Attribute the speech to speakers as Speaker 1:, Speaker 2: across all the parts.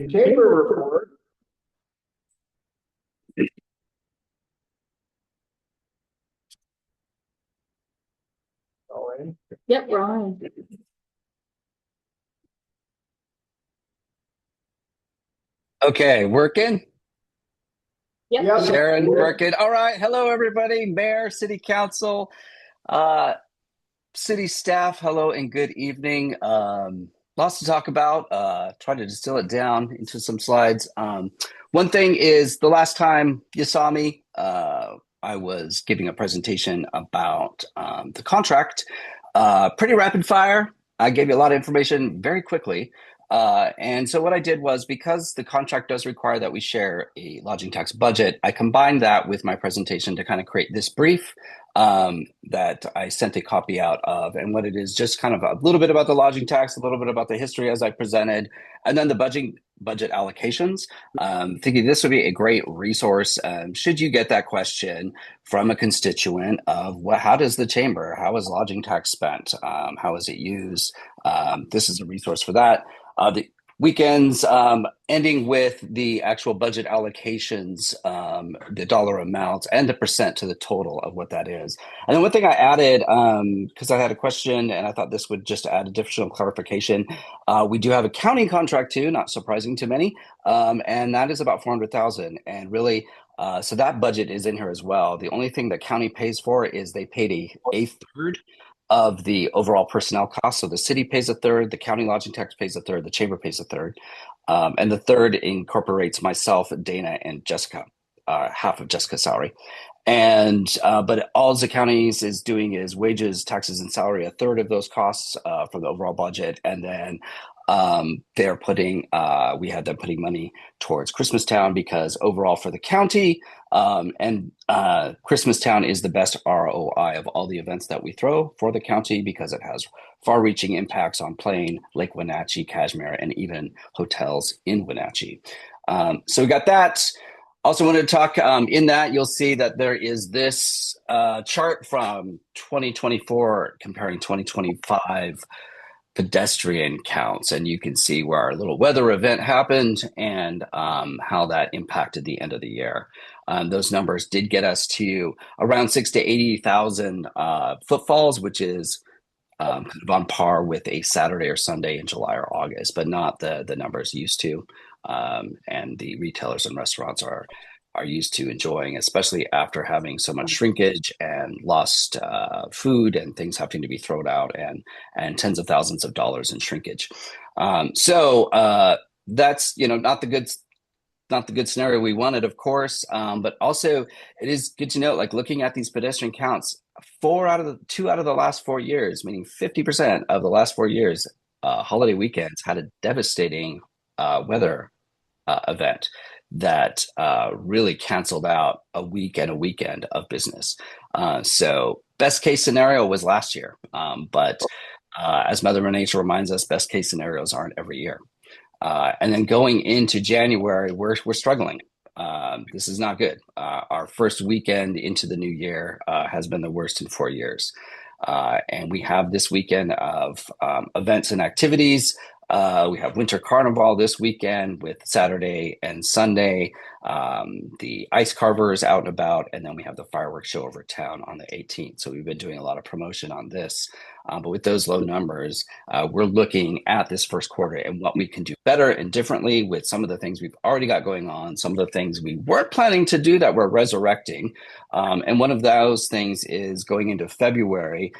Speaker 1: Chamber report.
Speaker 2: Yep, we're on.
Speaker 3: Okay, working?
Speaker 2: Yep.
Speaker 1: Yes.
Speaker 3: Sharon, working. All right. Hello, everybody. Mayor, City Council, uh, city staff. Hello and good evening. Lots to talk about. Try to distill it down into some slides. One thing is the last time you saw me, I was giving a presentation about the contract. Pretty rapid fire. I gave you a lot of information very quickly. And so what I did was, because the contract does require that we share a lodging tax budget, I combined that with my presentation to kind of create this brief that I sent a copy out of. And what it is, just kind of a little bit about the lodging tax, a little bit about the history as I presented, and then the budget allocations. Thinking this would be a great resource should you get that question from a constituent of how does the chamber, how is lodging tax spent, how is it used? This is a resource for that. The weekends ending with the actual budget allocations, the dollar amounts, and the percent to the total of what that is. And then one thing I added, because I had a question and I thought this would just add additional clarification, we do have a county contract too, not surprising to many, and that is about 400,000. And really, so that budget is in here as well. The only thing that county pays for is they paid a third of the overall personnel costs. So the city pays a third, the county lodging tax pays a third, the chamber pays a third. And the third incorporates myself, Dana, and Jessica, half of Jessica's salary. And but all the counties is doing is wages, taxes, and salary, a third of those costs for the overall budget. And then they're putting, we had them putting money towards Christmastown because overall for the county, and Christmastown is the best ROI of all the events that we throw for the county because it has far-reaching impacts on Plain, Lake Wenatchee, Kashmir, and even hotels in Wenatchee. So we got that. Also wanted to talk in that you'll see that there is this chart from 2024 comparing 2025 pedestrian counts, and you can see where our little weather event happened and how that impacted the end of the year. Those numbers did get us to around 6 to 80,000 footfalls, which is kind of on par with a Saturday or Sunday in July or August, but not the numbers used to. And the retailers and restaurants are used to enjoying, especially after having so much shrinkage and lost food and things having to be thrown out and tens of thousands of dollars in shrinkage. So that's not the good scenario we wanted, of course, but also it is good to note, like looking at these pedestrian counts, 2 out of the last 4 years, meaning 50% of the last 4 years, holiday weekends had a devastating weather event that really canceled out a week and a weekend of business. So best case scenario was last year. But as Mother Nature reminds us, best case scenarios aren't every year. And then going into January, we're struggling. This is not good. Our first weekend into the new year has been the worst in 4 years. And we have this weekend of events and activities. We have Winter Carnival this weekend with Saturday and Sunday. The ice carvers out and about, and then we have the fireworks show over town on the 18th. So we've been doing a lot of promotion on this. But with those low numbers, we're looking at this first quarter and what we can do better and differently with some of the things we've already got going on, some of the things we weren't planning to do that we're resurrecting. And one of those things is going into February.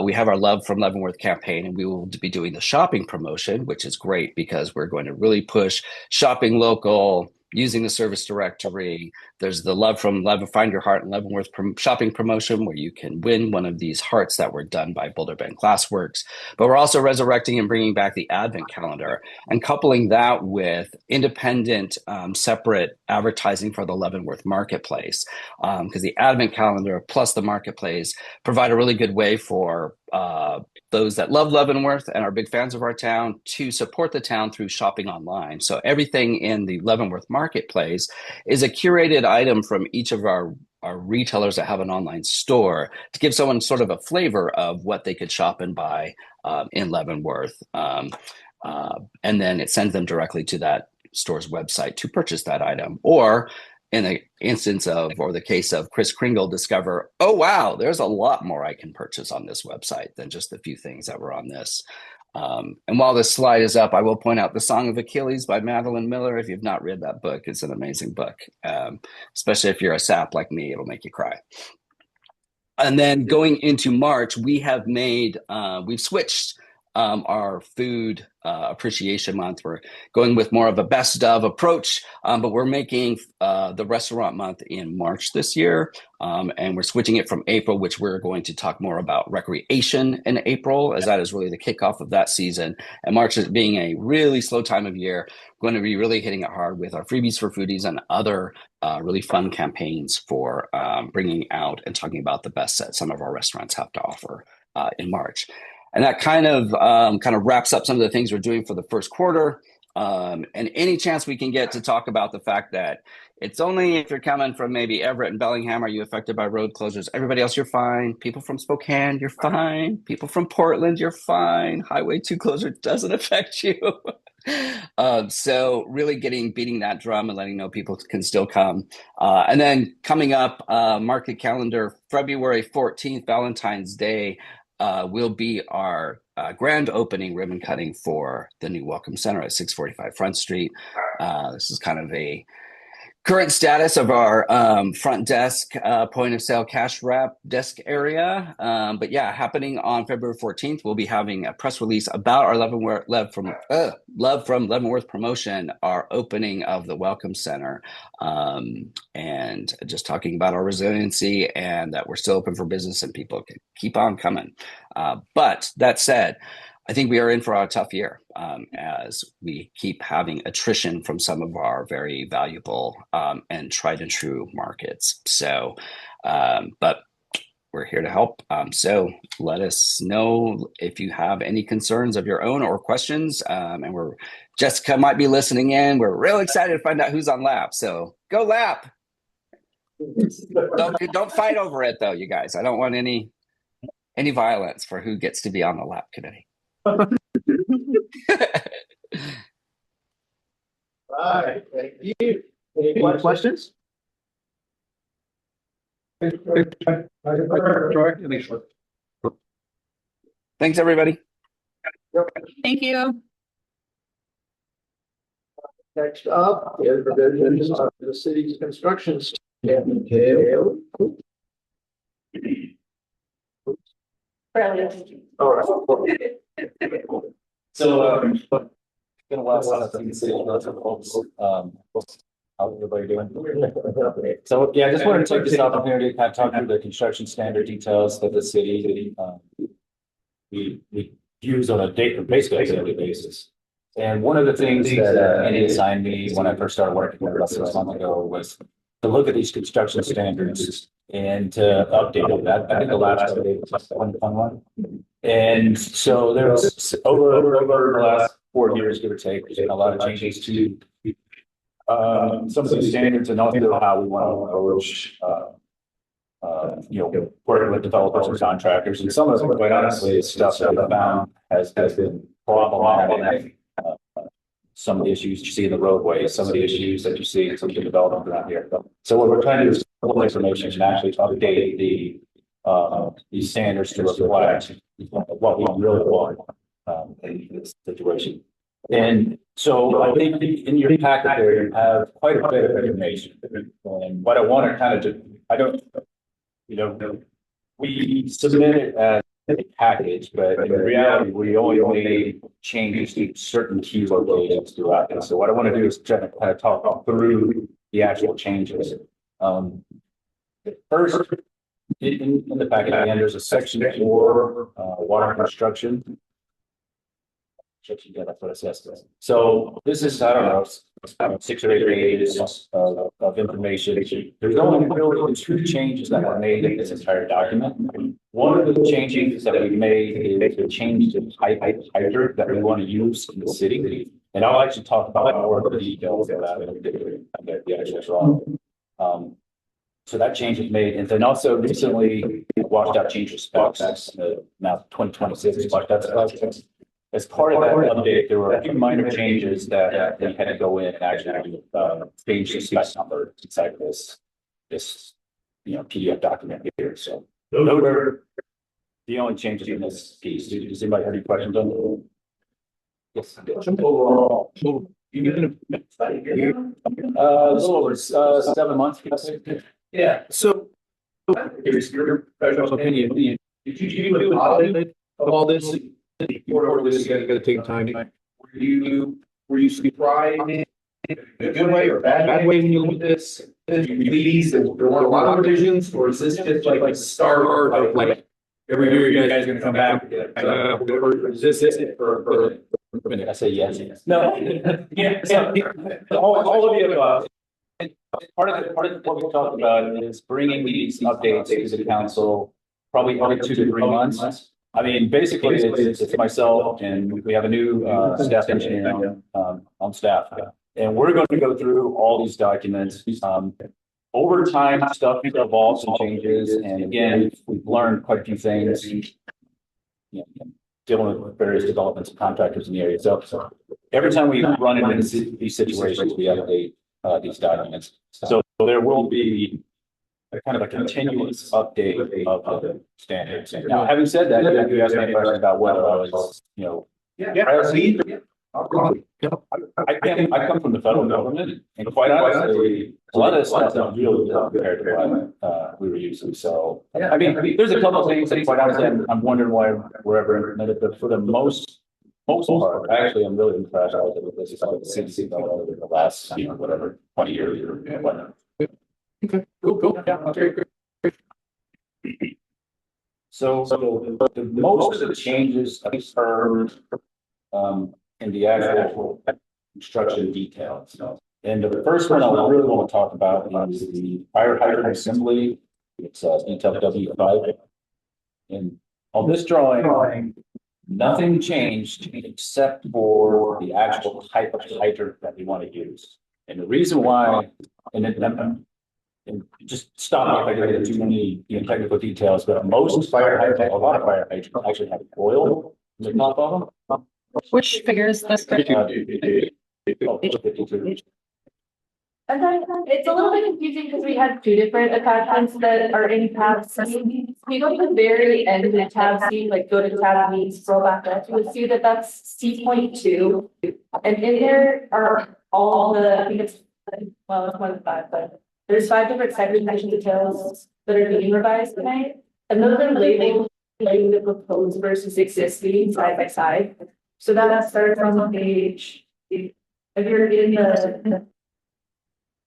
Speaker 3: We have our Love from Leavenworth campaign, and we will be doing the shopping promotion, which is great because we're going to really push shopping local, using the service directory. There's the Love from Find Your Heart and Leavenworth shopping promotion where you can win one of these hearts that were done by Boulder Bend Glassworks. But we're also resurrecting and bringing back the Advent calendar and coupling that with independent, separate advertising for the Leavenworth marketplace. Because the Advent calendar plus the marketplace provide a really good way for those that love Leavenworth and are big fans of our town to support the town through shopping online. So everything in the Leavenworth marketplace is a curated item from each of our retailers that have an online store to give someone sort of a flavor of what they could shop and buy in Leavenworth. And then it sends them directly to that store's website to purchase that item. Or in the instance of, or the case of Chris Kringle, discover, oh, wow, there's a lot more I can purchase on this website than just the few things that were on this. And while this slide is up, I will point out The Song of Achilles by Madeline Miller. If you've not read that book, it's an amazing book. Especially if you're a sap like me, it'll make you cry. And then going into March, we've switched our food appreciation month. We're going with more of a best of approach, but we're making the restaurant month in March this year. And we're switching it from April, which we're going to talk more about recreation in April, as that is really the kickoff of that season. And March is being a really slow time of year. We're going to be really hitting it hard with our freebies for foodies and other really fun campaigns for bringing out and talking about the best that some of our restaurants have to offer in March. And that kind of wraps up some of the things we're doing for the first quarter. And any chance we can get to talk about the fact that it's only if you're coming from maybe Everett and Bellingham are you affected by road closures. Everybody else, you're fine. People from Spokane, you're fine. People from Portland, you're fine. Highway 2 closure doesn't affect you. So really beating that drum and letting know people can still come. And then coming up, mark the calendar, February 14th, Valentine's Day, will be our grand opening ribbon cutting for the new Welcome Center at 645 Front Street. This is kind of a current status of our front desk, point of sale cash wrap desk area. But yeah, happening on February 14th, we'll be having a press release about our Love from Leavenworth promotion, our opening of the Welcome Center, and just talking about our resiliency and that we're still open for business and people can keep on coming. But that said, I think we are in for a tough year as we keep having attrition from some of our very valuable and tried and true markets. So, but we're here to help. So let us know if you have any concerns of your own or questions. And Jessica might be listening in. We're real excited to find out who's on LAP. So go LAP. Don't fight over it though, you guys. I don't want any violence for who gets to be on the LAP committee.
Speaker 1: All right, thank you. Any more questions?
Speaker 3: Thanks, everybody.
Speaker 2: Thank you.
Speaker 1: Next up is revisions of the city's construction schedule. All right.
Speaker 4: So, been a while since I've seen the city. How's everybody doing? So, yeah, I just wanted to take this opportunity to kind of talk through the construction standard details that the city we use on basically a daily basis. And one of the things that Andy assigned me when I first started working with us 6 months ago was to look at these construction standards and to update them. I think the last update was 2021. And so there was over the last 4 years, give or take, there's been a lot of changes to some of these standards and also how we want to approach working with developers and contractors. And some of them, quite honestly, is stuff that we found has been problematic. Some of the issues you see in the roadways, some of the issues that you see in some of the development around here. So what we're trying to do is pull information and actually update these standards to reflect what we really want in this situation. And so I think in your packet there, you have quite a bit of information. And what I want to kind of do, we submit it as a package, but in reality, we only made changes to certain key locations throughout it. So what I want to do is try to kind of talk through the actual changes. First, in the packet at the end, there's a section for water construction. Yeah, that's what it says. So this is, I don't know, 6 or 8 pages of information. There's only really 2 changes that were made in this entire document. One of the changes that we made is to change the type of hydrant that we want to use in the city. And I'll actually talk about more of the details of that in the actual drawing. So that change was made. And then also recently washed out change of specs. Now 2026 washed out specs. as part of that update, there were a few minor changes that we had to go in and actually change the spec number inside of this PDF document here. So those are the only changes in this piece. Does anybody have any questions on it? Yes.
Speaker 1: Overall,
Speaker 4: A little over 7 months.
Speaker 1: yeah, so here's your professional opinion. Did you do an audit of all this? Before this, you gotta take time. Were you surprised in a good way or bad way when you look at this? These, there weren't a lot of revisions, or is this just like a start of like every year you guys are gonna come back? Or is this it for a minute?
Speaker 4: I say yes. No. Yeah. So, all of the above. And part of what we talked about is bringing these updates to the council probably every 2 to 3 months. I mean, basically, it's myself and we have a new staff engineer on staff. And we're going to go through all these documents. Over time, stuff evolves and changes. And again, we've learned quite a few things, dealing with various developments and contractors in the area. So every time we run into these situations, we update these documents. So there will be a kind of a continuous update of the standards. Now, having said that, if you ask me a question about whether I was, I come from the federal government, and quite honestly, a lot of this stuff is really compared to what we were using. So, I mean, there's a couple of things that quite honestly, I'm wondering why we're ever implemented, but for the most part, actually, I'm really impressed with this. It's like the CDC developed over the last, whatever, 20 years or whatnot.
Speaker 1: Okay, cool. Yeah, okay, great.
Speaker 4: So the most of the changes occurred in the actual construction details. And the first one I really want to talk about is the fire hydrant assembly. It's detail W5. And on this drawing, nothing changed except for the actual type of hydrant that we want to use. And the reason why, and just stop me if I get into too many technical details, but most fire hydrants, a lot of fire hydrants actually have oil in the top of them.
Speaker 2: Which figure is this?
Speaker 5: And then it's a little bit confusing because we had 2 different attachments that are in tab C. We go to the very end of tab C, like go to tab B, scroll back up, you'll see that that's C.2. And in there are all the, I think it's more than 5, but there's 5 different segmentation details that are being revised tonight. And those are labeled like the proposed versus existing side by side. So that starts on page, if you're in the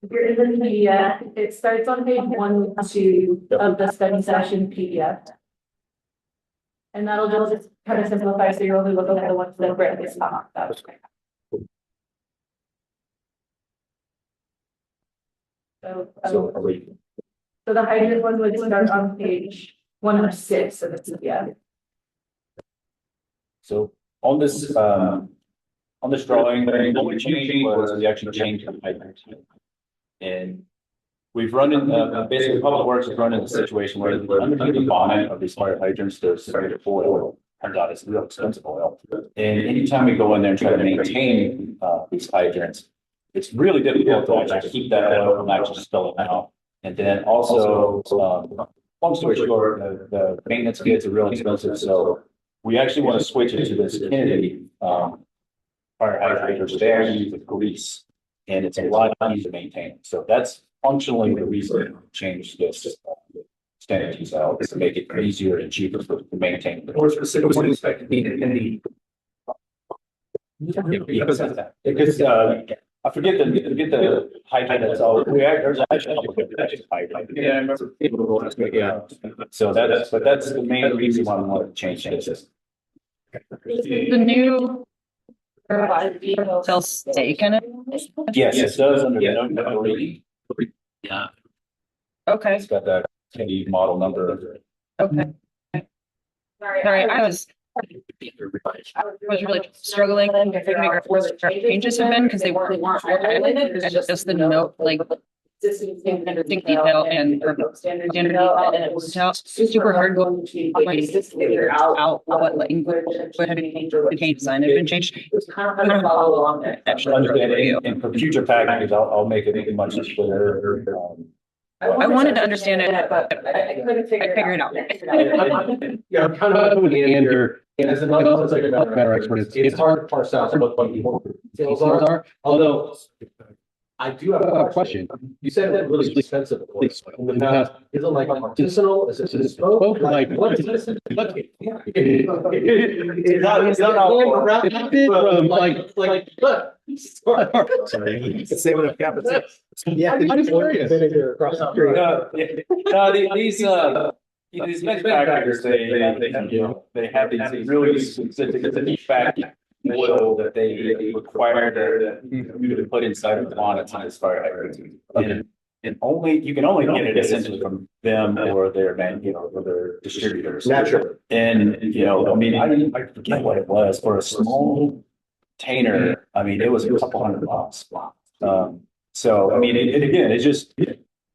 Speaker 5: PDF, it starts on page 1 and 2 of the study session PDF. And that'll just kind of simplify, so you're only looking at the ones that Brett is talking about. So the hydrant one would start on page 106 of the PDF.
Speaker 4: So on this drawing, what we changed was we actually changed the hydrant. And we've run in, basically Public Works has run into a situation where underneath the bonnet of these fire hydrants, there's synthetic oil. Turns out it's real expensive oil. And anytime we go in there and try to maintain these hydrants, it's really difficult to actually keep that oil from actually spilling out. And then also, long story short, the maintenance kits are real expensive. So we actually want to switch it to this Kennedy fire hydrant, which they actually use with grease. And it's a lot easier to maintain. So that's functionally the reason we changed this standard detail, is to make it easier and cheaper to maintain.
Speaker 1: More specifically expected in the.
Speaker 4: Because I forget the hydrant that's all. There's actually a couple of different hydrant.
Speaker 1: Yeah, I remember people will ask me, yeah.
Speaker 4: So that's the main reason why we want to change this.
Speaker 2: The new tells stake in it.
Speaker 4: Yes, it does under the note number 3.
Speaker 2: Yeah. Okay.
Speaker 4: It's got that Kennedy model number.
Speaker 2: Okay. Sorry, I was really struggling to figure out where the changes have been because they weren't highlighted. It's just the note, like standard detail and standard detail, and it was super hard going to figure out what language the game design had been changed. It was kind of follow along there. Actually,
Speaker 4: And for future packages, I'll make it much clearer.
Speaker 2: I wanted to understand it, but I couldn't figure it out.
Speaker 1: Yeah, I'm kind of with Andrew. And as another subject matter expert, it's hard to parse out what the details are. Although I do have a question. You said that really expensive. Is it like artisanal? Is it bespoke? Like what is this? It's not all around like look. Sorry. Say what I've yeah, I'm curious.
Speaker 4: These manufacturers, they have these really specific feedback oil that they require you to put inside of the bonnets as far as and you can only get it essentially from them or their or their distributors.
Speaker 1: Naturally.
Speaker 4: And I mean, I forget what it was for a small container. I mean, it was a couple $100. So I mean, again, it's just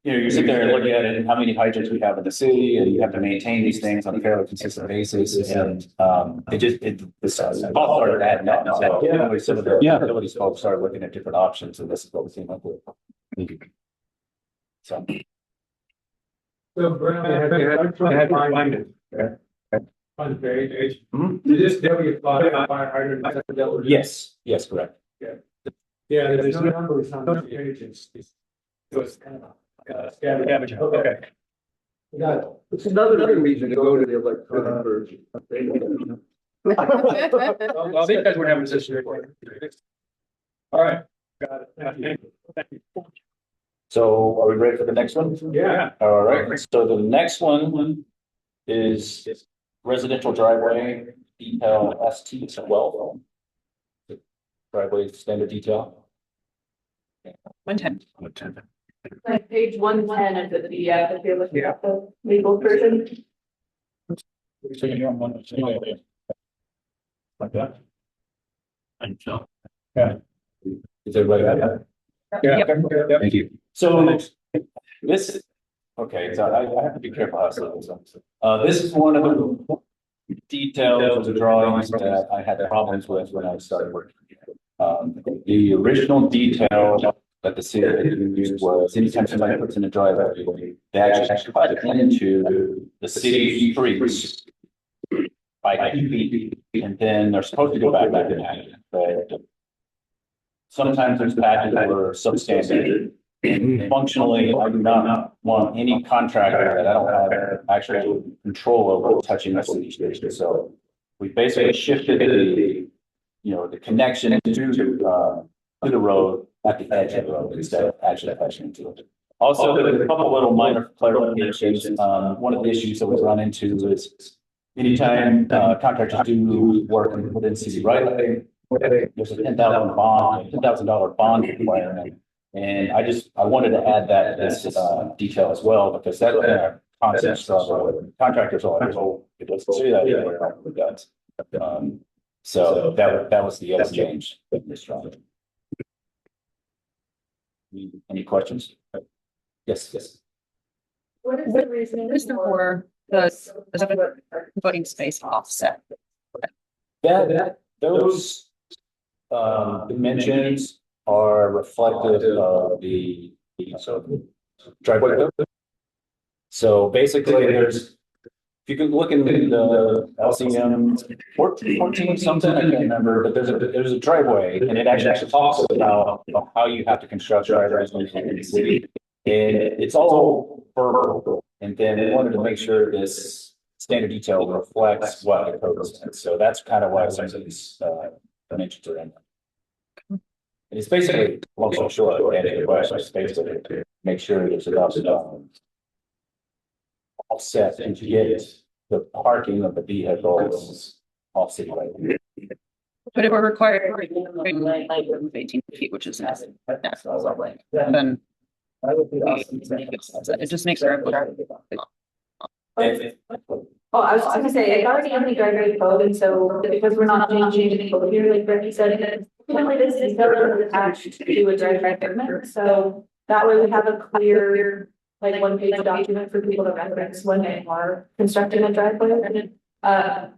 Speaker 4: you sit there and look at it and how many hydrants we have in the city, and you have to maintain these things on a fairly consistent basis. And this started adding up. So some of the utilities folks started looking at different options, and this is what we came up with. So. Yes, correct.
Speaker 1: Yeah, there's no number of pages. So it's kind of scavenge. Okay. Got it. It's another reason to go to the electronic version. Well, these guys were having this issue. All right. Got it. Thank you.
Speaker 4: So are we ready for the next one?
Speaker 1: Yeah.
Speaker 4: All right. So the next one is residential driveway detail ST12. Driveway standard detail.
Speaker 2: 110.
Speaker 5: Like page 110 of the PDF, if you're looking at the legal version.
Speaker 4: So you don't want to like that? And so. Yeah. Is everybody got that?
Speaker 1: Yeah.
Speaker 4: Thank you. So this, okay, so I have to be careful how I say this. This is one of the details of the drawings that I had problems with when I started working. The original detail that the city used was anytime somebody puts in a driveway, they actually cut it into the city streets by 2 feet, and then they're supposed to go back in that. But sometimes there's patches that are substandard. Functionally, I do not want any contractor that I don't have actual control over touching the city streets. So we basically shifted the connection to the road at the edge of the road instead of actually touching into it. Also, there's a couple little minor clarifications. One of the issues that we run into is anytime contractors do work within city right away, there's a $10,000 bond requirement. And I wanted to add that this detail as well, because that's a constant struggle. Contractors are always, it doesn't say that anywhere. So that was the other change in this drawing. Any questions? Yes.
Speaker 5: What is the reason
Speaker 2: for the voting space offset?
Speaker 4: Those dimensions are reflective of the driveway. So basically, if you can look in the LCM 14 something, I can't remember, but there's a driveway, and it actually talks about how you have to construct driveways in the city, and it's all verbal. And then we wanted to make sure this standard detail reflects what the code says. So that's kind of why some of these dimensions are in there. And it's basically long short, it's basically to make sure there's enough offset and to get the parking of the vehicles off city right.
Speaker 2: But if we're required to 18 feet, which is natural, then it just makes it.
Speaker 5: Oh, I was just gonna say, it's already in the driveway code, and so because we're not changing the code here, like Becky said, apparently this is attached to a driveway permit, so That way we have a clear, like, one-page document for people to reference when they are constructing a driveway.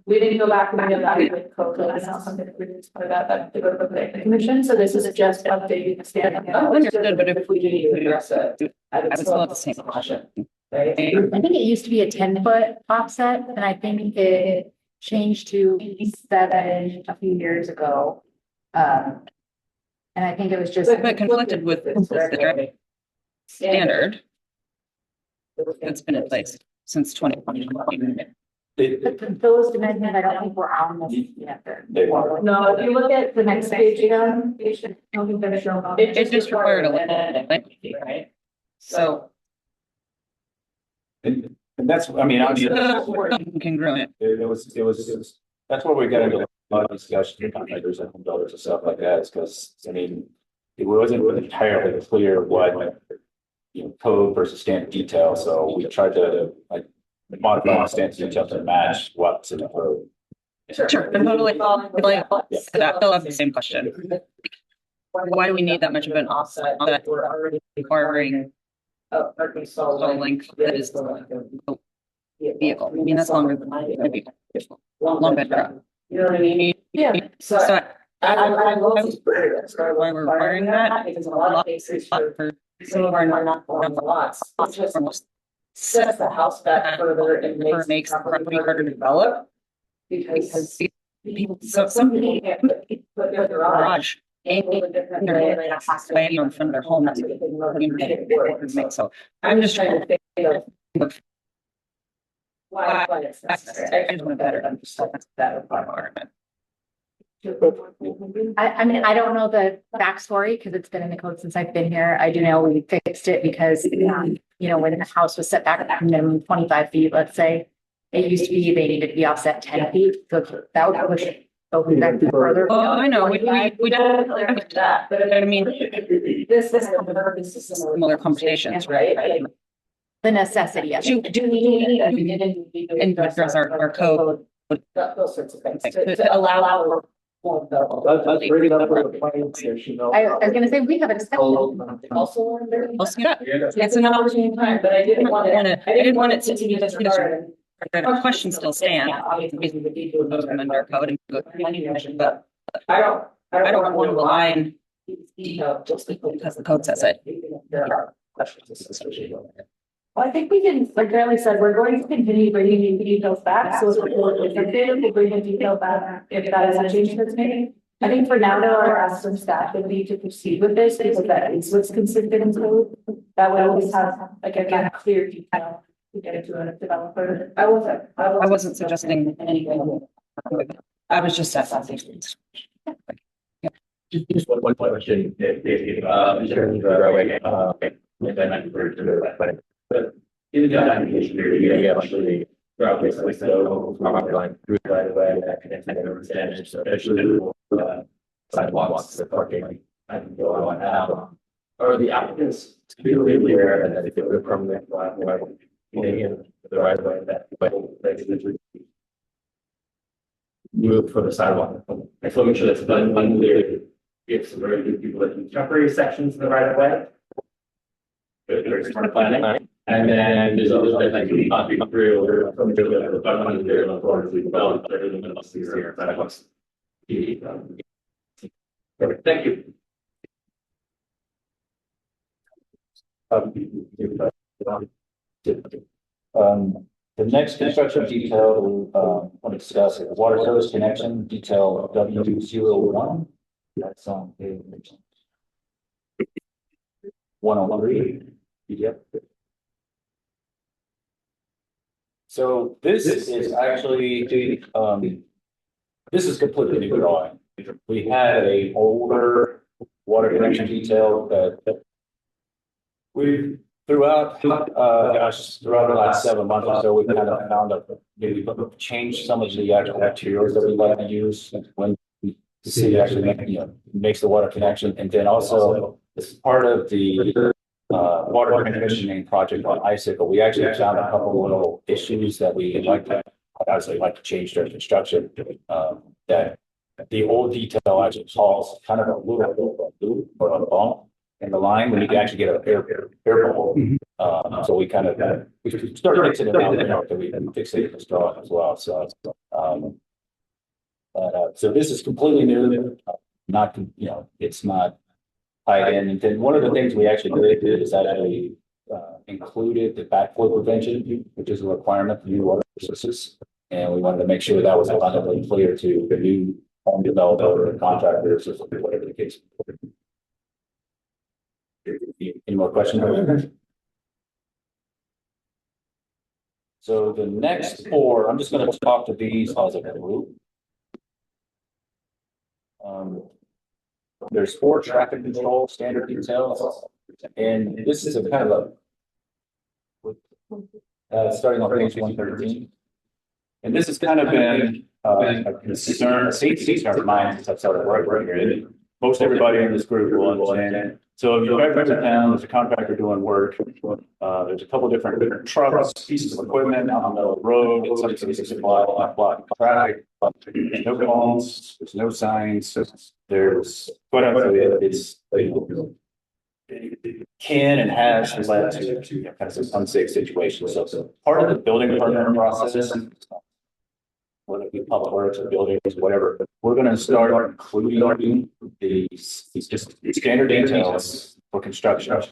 Speaker 5: We didn't go back and evaluate code, that's not something that we did part of that to go to the planning commission, so this is just updating the standard.
Speaker 2: Understood, but
Speaker 5: if we do need to address it.
Speaker 2: I would still have the same question.
Speaker 5: Right?
Speaker 6: I think it used to be a 10-foot offset, and I think it changed to 7 a few years ago. And I think it was just.
Speaker 2: But conflicted with the standard that's been in place since 2020.
Speaker 6: But those dimensions, I don't think were on this yet.
Speaker 5: No, if you look at the next page again,
Speaker 2: It just required a little, right? So.
Speaker 4: And that's, I mean,
Speaker 2: Congruent.
Speaker 4: it was, that's where we got into a lot of discussion with contractors and home builders and stuff like that, is because, I mean, it wasn't entirely clear what, you know, code versus standard detail, so we tried to, like, modify the standard detail to match what's in the code.
Speaker 2: Sure, I'm totally, like, I still have the same question. Why do we need that much of an offset that we're already requiring a length that is the vehicle? I mean, that's longer than my vehicle. Long bed truck.
Speaker 5: You know what I mean? Yeah.
Speaker 2: So I love why we're requiring that.
Speaker 5: Because a lot of cases
Speaker 2: For
Speaker 5: some of our not on the lots, it's just sets the house back further and
Speaker 2: makes the property harder to develop.
Speaker 5: Because
Speaker 2: People, so some people
Speaker 5: can't put their
Speaker 2: garage in front of their home. That's what makes. So I'm just trying to think of why it's necessary. I just want to better understand that requirement.
Speaker 6: I mean, I don't know the backstory because it's been in the code since I've been here. I do know we fixed it because, you know, when the house was set back minimum 25 feet, let's say, it used to be they needed to be offset 10 feet. So that would push it back further.
Speaker 2: Oh, I know, we don't,
Speaker 5: that, but
Speaker 2: I mean,
Speaker 5: this is
Speaker 2: similar conversations, right?
Speaker 6: The necessity of it.
Speaker 5: Do we need
Speaker 2: And address our code.
Speaker 5: those sorts of things
Speaker 2: Like,
Speaker 5: to allow for.
Speaker 1: That's bringing up the plans there, you know.
Speaker 6: I was gonna say, we have a discussion.
Speaker 5: Also,
Speaker 2: I'll see that.
Speaker 5: it's an opportunity time, but I didn't want it.
Speaker 2: I didn't want it to
Speaker 5: be disregarded.
Speaker 2: The question still stands.
Speaker 5: Obviously, the details of
Speaker 2: Those amend our code and go through any motion, but
Speaker 5: I don't
Speaker 2: want to rely on
Speaker 5: detail just
Speaker 2: because the code says it.
Speaker 5: there are questions associated with it. Well, I think we can, like Barely said, we're going to continue bringing the details back, so if we'll bring the detail back if that is a change that's made. I think for now, though, I'll ask some staff if we need to proceed with this, because that is what's considered in code. That way always have, like, again, clear detail to get into a developer. I
Speaker 2: wasn't suggesting anything. I was just asking.
Speaker 1: Just one question, in terms of driveway, and then I refer to the, but in the documentation period, you actually driveway, so property line through right away that connects to the standards, so actually, sidewalks, the parking, I can go on now. Or the applicants to be really aware and that if it were permanent driveway, in the right way that move for the sidewalk. I just want to make sure that's done unclear. We have some very good people that do temporary sections in the right of way. There's sort of planning. And then there's others that like we not be through or from the bottom of there on board we develop better than the here sidewalks. Perfect, thank you.
Speaker 4: The next construction detail we want to discuss is water service connection detail W01. That's on page 103. Yep. So this is actually this is completely new drawing. We had a older water connection detail that we throughout the last 7 months or so, we kind of found that maybe changed some of the actual materials that we like to use when the city actually makes the water connection. And then also as part of the water commissioning project on Icicle, we actually found a couple of little issues that we like to change during construction. That the old detail actually calls kind of a little loop or a bump in the line, we need to actually get an air bubble. So we kind of, we started fixing it now, we fixated the straw as well, so. So this is completely new, not, it's not tied in. And then one of the things we actually did is actually included the backflow prevention, which is a requirement for new water sources. And we wanted to make sure that was abundantly clear to the new home developer and contractors, or whatever the case. Any more questions? So the next four, I'm just going to talk to these as a group. There's 4 traffic control standard details, and this is a kind of a starting on page 113. And this has kind of been a concern, a safety concern of mine since I've started working here. Most everybody in this group will understand it. So if you're back to town, there's a contractor doing work. There's a couple different trucks, pieces of equipment out on the road. It's like a block traffic. No cones, there's no signs. There's quite honestly, it can and has led to kind of some unsafe situations. So part of the building permit process, whether it be public works or buildings, whatever, we're going to start including these just standard details for construction.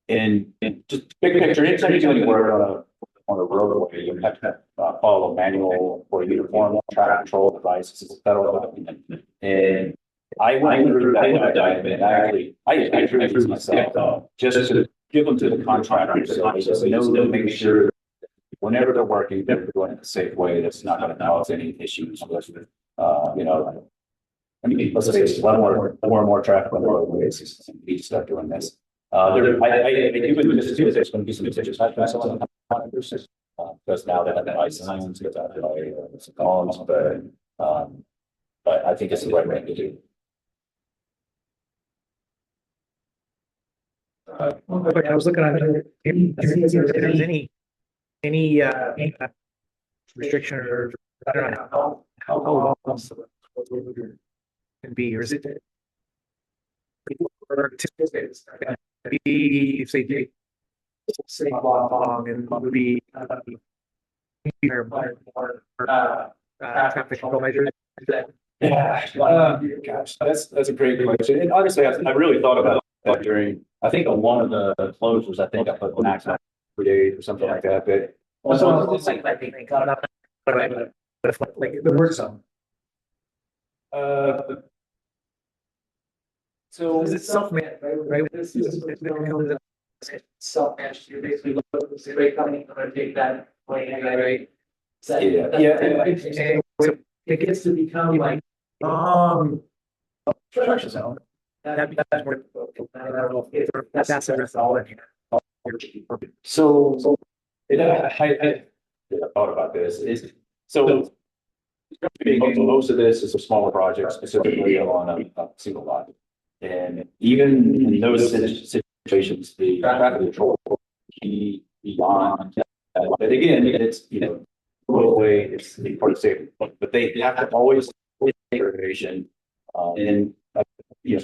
Speaker 4: And just big picture, anytime you do any work on a roadway, you have to follow a manual or uniform traffic control devices. It's a federal document. And I went through that document. I drew these myself just to give them to the contractors, so they just know to make sure whenever they're working, they're doing it in a safe way that's not going to cause any issues with, I mean, let's say a lot more and more traffic on the roadways. We need to start doing this. I do just do there's going to be some decisions because now they have the signs, some columns, but I think it's the right thing to do.
Speaker 7: I was looking at it, if there's any restriction or I don't know how long can be, or is it be if they take say long and would be traffic control measures.
Speaker 4: Yeah, gosh, that's a great question. And honestly, I really thought about that during. I think on one of the closures, I think I put max 3 days or something like that. But
Speaker 7: also, it's like the word zone.
Speaker 4: So
Speaker 7: Is it self-managed, right? This is self-managed. You're basically looking at the rate company, I'm gonna take that way, right?
Speaker 4: Yeah.
Speaker 7: It gets to become like, construction zone. That's more difficult. I don't know if that's all in here.
Speaker 4: So I thought about this. Most of this is a smaller project, specifically on a single lot. And even in those situations, the traffic control key beyond. But again, it's roadway, it's part of safety, but they have to always take irrigation. And they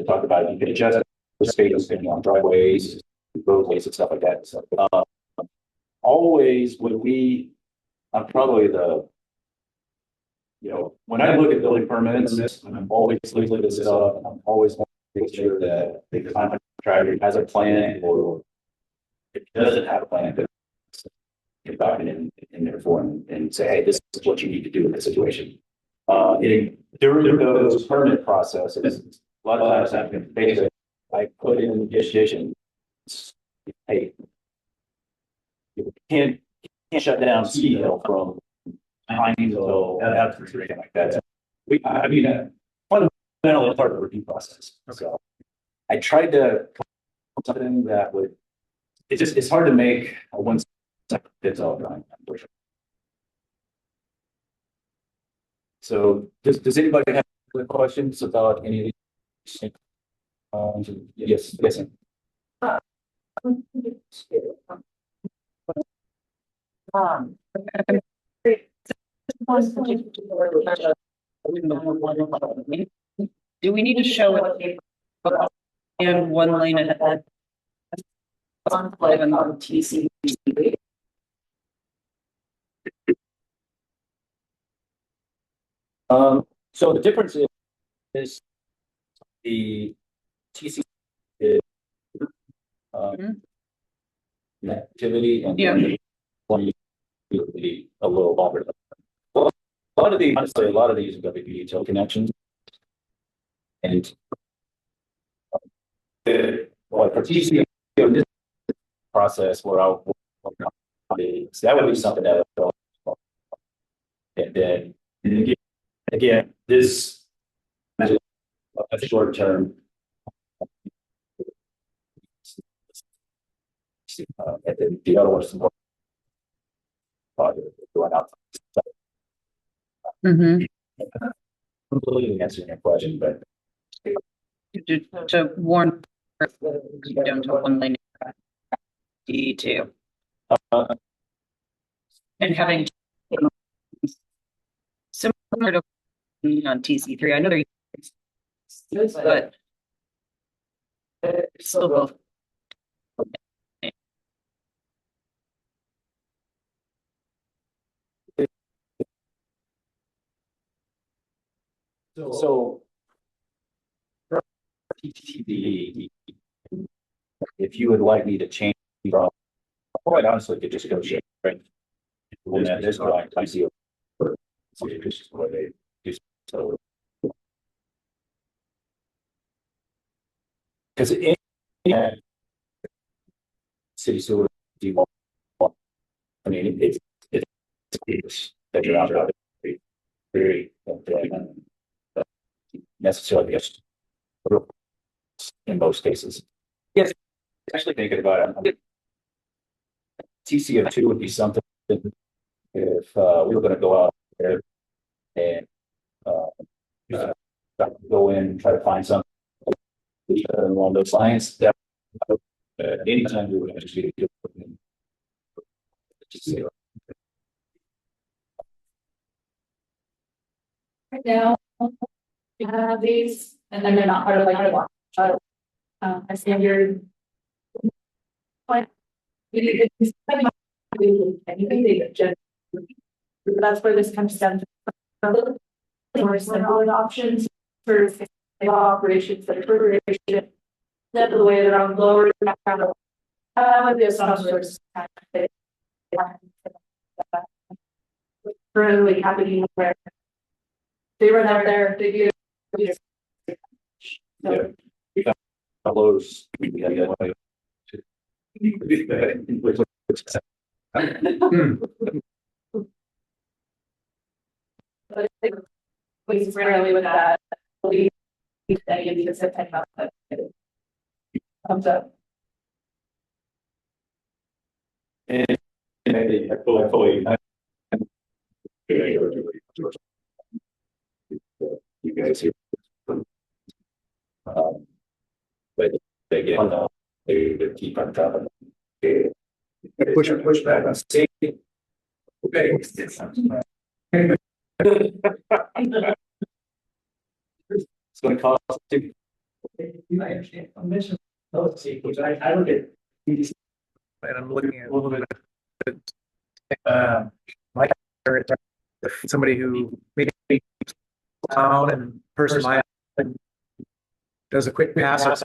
Speaker 4: talk about you can adjust the space on driveways, roadways, and stuff like that. So always when I'm probably when I look at building permits, I'm always looking this up, and I'm always making sure that the contractor has a plan, or if it doesn't have a plan, get back in their form and say, hey, this is what you need to do in this situation. During those permit processes, a lot of times I put in addition, hey, you can't shut down ski hill from Pines or anything like that. Fundamentally part of the review process. So I tried to come up with something that would. It's hard to make a one size fits all drawing. So does anybody have questions about any of these? Yes.
Speaker 2: Do we need to show it and one lane ahead.
Speaker 5: Like on TC.
Speaker 4: So the difference is the TC is
Speaker 2: Mhm.
Speaker 4: activity and
Speaker 2: Yeah.
Speaker 4: then one be a little longer. Well, a lot of these, honestly, a lot of these are going to be utility connections. And well, for TC, this process where I'll that would be something that and then again, this is a short term. And then the other one's more going out.
Speaker 2: Mhm.
Speaker 4: Completely answering your question, but
Speaker 2: To warn you down to one lane. D2. And having similar to on TC3, I know they're but still both.
Speaker 4: so TTD, if you would like me to change from, quite honestly, could just go straight. Right? Well, that is right. I see. Because in city sewer, I mean, it's that you're out there very necessarily just in most cases. Yes, actually thinking about it. TCO2 would be something if we were going to go out there and go in and try to find something along those lines. That anytime we would actually do it.
Speaker 5: Right now, we have these, and then they're not part of like a standard. Like, it's anything they just. That's where this comes down to. More simpler options for operations that are that the way that I'm lower. There's some sort of. Really happening where. They run out there, they do. So,
Speaker 4: Fellows.
Speaker 5: but I think we rarely with that. We any of these type of that comes up.
Speaker 4: And I fully. You guys here. But again, they keep on top of it. Push back on safety. Okay. It's going to cost. You might understand. I'm mentioning those sequels. I look at.
Speaker 7: And I'm looking at a little bit. Like somebody who maybe down and person my does a quick pass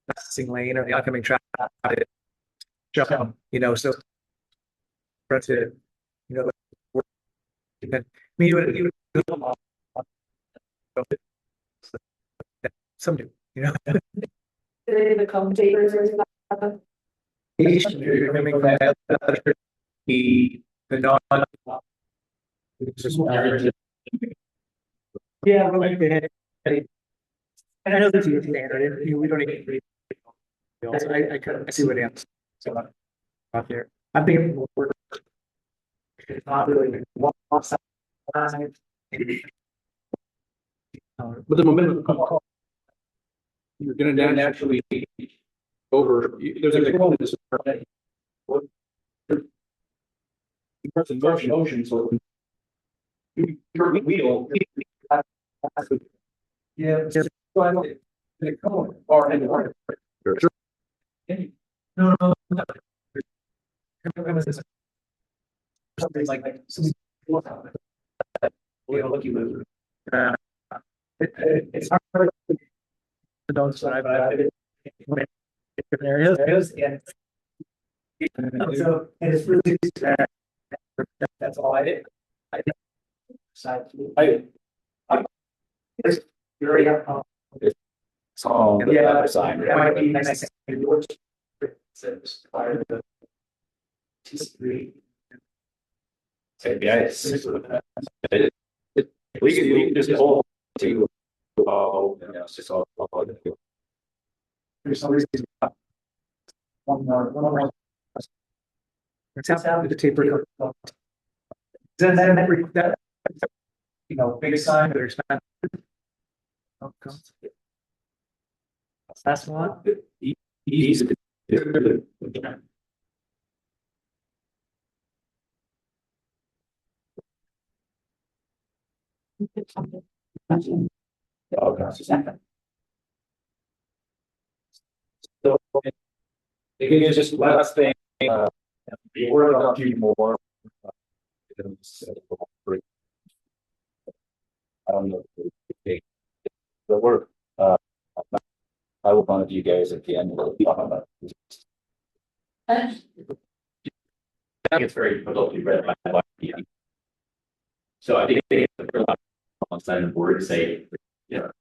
Speaker 7: passing lane or the oncoming traffic, jump, so to, some do,
Speaker 5: They become takers or something.
Speaker 7: the non. Yeah, but like they had, and I know this is standard, we don't need. I kind of see what else. Out there, I'm thinking more. It's not really one side.
Speaker 1: But the momentum, you're gonna naturally over, there's a component this. Motion, so. Your wheel.
Speaker 7: Yeah. No, no, no. Something like. Look, you lose. It's hard. Adults, but I've been in different areas, and. So, and it's really, that's all I did. I did. You already have.
Speaker 4: It's all the
Speaker 7: Yeah,
Speaker 4: other side.
Speaker 7: that might be nice. Prior to the.
Speaker 4: Yeah, we can just hold to. Oh, yeah, it's just all.
Speaker 7: There's some reason. One more. It's out with the taper. Then that, you know, big sign, they're expensive. Last one.
Speaker 4: Easy. So, again, just last thing, we're gonna do more. I don't know. But we're, I will one of you guys at the end. Will talk about this. I think it's very difficult to read by meeting. So I think they have a lot on side of word say, you know,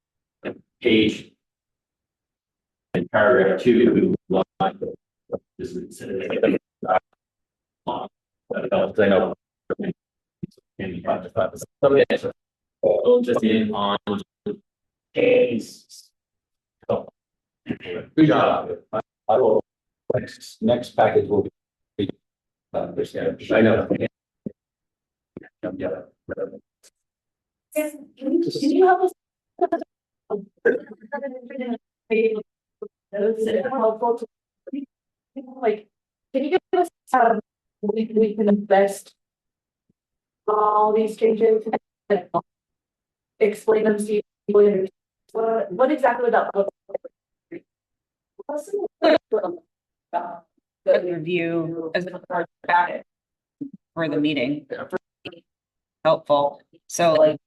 Speaker 4: page and paragraph 2 line. This is long. I know. Some just in on case. So, good job. I will. Next package will be. I know. Yeah.
Speaker 5: Can you help us? Those that are helpful to. Like, can you give us we can invest all these changes? Explain them to you. What exactly about?
Speaker 2: The review as a part of it for the meeting. Helpful. So like.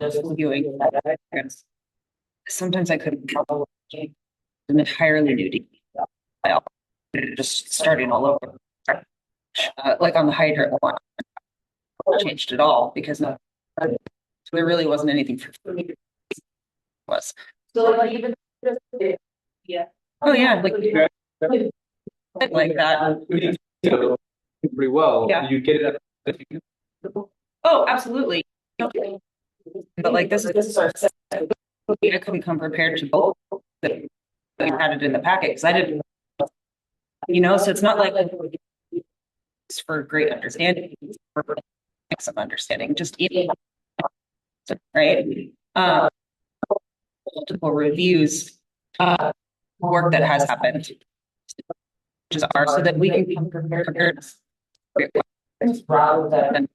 Speaker 2: Just reviewing. Sometimes I couldn't trouble an entirely new file. Just starting all over. Like on the hydrant one. Changed it all because there really wasn't anything for me. Was.
Speaker 5: So like even yeah.
Speaker 2: Oh yeah, like that.
Speaker 1: Pretty well.
Speaker 2: Yeah.
Speaker 1: You get it at.
Speaker 2: Oh, absolutely. But like this is our I couldn't come prepared to both that we had it in the packet because I didn't, so it's not like it's for great understanding, it's for some understanding, just eating, right? Multiple reviews, work that has happened, which is ours, so that we can come prepared rather than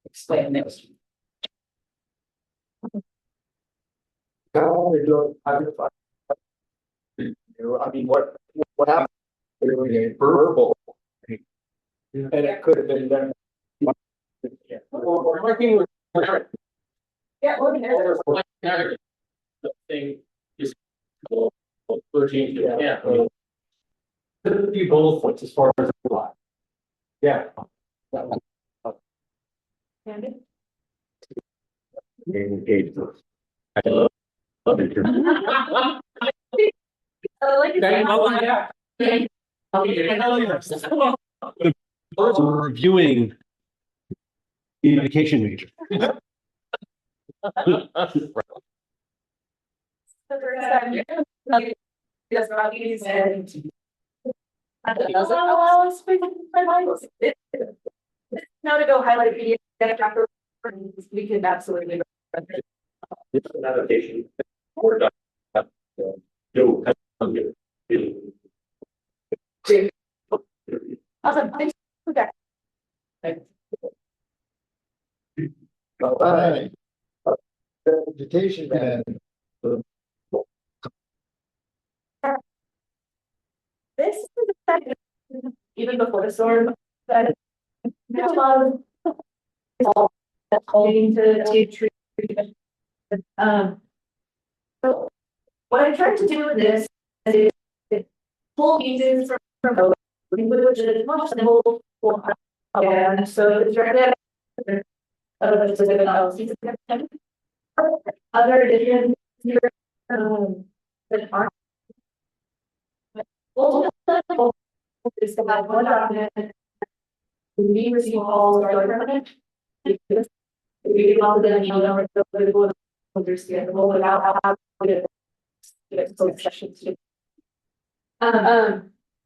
Speaker 2: explain it.
Speaker 1: I mean, what happened? Verbal. And it could have been done. Yeah. We're working with.
Speaker 5: Yeah,
Speaker 1: The thing is. Yeah. You both as far as a lot. Yeah. Engage. I love it.
Speaker 8: We're reviewing the education major.
Speaker 5: Now to go highlight video after we can absolutely.
Speaker 1: It's an application. We're done. No.
Speaker 5: Awesome. Thanks for that.
Speaker 1: All right. vegetation ban.
Speaker 5: This is even before the storm, that there's a lot of that's holding to tree. So what I tried to do with this is pull pieces from both, which is much the whole. And so it's right there. Other additions here, that aren't. Is to have one document. We receive all government. We get all of them, you know, the understandable without having to sessions.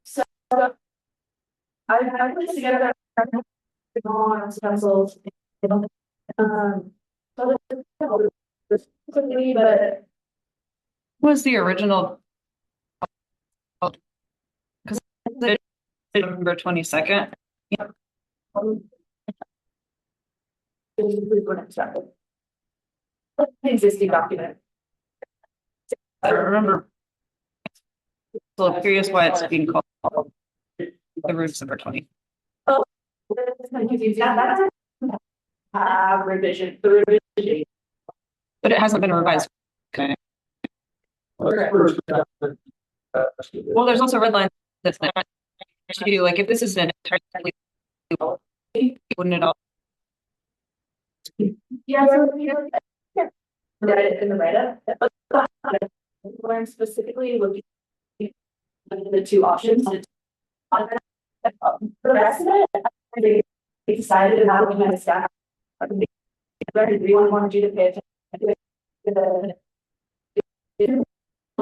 Speaker 5: So I put together on stencils. But
Speaker 2: Was the original? Because November 22nd.
Speaker 5: Existing document.
Speaker 2: I don't remember. So I'm curious why it's being called the roofs December 20.
Speaker 5: Revision, the revision.
Speaker 2: But it hasn't been revised. Okay. Well, there's also red line that's not. Like if this is an entirely, wouldn't it all?
Speaker 5: Yeah, so read it in the write-up. Where I'm specifically looking at the two options. For the rest of it, they decided how to my staff. We want you to pay attention to the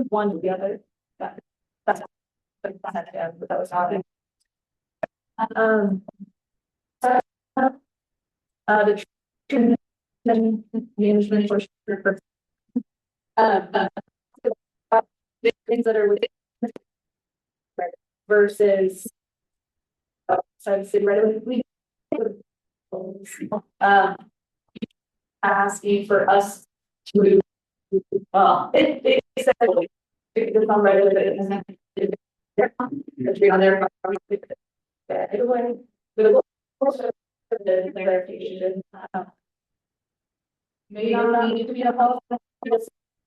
Speaker 5: one to the other. That's that was happening. The management for things that are within versus outside the city right away. Asking for us to it said it's on right away, but on their anyway, the clarification. Maybe not need to be a policy,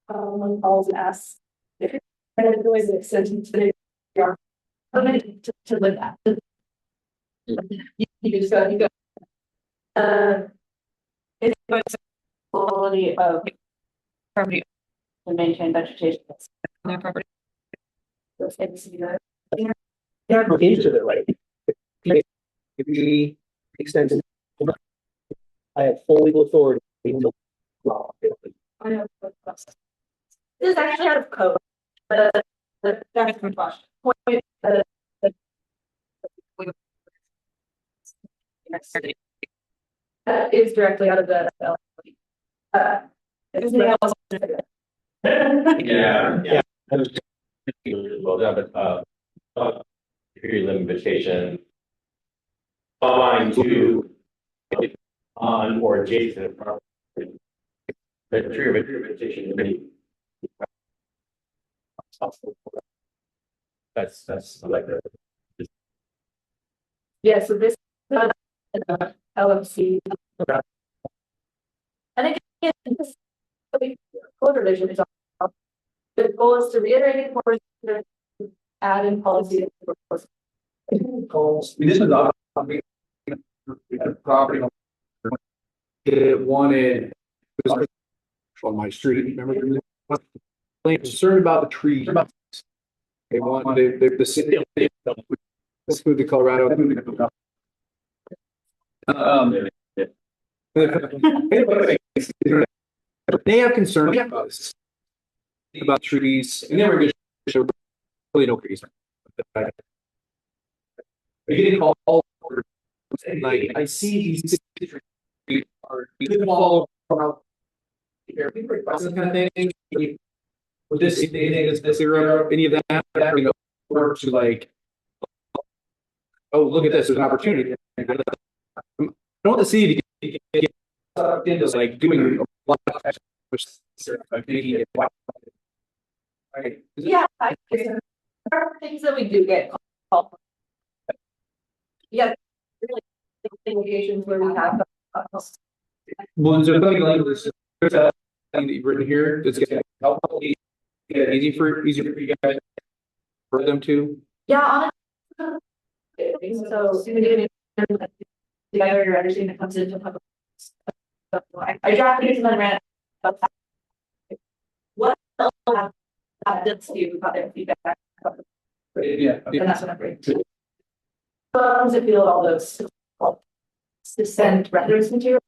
Speaker 5: when calls and asks. If it's always an extension to the to live that. You just go, it's quality of property to maintain vegetation on their property.
Speaker 1: Into the right. If we extend it, I have full legal authority.
Speaker 5: I know. This is actually out of code. But that's my question. Is directly out of the
Speaker 4: Yeah. Well, that, but, period limitation. Applying to on or adjacent property. The tree vegetation. That's like that.
Speaker 5: yeah, so this LMC. And again, this code revision is the goal is to reiterate the add in policy.
Speaker 1: Calls. This is property. It wanted on my street. Remember, concerned about the trees. They wanted the city. Let's move to Colorado. They have concerns about this, about trees. And never get really no reason. You're getting called like I see these trees are fall out. This kind of thing. With this, this zero, any of that, you know, or to like, oh, look at this, there's an opportunity. I don't want to see if you can get into like doing a lot of I'm thinking it. Right.
Speaker 5: Yeah, there are things that we do get called. Yeah. Really, locations where we have.
Speaker 1: Well, is there something like this? There's a thing that you've written here that's gonna help easy for you guys for them to.
Speaker 5: Yeah, honestly. So, together, everything that comes into public. I drafted it and then ran. What else have density about their feedback?
Speaker 1: Yeah.
Speaker 5: And that's what I'm bringing. Comes to feel all those. To send reference material.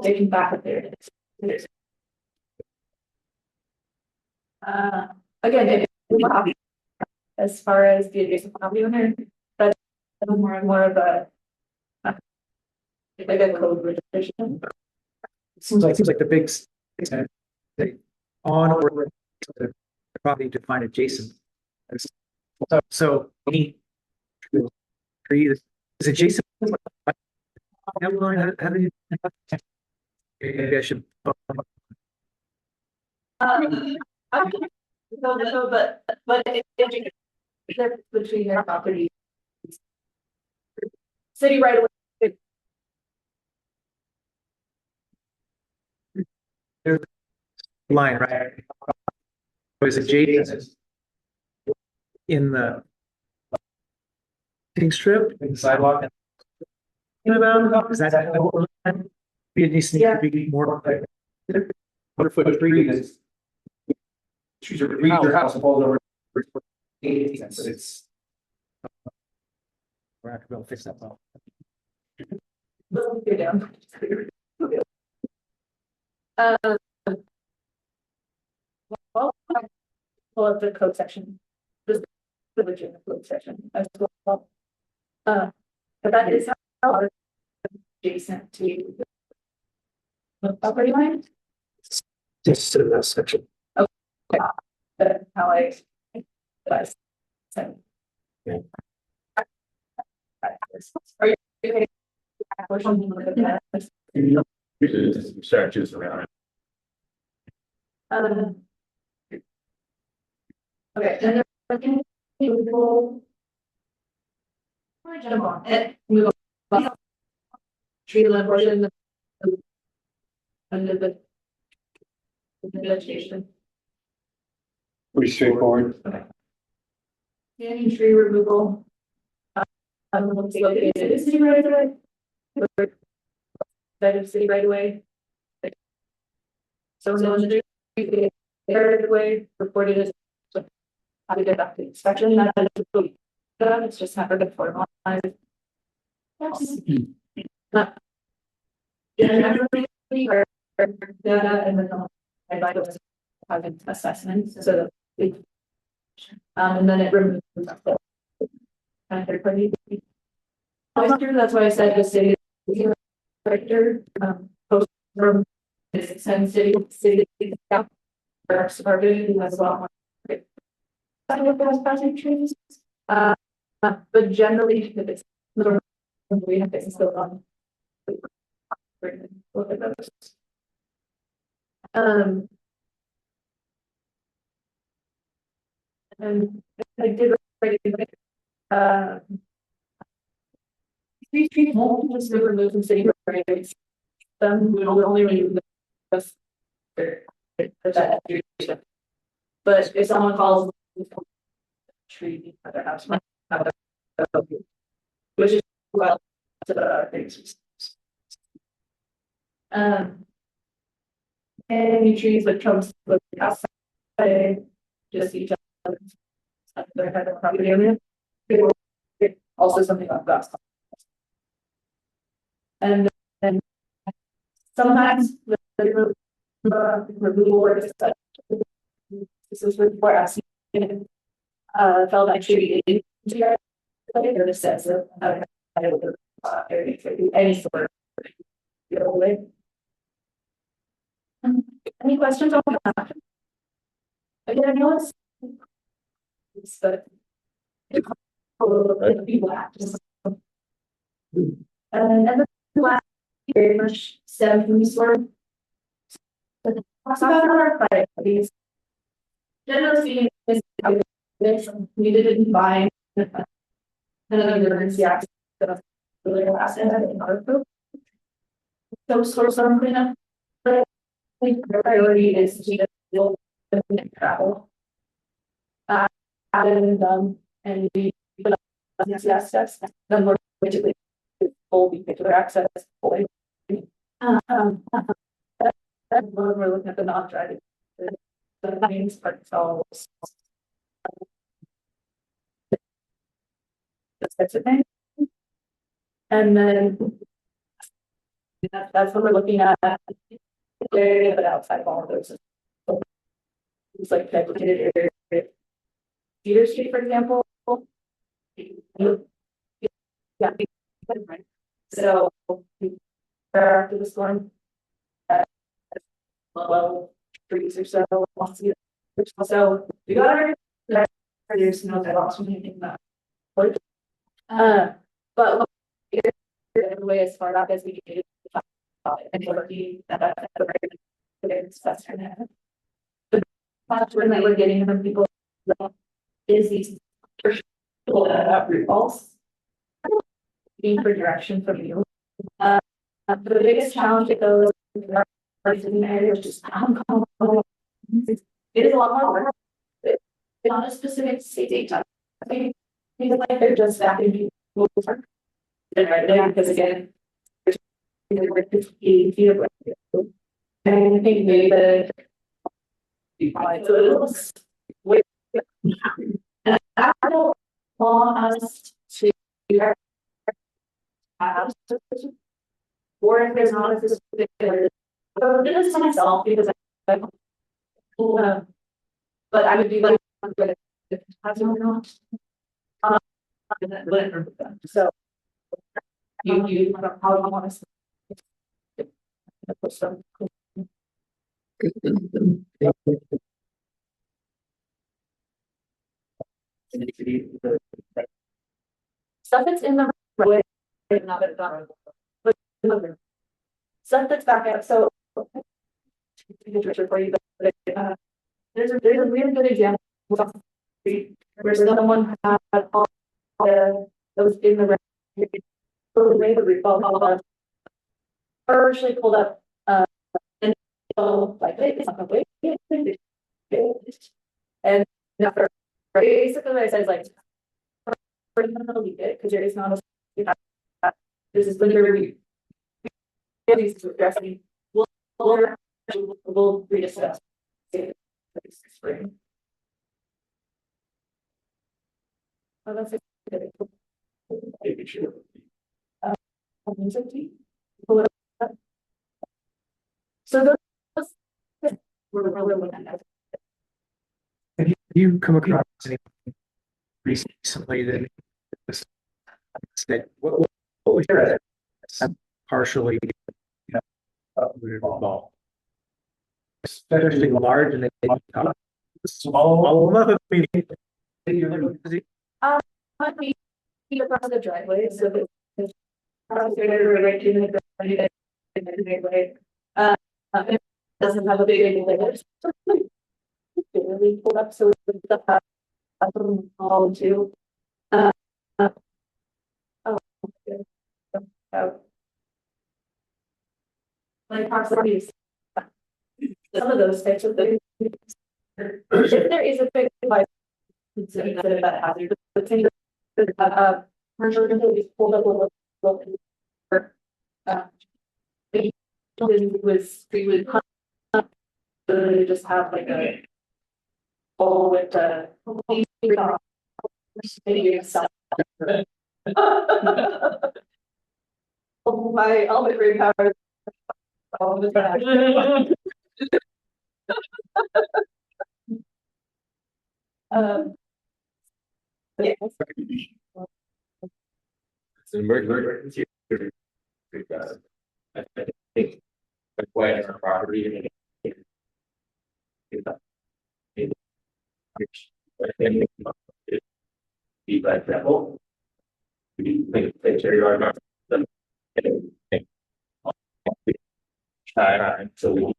Speaker 5: They can back up there. Again, as far as the adjacent property owner, but more and more of a. Like a code registration.
Speaker 7: Seems like the big on or the property defined adjacent. So any tree is adjacent. How do you? Maybe I should.
Speaker 5: No, but they're between their property. City right away.
Speaker 7: Line, right? Was adjacent in the strip in the sidewalk. About is that it needs to be more.
Speaker 1: 100-foot tree is. Trees are your house falls over. It's.
Speaker 7: We're not gonna be able to fix that well.
Speaker 5: Go down. Pull up the code section. This the legitimate code section as well. But that is how adjacent to the property line.
Speaker 7: Just in that section.
Speaker 5: How I was. So.
Speaker 7: Yeah.
Speaker 5: Are you okay? Or something like that?
Speaker 8: Start choosing around.
Speaker 5: Okay, and then we'll jump on it. Move on. Tree limb portion under the vegetation.
Speaker 8: Pretty straightforward.
Speaker 5: Okay. Any tree removal. Located in city right away. That is city right away. So no one right away reported as. How to conduct the inspection, that is it's just never been formalized. Generally, or data and then I like to have an assessment, so that and then it removes the kind of third party. That's why I said the city director post from send city staff or suburban as well. Trees. But generally, if it's we have things go on. Look at those. And I did these trees won't just be removed from city rights. We only remove this. But if someone calls tree other house, which is well to the things. Any trees that comes with outside, just each other. Their head of property owner. Also something like that. And then sometimes the removal work is that this is before asking felt actually into your sense of any sort of way. Any questions on that? Again, I know it's but and the last very much stem from the sort Talks about our priorities. Generally speaking, this we didn't buy another emergency access to the last and another group. So source of cleanup. But I think the priority is to just build the travel. Added and we put up these access, then we're basically full vehicular access fully. That's when we're looking at the non-driving. The main part all this types of thing. And then that's what we're looking at. But outside of all of those, it's like dedicated area. Cedar Street, for example. Yeah. So after the storm, well, trees or so. So we got our there's no that also anything that. But the way as far back as we can and working that's the pattern that we're getting from people is these recalls being for direction from you. The biggest challenge that goes in the area is just it is a lot more work. It's not a specific state time. I think like they're just backing people work. Right there, because again, there's 50 feet of and I think maybe the so it looks way and I don't want us to have or if there's not a specific this is myself because I but I would be like so you probably want to stuff that's in the way not done but stuff that's back out so for you but there's a really good example where someone had all those in the way the recall partially pulled up and so like it's not wait and after basically what I said is like we're gonna leave it because there is not a this is literally these addressing we'll reassess spring. Oh, that's it. So those we're looking at.
Speaker 7: Have you come across anything recently that what was your partially involved? Especially large and they small meeting.
Speaker 5: Might be across the driveway, so that right in the driveway. It doesn't have a big limit. Really pulled up, so the all to like proximities. Some of those types of things. If there is a big device, it's that hazard. The thing that pulled up was we would just have like a bowl with all my brain power all the time. Yeah.
Speaker 1: It's an emergency. I think that's why it's our property. Be like that. So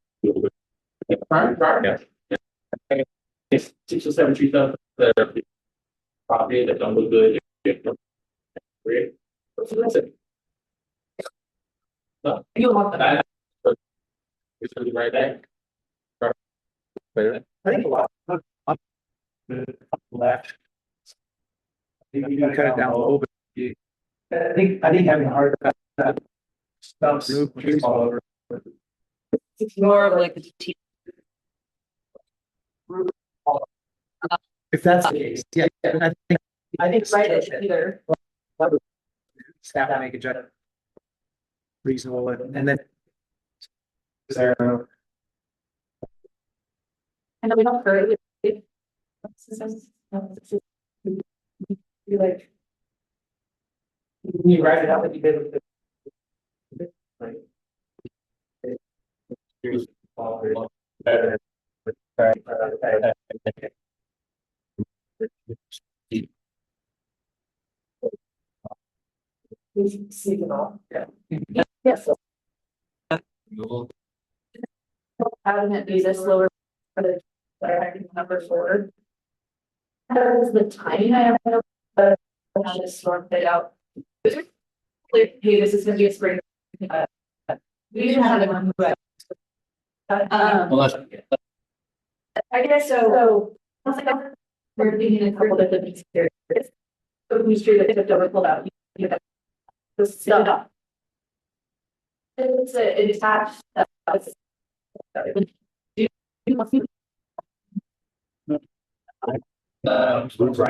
Speaker 1: Yeah. It's 6 or 7 trees up the property that don't look good. That's it. No, you don't want that. It's gonna be right back.
Speaker 7: I think a lot. Left. You can cut it down a little bit. I think having a hard. Stumps. Trees all over.
Speaker 2: It's more of like the T.
Speaker 7: If that's the case, yeah, I think
Speaker 5: Right, either.
Speaker 7: staff will make a judgment. Reasonable, and then. There,
Speaker 5: And then we don't hurt it. You like.
Speaker 7: you write it out like you did with the.
Speaker 1: Better.
Speaker 5: Seasonal.
Speaker 7: Yeah.
Speaker 5: Yes. Having it be this lower. For the number 4. That was the timing I have, but I'll just sort it out. Hey, this is gonna be a spring. We should have one who.
Speaker 1: Well, that's.
Speaker 5: I guess so. We're thinking a couple of different areas. Open street that tipped over, pulled out. You know, the stuff. It's a attached.
Speaker 1: Right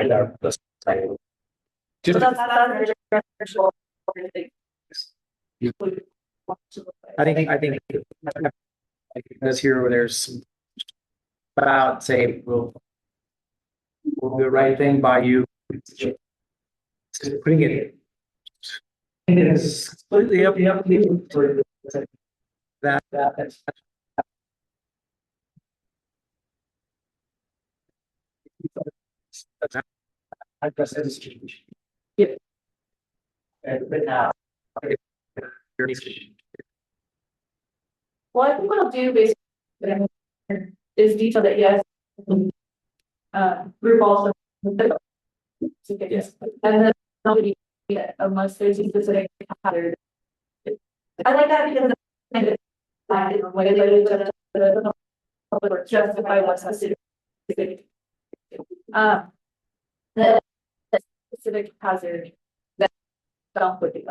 Speaker 1: there. Just.
Speaker 7: I think this here where there's about say we'll do the right thing by you. Putting it in. It is completely up to you. That's. I press this. Yeah. But now.
Speaker 5: Well, I think what I'll do basically is detail that yes. Group also. Yes. And then nobody, unless there's a specific hazard. I like that because the public works justify what's specific. The specific hazard that don't put it.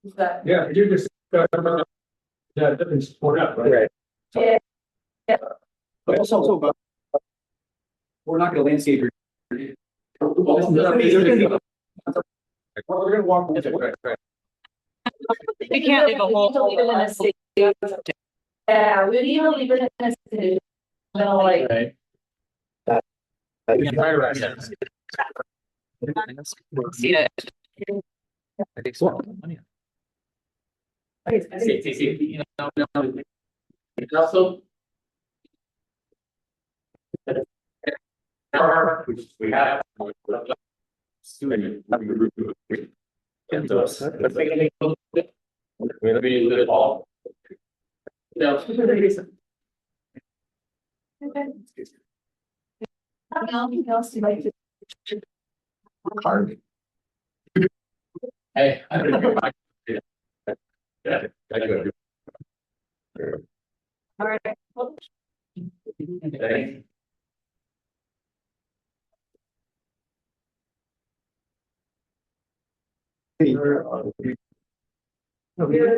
Speaker 5: Is that?
Speaker 1: Yeah, you just. Yeah, doesn't support up, right?
Speaker 5: Yeah.
Speaker 1: But also, we're not gonna landscape. We're gonna walk.
Speaker 2: We can't leave a whole.
Speaker 5: Yeah, we even leave it in a city. Like.
Speaker 1: Right.
Speaker 2: See it.
Speaker 7: I think so.
Speaker 1: You know, also. Which we have. We'll be a little all. No.
Speaker 5: Anything else you'd like to?
Speaker 1: Hard. Hey, I don't know. Yeah, I do.
Speaker 5: All right.
Speaker 1: Thanks.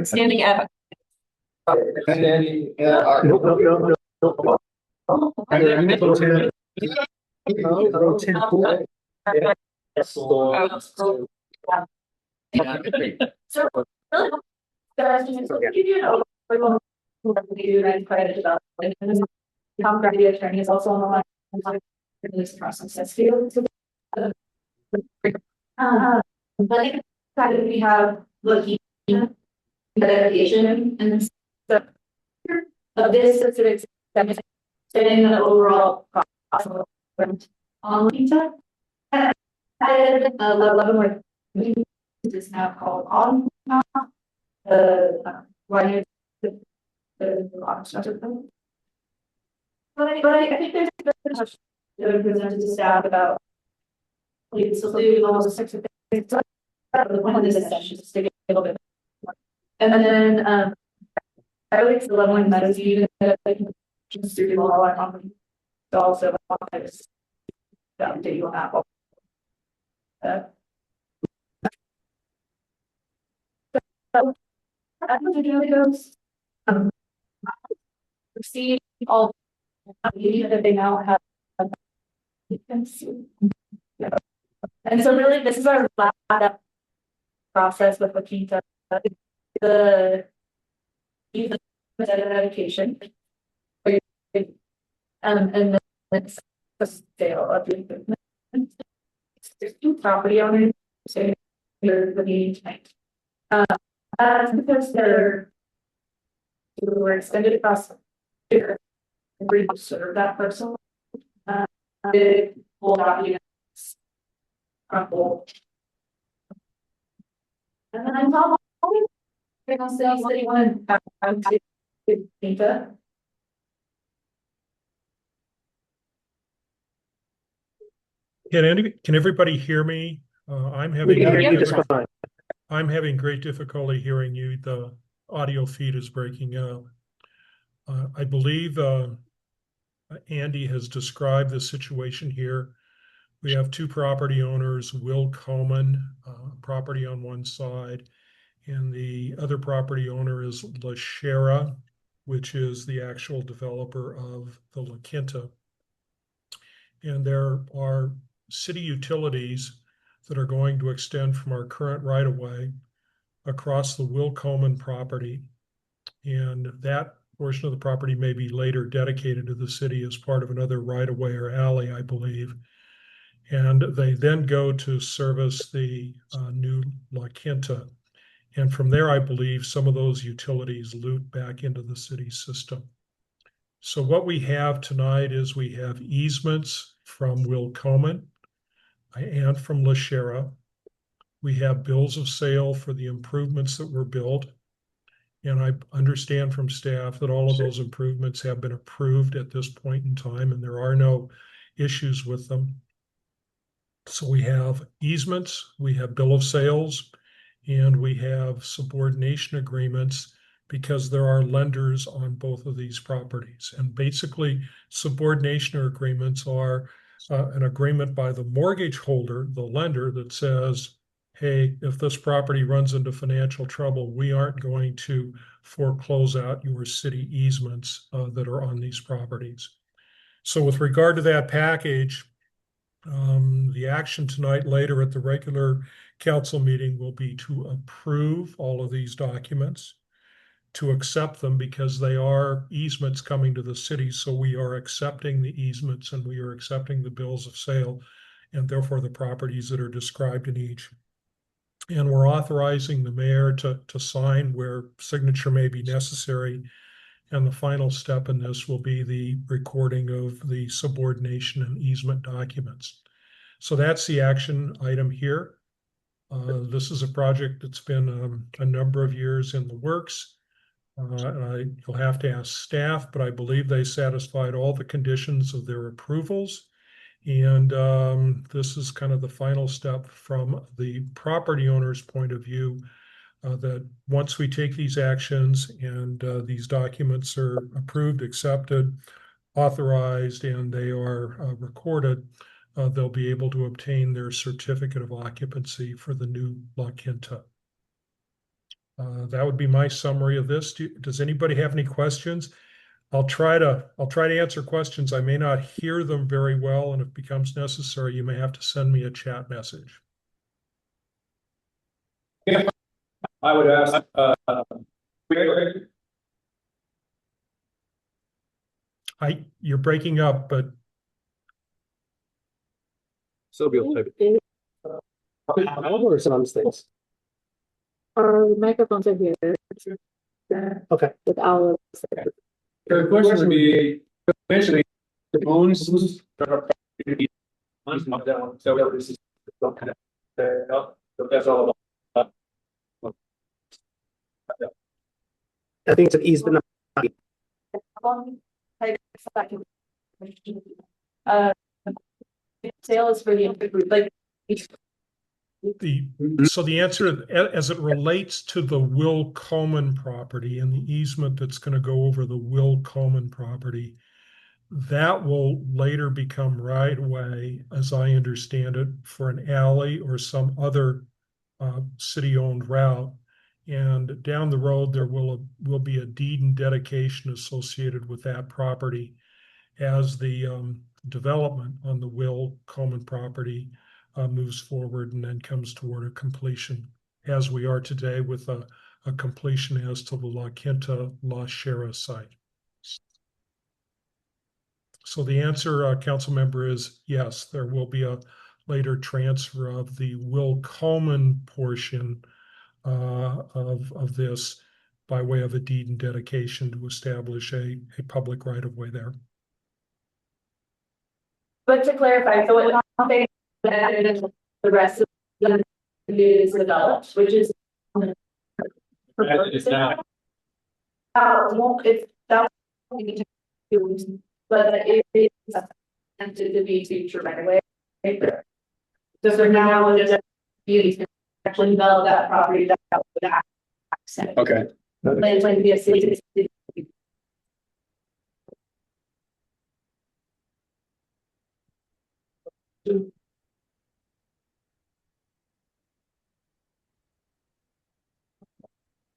Speaker 2: Standing up.
Speaker 5: So, really, guys, just give you an overview of what we do and credit development. Tom Grady, attorney, is also on the line. In this process, that's field. But we have looking dedication and the of this specific setting the overall process on Lisa. I added 11 more. Is now called on the But I think there's a question that we presented to staff about. We still do almost 6 of things. The one of this session, just to get a little bit. And then, I would the leveling meadows, even that I can just do all our company. So also, just update you on that. As the goes, see all that they now have. And so really, this is our last process with looking to the education. And then it's the sale of the equipment. There's 2 property owners, so you're the meeting tonight. Because we're extended across here, and we serve that person. It will not be. And then I'm probably going to say that you want to data.
Speaker 9: Can everybody hear me? I'm
Speaker 7: We
Speaker 9: having
Speaker 7: can hear
Speaker 2: Yeah.
Speaker 7: you just fine.
Speaker 9: I'm having great difficulty hearing you. The audio feed is breaking up. I believe Andy has described the situation here. We have 2 property owners, Will Coleman, property on one side, and the other property owner is La Shera, which is the actual developer of the La Quinta. And there are city utilities that are going to extend from our current right-of-way across the Will Coleman property. And that portion of the property may be later dedicated to the city as part of another right-of-way or alley, I believe. And they then go to service the new La Quinta. And from there, I believe some of those utilities loop back into the city system. So what we have tonight is we have easements from Will Coleman and from La Shera. We have bills of sale for the improvements that were built. And I understand from staff that all of those improvements have been approved at this point in time, and there are no issues with them. So we have easements, we have bill of sales, and we have subordination agreements because there are lenders on both of these properties. And basically, subordination agreements are an agreement by the mortgage holder, the lender, that says, hey, if this property runs into financial trouble, we aren't going to foreclose out your city easements that are on these properties. So with regard to that package, the action tonight later at the regular council meeting will be to approve all of these documents, to accept them because they are easements coming to the city. So we are accepting the easements and we are accepting the bills of sale and therefore the properties that are described in each. And we're authorizing the mayor to sign where signature may be necessary. And the final step in this will be the recording of the subordination and easement documents. So that's the action item here. This is a project that's been a number of years in the works. You'll have to ask staff, but I believe they satisfied all the conditions of their approvals. And this is kind of the final step from the property owner's point of view, that once we take these actions and these documents are approved, accepted, authorized, and they are recorded, they'll be able to obtain their certificate of occupancy for the new La Quinta. That would be my summary of this. Does anybody have any questions? I'll try to answer questions. I may not hear them very well, and if it becomes necessary, you may have to send me a chat message.
Speaker 1: I would ask,
Speaker 9: You're breaking up, but
Speaker 1: Sylvia will type it.
Speaker 7: Or some things.
Speaker 6: Our microphones are here.
Speaker 7: Okay.
Speaker 6: With our.
Speaker 1: The question would be, eventually, the owns. So this is, that's all about.
Speaker 7: I think it's an easement.
Speaker 5: one type of uh, sale is for the like.
Speaker 9: So the answer, as it relates to the Will Coleman property and the easement that's going to go over the Will Coleman property, that will later become right away, as I understand it, for an alley or some other city-owned route. And down the road, there will be a deed and dedication associated with that property as the development on the Will Coleman property moves forward and then comes toward a completion, as we are today with a completion as to the La Quinta La Shera site. So the answer, council member, is yes, there will be a later transfer of the Will Coleman portion of this by way of a deed and dedication to establish a public right of way there.
Speaker 5: But to clarify, so what I'm saying that the rest of the is developed, which is.
Speaker 8: It's not.
Speaker 5: It's that. But it is intended to be future right away. So for now, just beauty to actually develop that property that.
Speaker 8: Okay.
Speaker 5: Plans to be a city.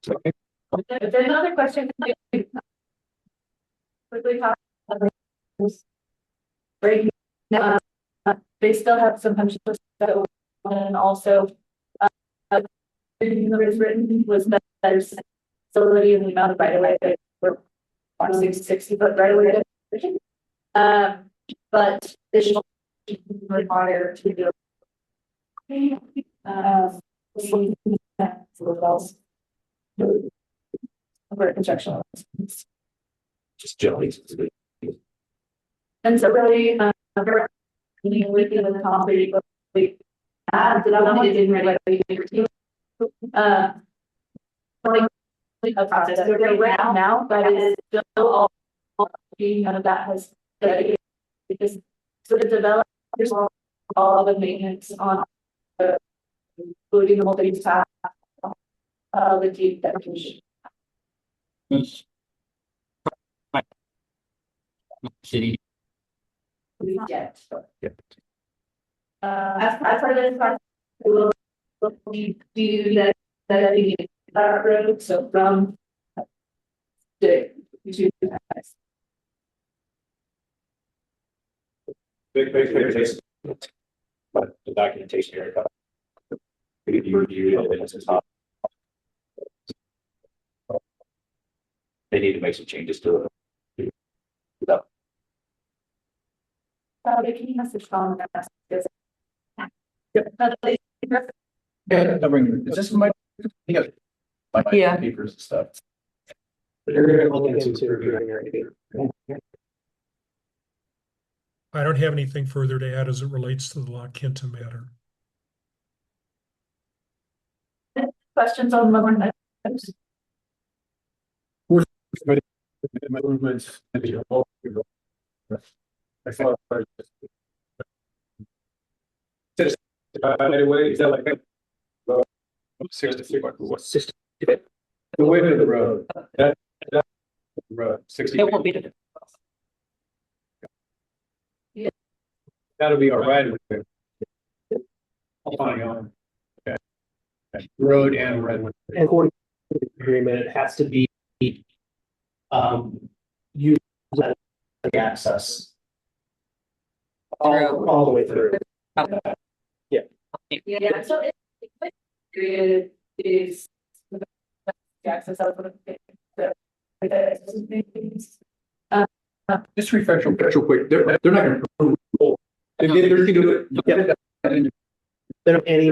Speaker 5: If there's another question, quickly talk about right now, they still have some punch lists that and also is written was that there's facility in the amount of right away that we're 60 foot right away. But additional required to do for construction.
Speaker 4: Just generally.
Speaker 5: And so really, working with concrete, but we development is right a process right now, but it is still all being none of that has because so the developers all the maintenance on including the multi task the deep dedication.
Speaker 4: City.
Speaker 5: Yet. As part of this process, we will do that road, so from to
Speaker 4: Big presentation. But the documentation area. You review it, it's top. They need to make some changes to it.
Speaker 5: can you message on that?
Speaker 1: Yeah, I bring, is this my?
Speaker 2: Yeah.
Speaker 1: Papers and stuff.
Speaker 7: They're gonna look into reviewing everything.
Speaker 9: I don't have anything further to add as it relates to the La Quinta matter.
Speaker 5: Questions on the
Speaker 8: Improvements. By the way, is that like? 60
Speaker 7: 60.
Speaker 8: The width of the road. That road, 60.
Speaker 2: It won't be.
Speaker 8: That'll be all right. Fine, okay. Road and Redwood.
Speaker 7: And according to the agreement, it has to be used as access. All the way through.
Speaker 5: Yeah, so it is access out of
Speaker 1: Just refresh real quick, they're not gonna. They can do it.
Speaker 7: They don't any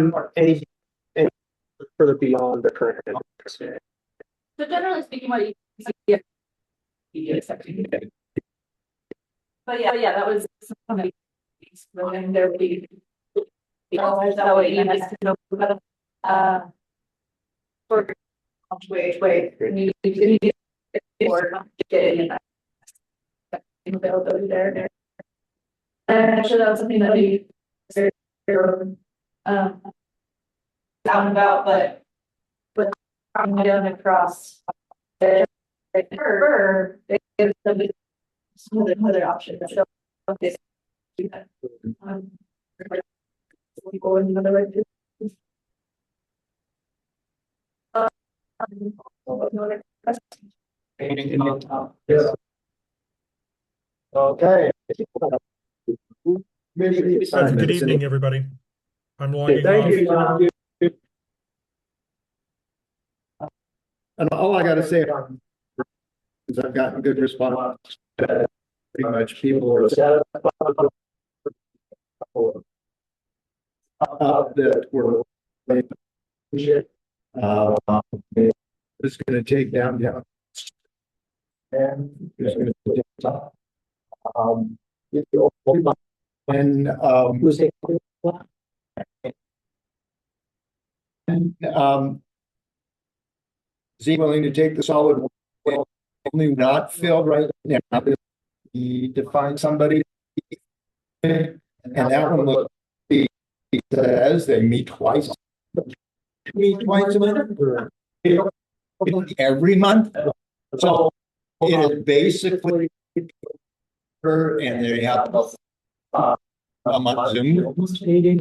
Speaker 7: further beyond the current.
Speaker 5: So generally speaking, what you see, accepting. But yeah, that was something. And there would be. That way you just know for which way you need or get in. availability there. And I'm sure that was something that we out and about, but coming down across the some other options. So this we go in another way.
Speaker 8: Okay.
Speaker 9: Good evening, everybody. I'm logging
Speaker 8: Thank
Speaker 9: off.
Speaker 8: you, Tom. And all I gotta say is I've gotten good response. Pretty much people are satisfied. That were. It's gonna take down. And it's gonna take time. And is he willing to take the solid only not filled right now? He defines somebody. And that one looks, he says they meet twice. Meet twice a month or every month. So it is basically her and they have a month Zoom meeting.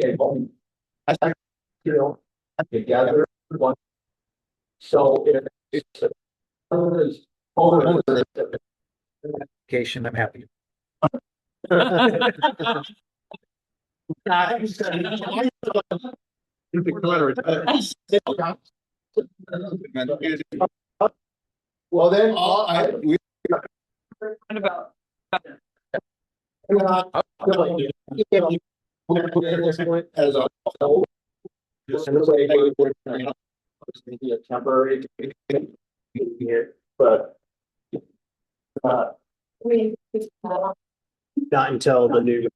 Speaker 8: Together. So it's application, I'm happy. Well, then we
Speaker 2: About
Speaker 8: as a whole. Maybe a temporary here, but not until the new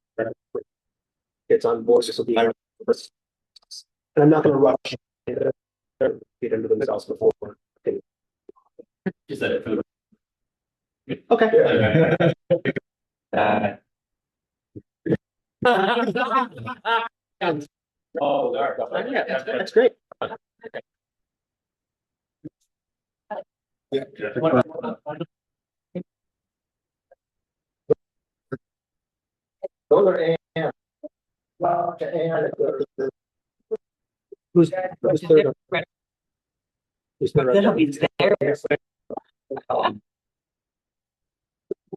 Speaker 8: gets on board. This will be, and I'm not going to rush get into themselves before.
Speaker 4: Just that food.
Speaker 8: Okay.
Speaker 4: Oh,
Speaker 8: That's great. Yeah. Who's third? Who's third?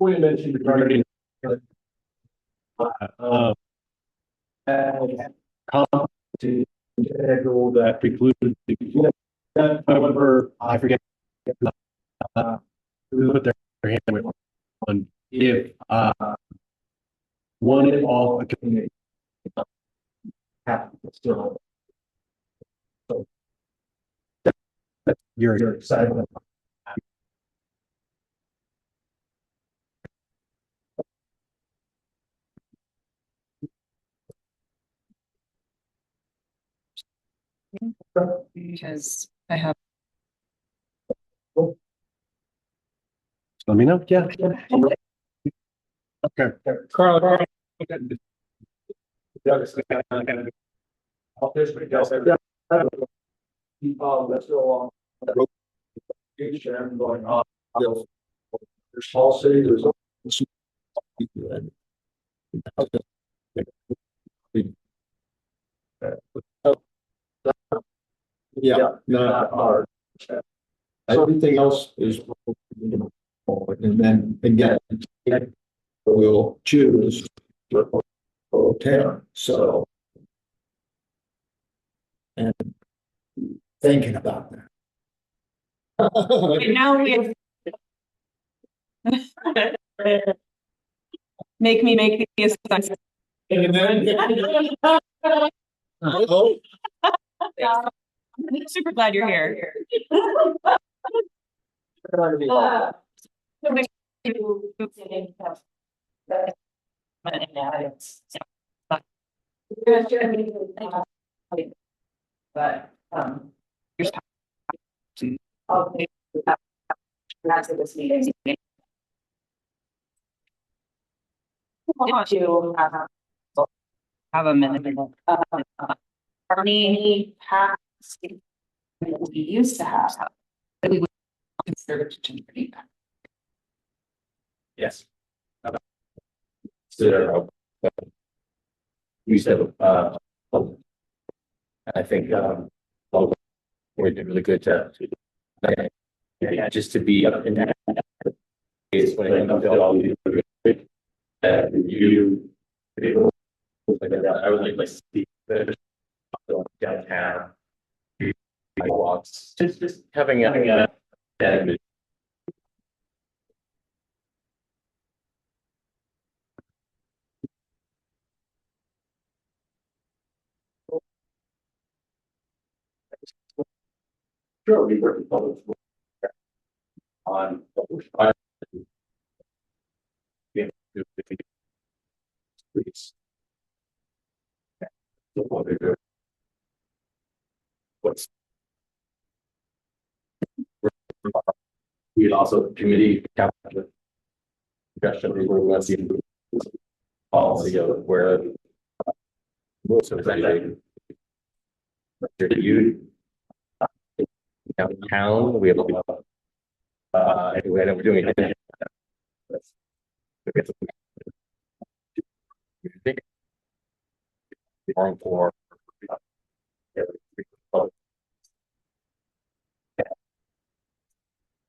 Speaker 1: We mentioned regarding schedule that precluded the, however, I forget who put their hand on if one is off a committee. Still. So you're excited.
Speaker 2: because I have.
Speaker 1: Let me know. Yeah. Okay. Carl.
Speaker 8: Let's go on. Going on. There's small city, there's. Yeah, not hard. Everything else is. And then again, we'll choose. So. And thinking about that.
Speaker 2: Right now we have. Make me make the assignments.
Speaker 8: And then. Oh.
Speaker 2: I'm super glad you're here. But here's after this meeting. to have a minute. Any past that we used to have that we would consider to bring back.
Speaker 4: Yes. Consider, we said, I think, we're doing really good to, yeah, just to be up in that. Is when it comes to all these, you. I would like to see the downtown. Walks, just having a. Sure, we work with public on. Please. What's. We also committee. Discussion, we were less policy of where. Most of that. You. Downtown, we have a we're doing it. For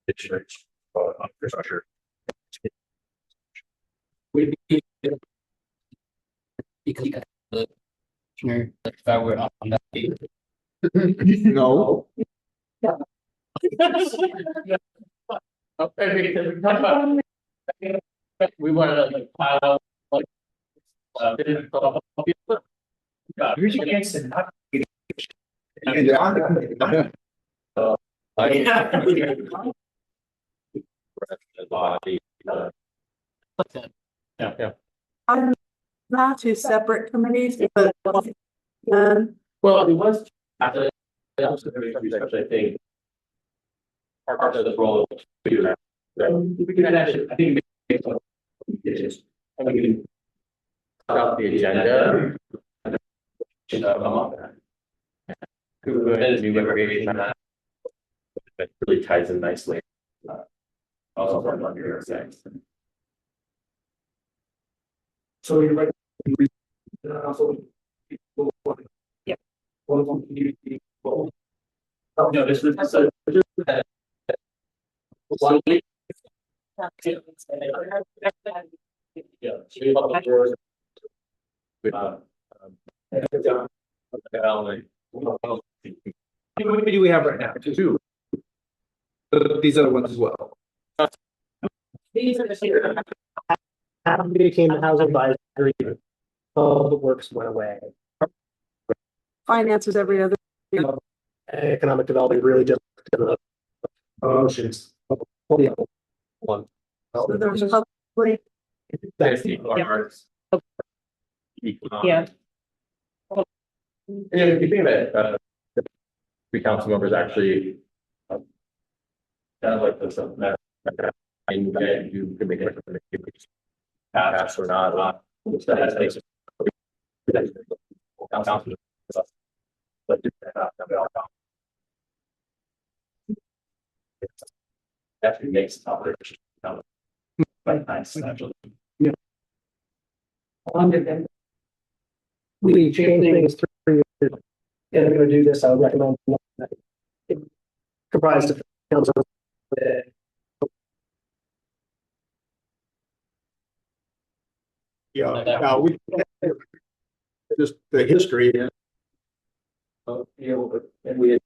Speaker 4: the church infrastructure. We because if I were on that.
Speaker 8: No.
Speaker 4: We want to like pile like.
Speaker 7: Usually against it, not.
Speaker 4: Yeah.
Speaker 10: Not two separate committees, but
Speaker 4: Well, it was. I think. Part of the role. We can actually, I think. We can. About the agenda. New recreation. That really ties in nicely. Also from what you're saying.
Speaker 7: So you're right.
Speaker 2: Yeah.
Speaker 7: Well,
Speaker 4: No, this is so.
Speaker 1: How many do we have right now? Two. These other ones as well.
Speaker 2: These are the.
Speaker 7: became the housing advisory. All the works went away.
Speaker 10: finance was every other.
Speaker 7: Economic development really just. Motions.
Speaker 4: One.
Speaker 10: So there was public.
Speaker 4: There's the arts.
Speaker 2: Yeah.
Speaker 4: Yeah, if you think that, the three council members actually. Kind of like this, and you can make it. Pass or not, which that makes it. But. Actually makes it operation. Quite nice, actually.
Speaker 7: We changed things through. And I'm gonna do this, I would recommend. Comprised of council.
Speaker 8: Yeah, now we. Just the history.
Speaker 4: And we had.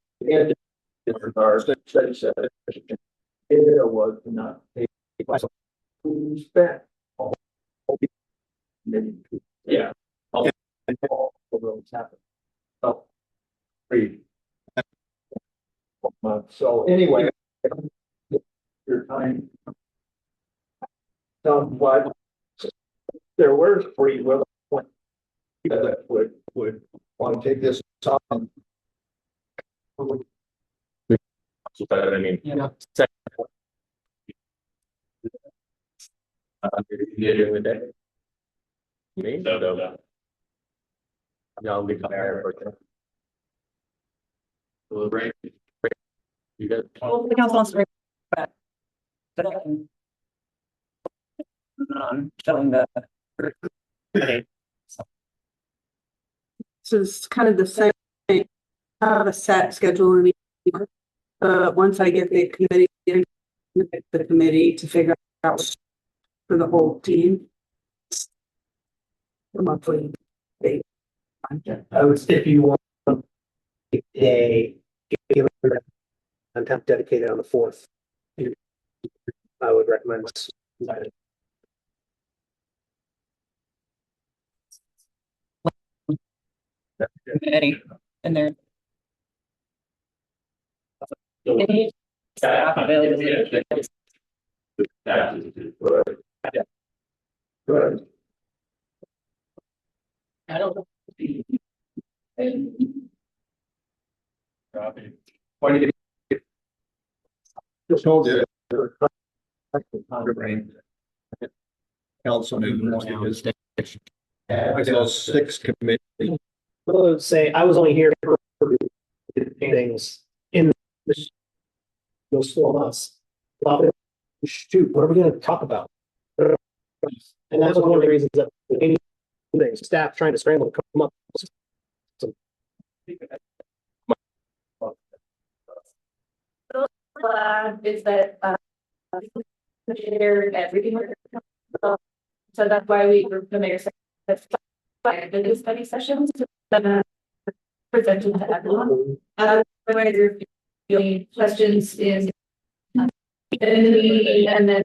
Speaker 4: Our study session. It was not. Spent. Yeah. All the roads happen. Oh. Pretty. So anyway. Your time. What. There were free will. That would
Speaker 8: Want to take this on.
Speaker 4: So that I mean.
Speaker 2: Yeah.
Speaker 4: During the day. No. I'll be there. You got.
Speaker 2: Well, the council wants to bring back. Showing the.
Speaker 10: So it's kind of the same, have a set schedule in the, once I get the committee, the committee to figure out for the whole team. The monthly.
Speaker 7: I would, if you want a day, and have dedicated on the 4th. I would recommend.
Speaker 2: Committee and their. Staff availability. I don't know.
Speaker 1: Why do you get?
Speaker 8: Just hold it. Councilman, I saw 6 committees.
Speaker 7: Well, say I was only here for things in this, those 4 months. Well, shoot, what are we going to talk about? And that's one of the reasons that any things, staff trying to scramble to come up.
Speaker 5: Is that, shared everything. So that's why the mayor said, the study sessions, presented to everyone. Whether you're feeling questions in the meeting and then.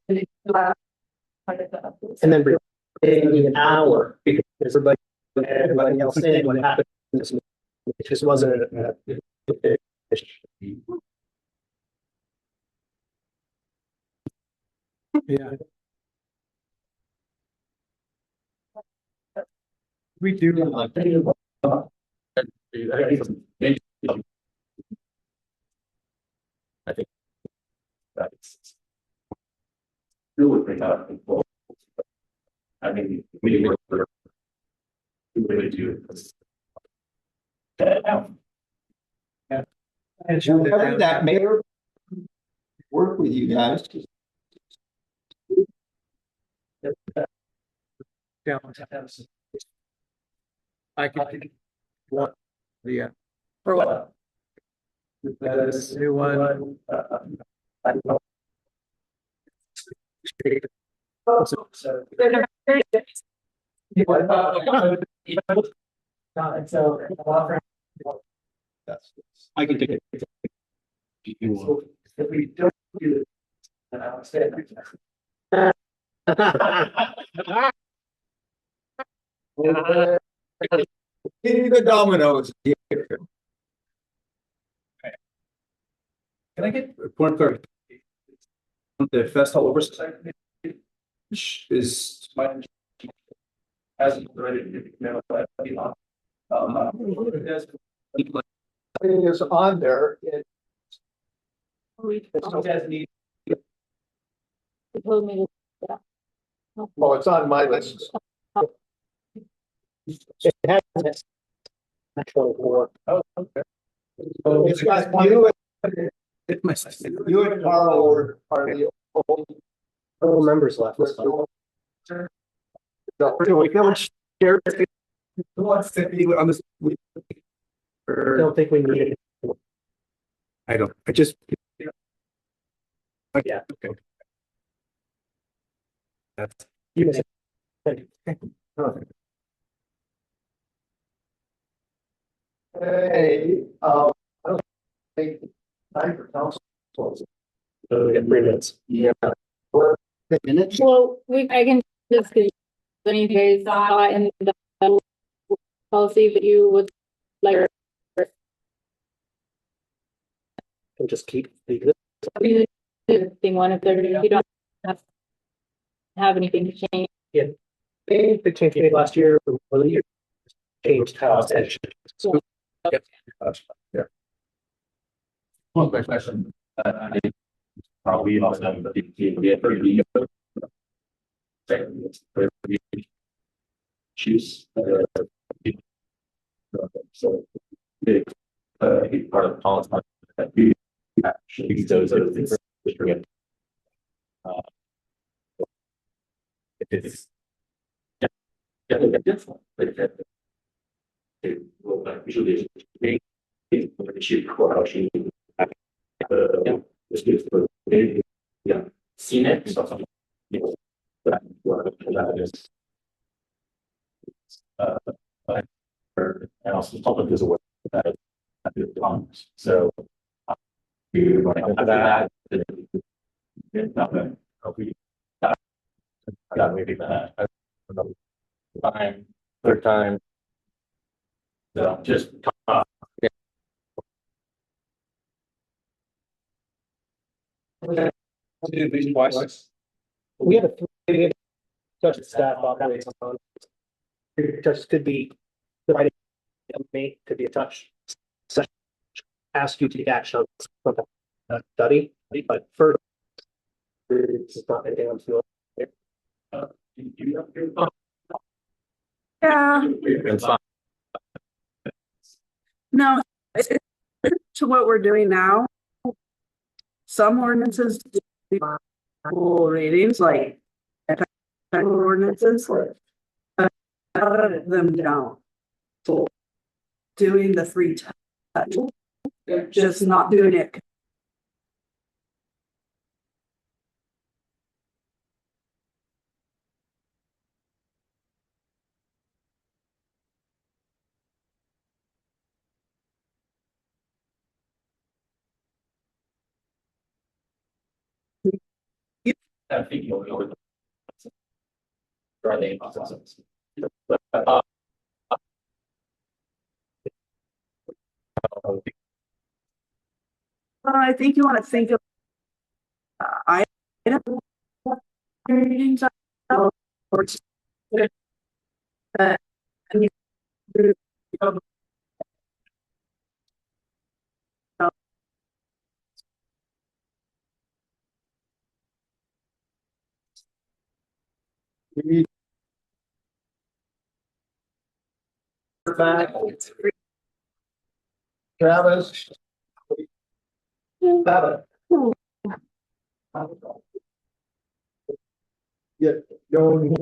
Speaker 7: And then bring an hour because everybody else in what happened. It just wasn't.
Speaker 8: Yeah. We do.
Speaker 4: I think that's really pretty tough. I mean, we really do.
Speaker 8: And that mayor work with you guys.
Speaker 7: Yeah. I can. What? Yeah.
Speaker 2: For what?
Speaker 7: This new one.
Speaker 1: I can take it.
Speaker 7: If we don't do it, then I would say.
Speaker 8: Give me the dominoes.
Speaker 1: Can I get a point of clarification? The festival oversight is my. As
Speaker 8: It is on there. Oh, it's on my list.
Speaker 7: It has 24.
Speaker 8: Oh, okay. It's got you and Carl are the
Speaker 7: Total members left.
Speaker 8: No.
Speaker 7: We can share.
Speaker 1: Who wants to be on this?
Speaker 7: I don't think we need it.
Speaker 1: I don't, I just.
Speaker 7: Yeah.
Speaker 1: Okay. That's.
Speaker 8: Hey, I don't think time for council.
Speaker 7: So we got 3 minutes.
Speaker 8: Yeah.
Speaker 7: Minutes?
Speaker 11: Well, I can just give any days in the policy that you would like.
Speaker 7: And just keep the
Speaker 11: Thing one, if you don't have anything to change.
Speaker 7: they changed it last year or the year. Changed how it's edged. So,
Speaker 1: Yeah.
Speaker 4: One quick question. Probably also have the choose. So big part of the policy that we actually those are the things that forget. If it's different, it will usually make it cheap for actually yeah, seen it so something that is and also the public is aware that it's so you're going to that nothing we got maybe that another time third time so just
Speaker 1: Do these twice. We have a three touch staff operates on. Touch could be the right me could be a touch. Ask you to take action on the study, but first it's not anything I'm feeling.
Speaker 10: Yeah, no, to what we're doing now. Some ordinances do full readings, like ordinances, them don't. So doing the 3 touch, just not doing it.
Speaker 4: I think you'll know are they processes.
Speaker 10: I think you want to think of readings or
Speaker 8: Back. Travis. Babbitt. Yeah, going.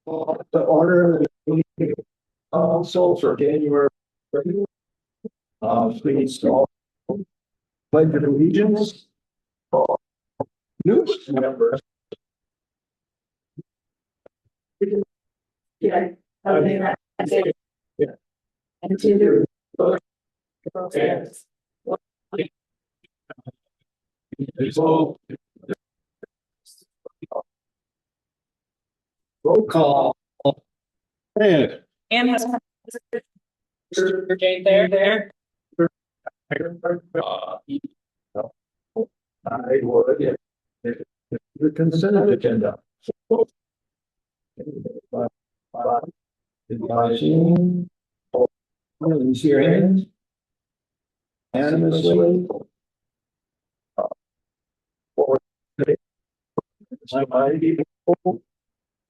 Speaker 8: The order of the council for January. Please all. Pledge of allegiance. News members.
Speaker 5: Yeah.
Speaker 8: Yeah.
Speaker 5: And to
Speaker 8: Roll call. Ed.
Speaker 2: And has. Mr. Jane there.
Speaker 8: I would. The consent agenda. Advising. Is your hand? Unanimously.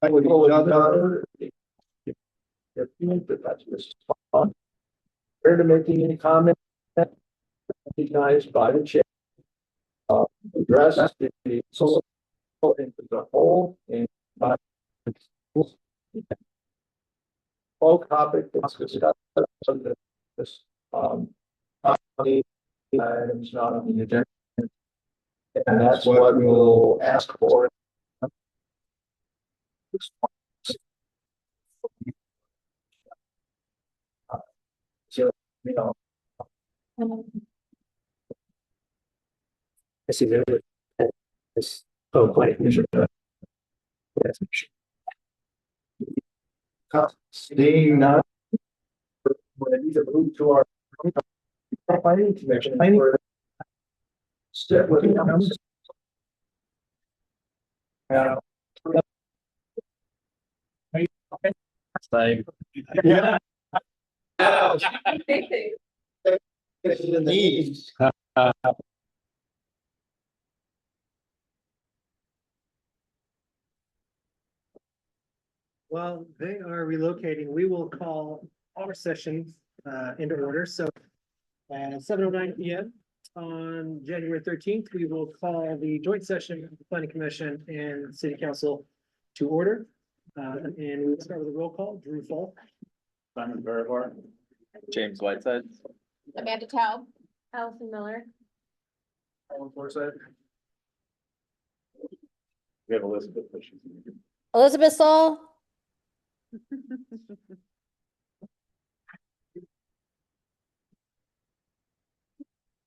Speaker 8: I would go with other. But that's just fun. Prior to making any comment, recognized by the chair. Address the social into the whole and by all topic that's discussed on this items not on the agenda. And that's what we'll ask for. So, you know. I see there. Planning commission. Staying not. We're going to move to our. Planning commission. Step with it. Yeah.
Speaker 7: While they are relocating, we will call our session into order. So at 7:09 p.m. on January 13th, we will call the joint session of the Planning Commission and City Council to order. And we will start with a roll call. Drew Falk.
Speaker 4: Simon Verhor. James Whiteside.
Speaker 11: Amanda Taub.
Speaker 5: Allison Miller.
Speaker 1: Alan Forsythe.
Speaker 4: We have Elizabeth.
Speaker 11: Elizabeth Saul.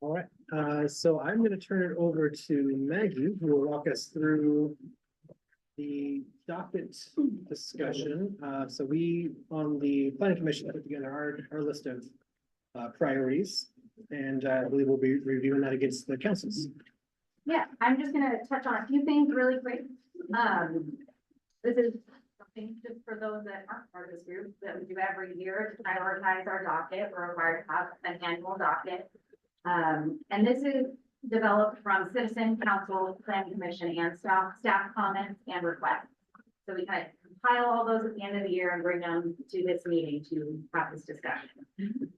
Speaker 7: All right, so I'm going to turn it over to Maggie, who will walk us through the docket discussion. So we, on the planning commission, put together our list of priorities, and I believe we'll be reviewing that against the councils.
Speaker 6: Yeah, I'm just gonna touch on a few things really quick. This is something just for those that aren't part of this group that we do every year to prioritize our docket. We're required to have an annual docket. And this is developed from citizen, council, planning commission, and staff comments and requests. So we kind of compile all those at the end of the year and bring them to this meeting to have this discussion.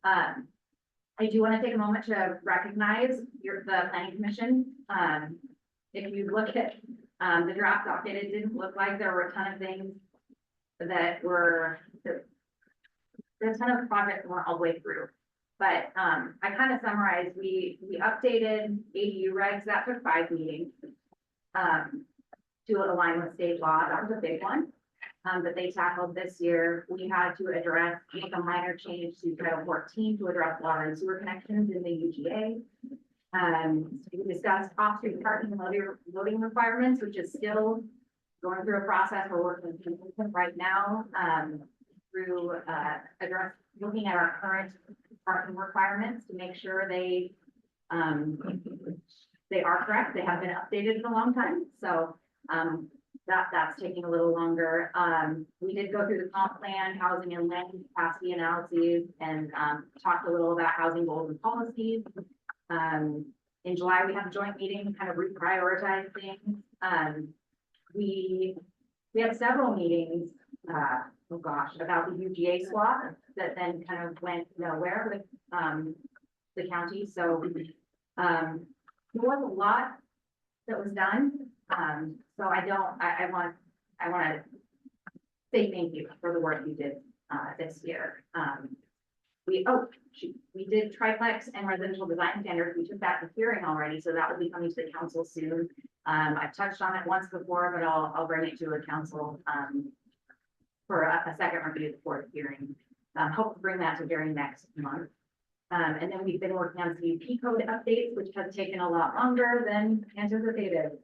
Speaker 6: I do want to take a moment to recognize the planning commission. If you look at the draft docket, it didn't look like there were a ton of things that were, there's a ton of projects that went all the way through. But I kind of summarized, we updated ADU regs. That took 5 meetings to align with state law. That was a big one that they tackled this year. We had to make a minor change to Title 14 to address water and sewer connections in the UGA. We discussed off-street parking and loading requirements, which is still going through a process. We're working with right now through looking at our current parking requirements to make sure they are correct. They have been updated for a long time. So that's taking a little longer. We did go through the comp plan, housing and land capacity analyses, and talked a little about housing goals and policies. In July, we have a joint meeting to kind of reprioritize things. We had several meetings, oh gosh, about the UGA swap that then kind of went nowhere with the county. So there was a lot that was done. So I want to say thank you for the work you did this year. We did triplex and residential design standards. We took that to hearing already, so that will be coming to the council soon. I've touched on it once before, but I'll bring it to a council for a second review before the hearing. Hope to bring that to hearing next month. And then we've been working on CUP code updates, which has taken a lot longer than anticipated.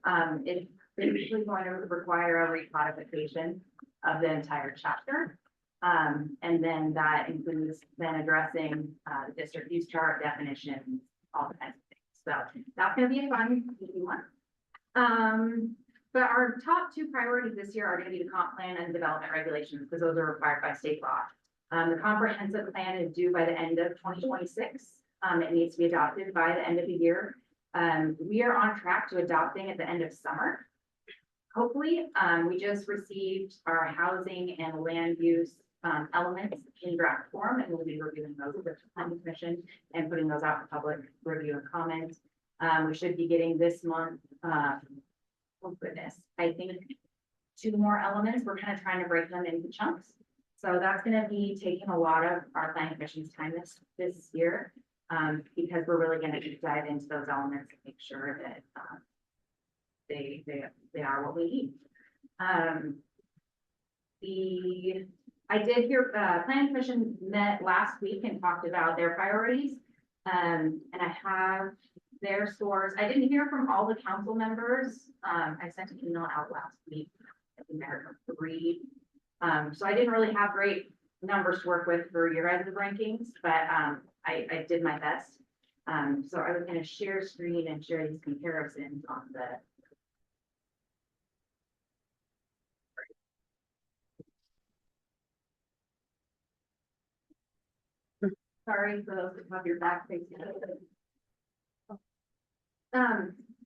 Speaker 6: It's usually going to require a recodification of the entire chapter. And then that includes then addressing the district use chart definitions, all kinds of things. So that's going to be a fun one. But our top 2 priorities this year are going to be the comp plan and development regulations, because those are required by state law. The comprehensive plan is due by the end of 2026. It needs to be adopted by the end of the year. We are on track to adopting at the end of summer. Hopefully, we just received our housing and land use elements in draft form, and we'll be reviewing those with the planning commission and putting those out for public review and comment. We should be getting this month, oh goodness, I think 2 more elements. We're kind of trying to break them into chunks. So that's going to be taking a lot of our planning commission's time this year, because we're really going to dive into those elements and make sure that they are what we need. I did hear planning commission met last week and talked about their priorities, and I have their scores. I didn't hear from all the council members. I sent an email out last week. I think there were 3. So I didn't really have great numbers to work with for your guys' rankings, but I did my best. So I was going to share screen and share these comparisons on the. Sorry for those that have your back facing.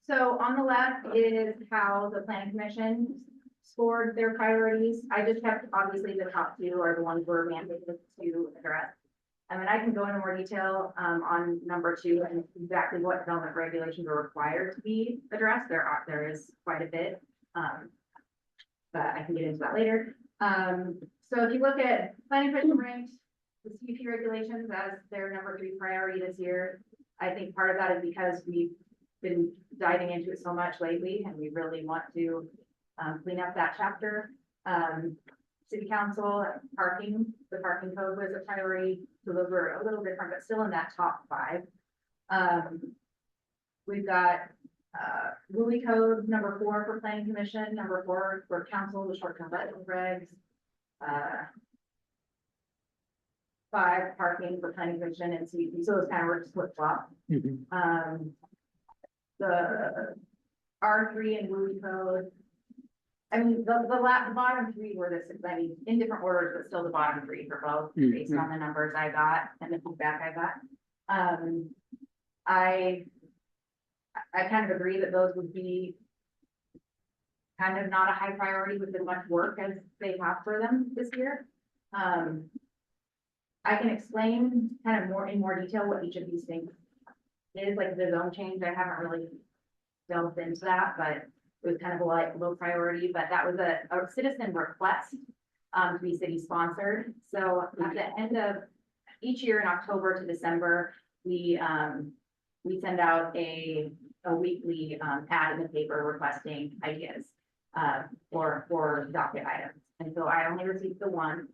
Speaker 6: So on the left is how the planning commission
Speaker 12: scored their priorities. I just kept, obviously, the top two are the ones we're mandated to address. I mean, I can go into more detail on number two and exactly what development regulations are required to be addressed. There is quite a bit, but I can get into that later. So if you look at planning commission ranked the CUP regulations as their number 3 priority this year, I think part of that is because we've been diving into it so much lately, and we really want to clean up that chapter. City council parking, the parking code was a priority, so those were a little different, but still in that top 5. We've got WUI code number 4 for planning commission, number 4 for council, the short-term rental regs. 5 parking for planning commission and CUP, so it's kind of works flip-flop. The R3 and WUI code. I mean, the bottom 3 were this, I mean, in different orders, but still the bottom 3 for both, based on the numbers I got and the feedback I got. I kind of agree that those would be kind of not a high priority with as much work as they have for them this year. I can explain kind of more in more detail what each of these things is, like the zone change. I haven't really delved into that, but it was kind of a low priority, but that was a citizen request to be city sponsored. So at the end of each year in October to December, we send out a weekly ad in the paper requesting ideas for docket items. And so I only received the one,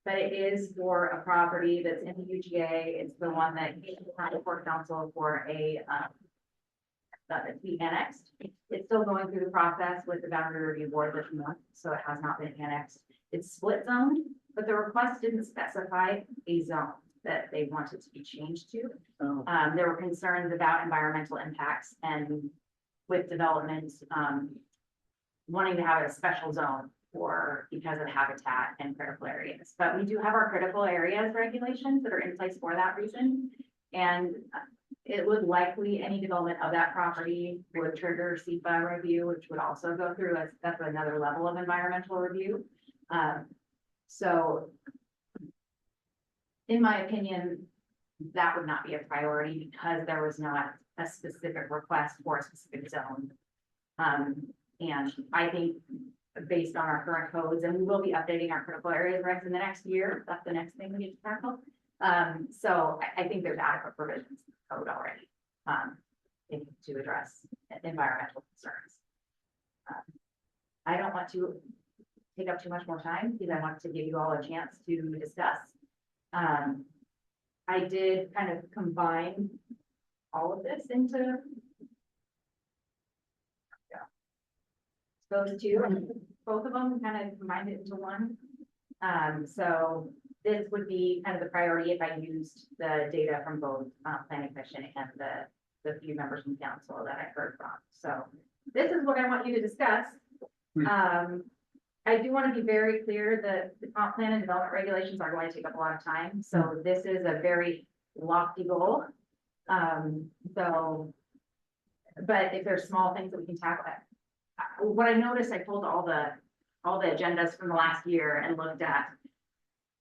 Speaker 12: but it is for a property that's in the UGA. It's the one that came to the Port Council for to be annexed. It's still going through the process with the boundary review board this month, so it has not been annexed. It's split zoned, but the request didn't specify a zone that they wanted to be changed to. There were concerns about environmental impacts and with development wanting to have a special zone because of habitat and critical areas. But we do have our critical areas regulations that are in place for that reason. And it would likely, any development of that property would trigger CEPA review, which would also go through that's another level of environmental review. So in my opinion, that would not be a priority because there was not a specific request for a specific zone. And I think based on our current codes, and we will be updating our critical areas regs in the next year, that's the next thing we need to tackle. So I think there's adequate provisions in the code already to address environmental concerns. I don't want to take up too much more time because I want to give you all a chance to discuss. I did kind of combine all of this into those two, and both of them kind of combined it into one. So this would be kind of the priority if I used the data from both planning commission and the few members from council that I heard from. So this is what I want you to discuss. I do want to be very clear that the comp plan and development regulations are going to take up a lot of time. So this is a very lofty goal. But if there's small things that we can tackle, what I noticed, I pulled all the agendas from the last year and looked at,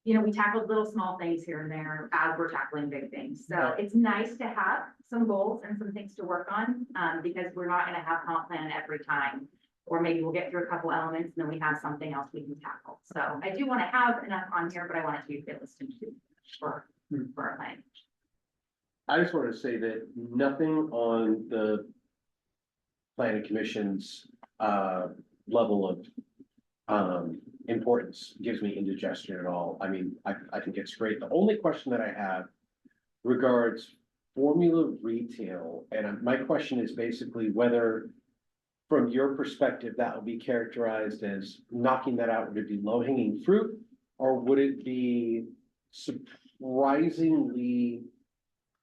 Speaker 12: we tackled little small things here and there as we're tackling big things. So it's nice to have some goals and some things to work on because we're not going to have comp plan every time, or maybe we'll get through a couple elements and then we have something else we can tackle. So I do want to have enough on here, but I want it to be realistic too for our planning.
Speaker 1: I just want to say that nothing on the planning commission's level of importance gives me indigestion at all. I mean, I think it's great. The only question that I have regards formula retail, and my question is basically whether, from your perspective, that will be characterized as knocking that out. Would it be low-hanging fruit, or would it be surprisingly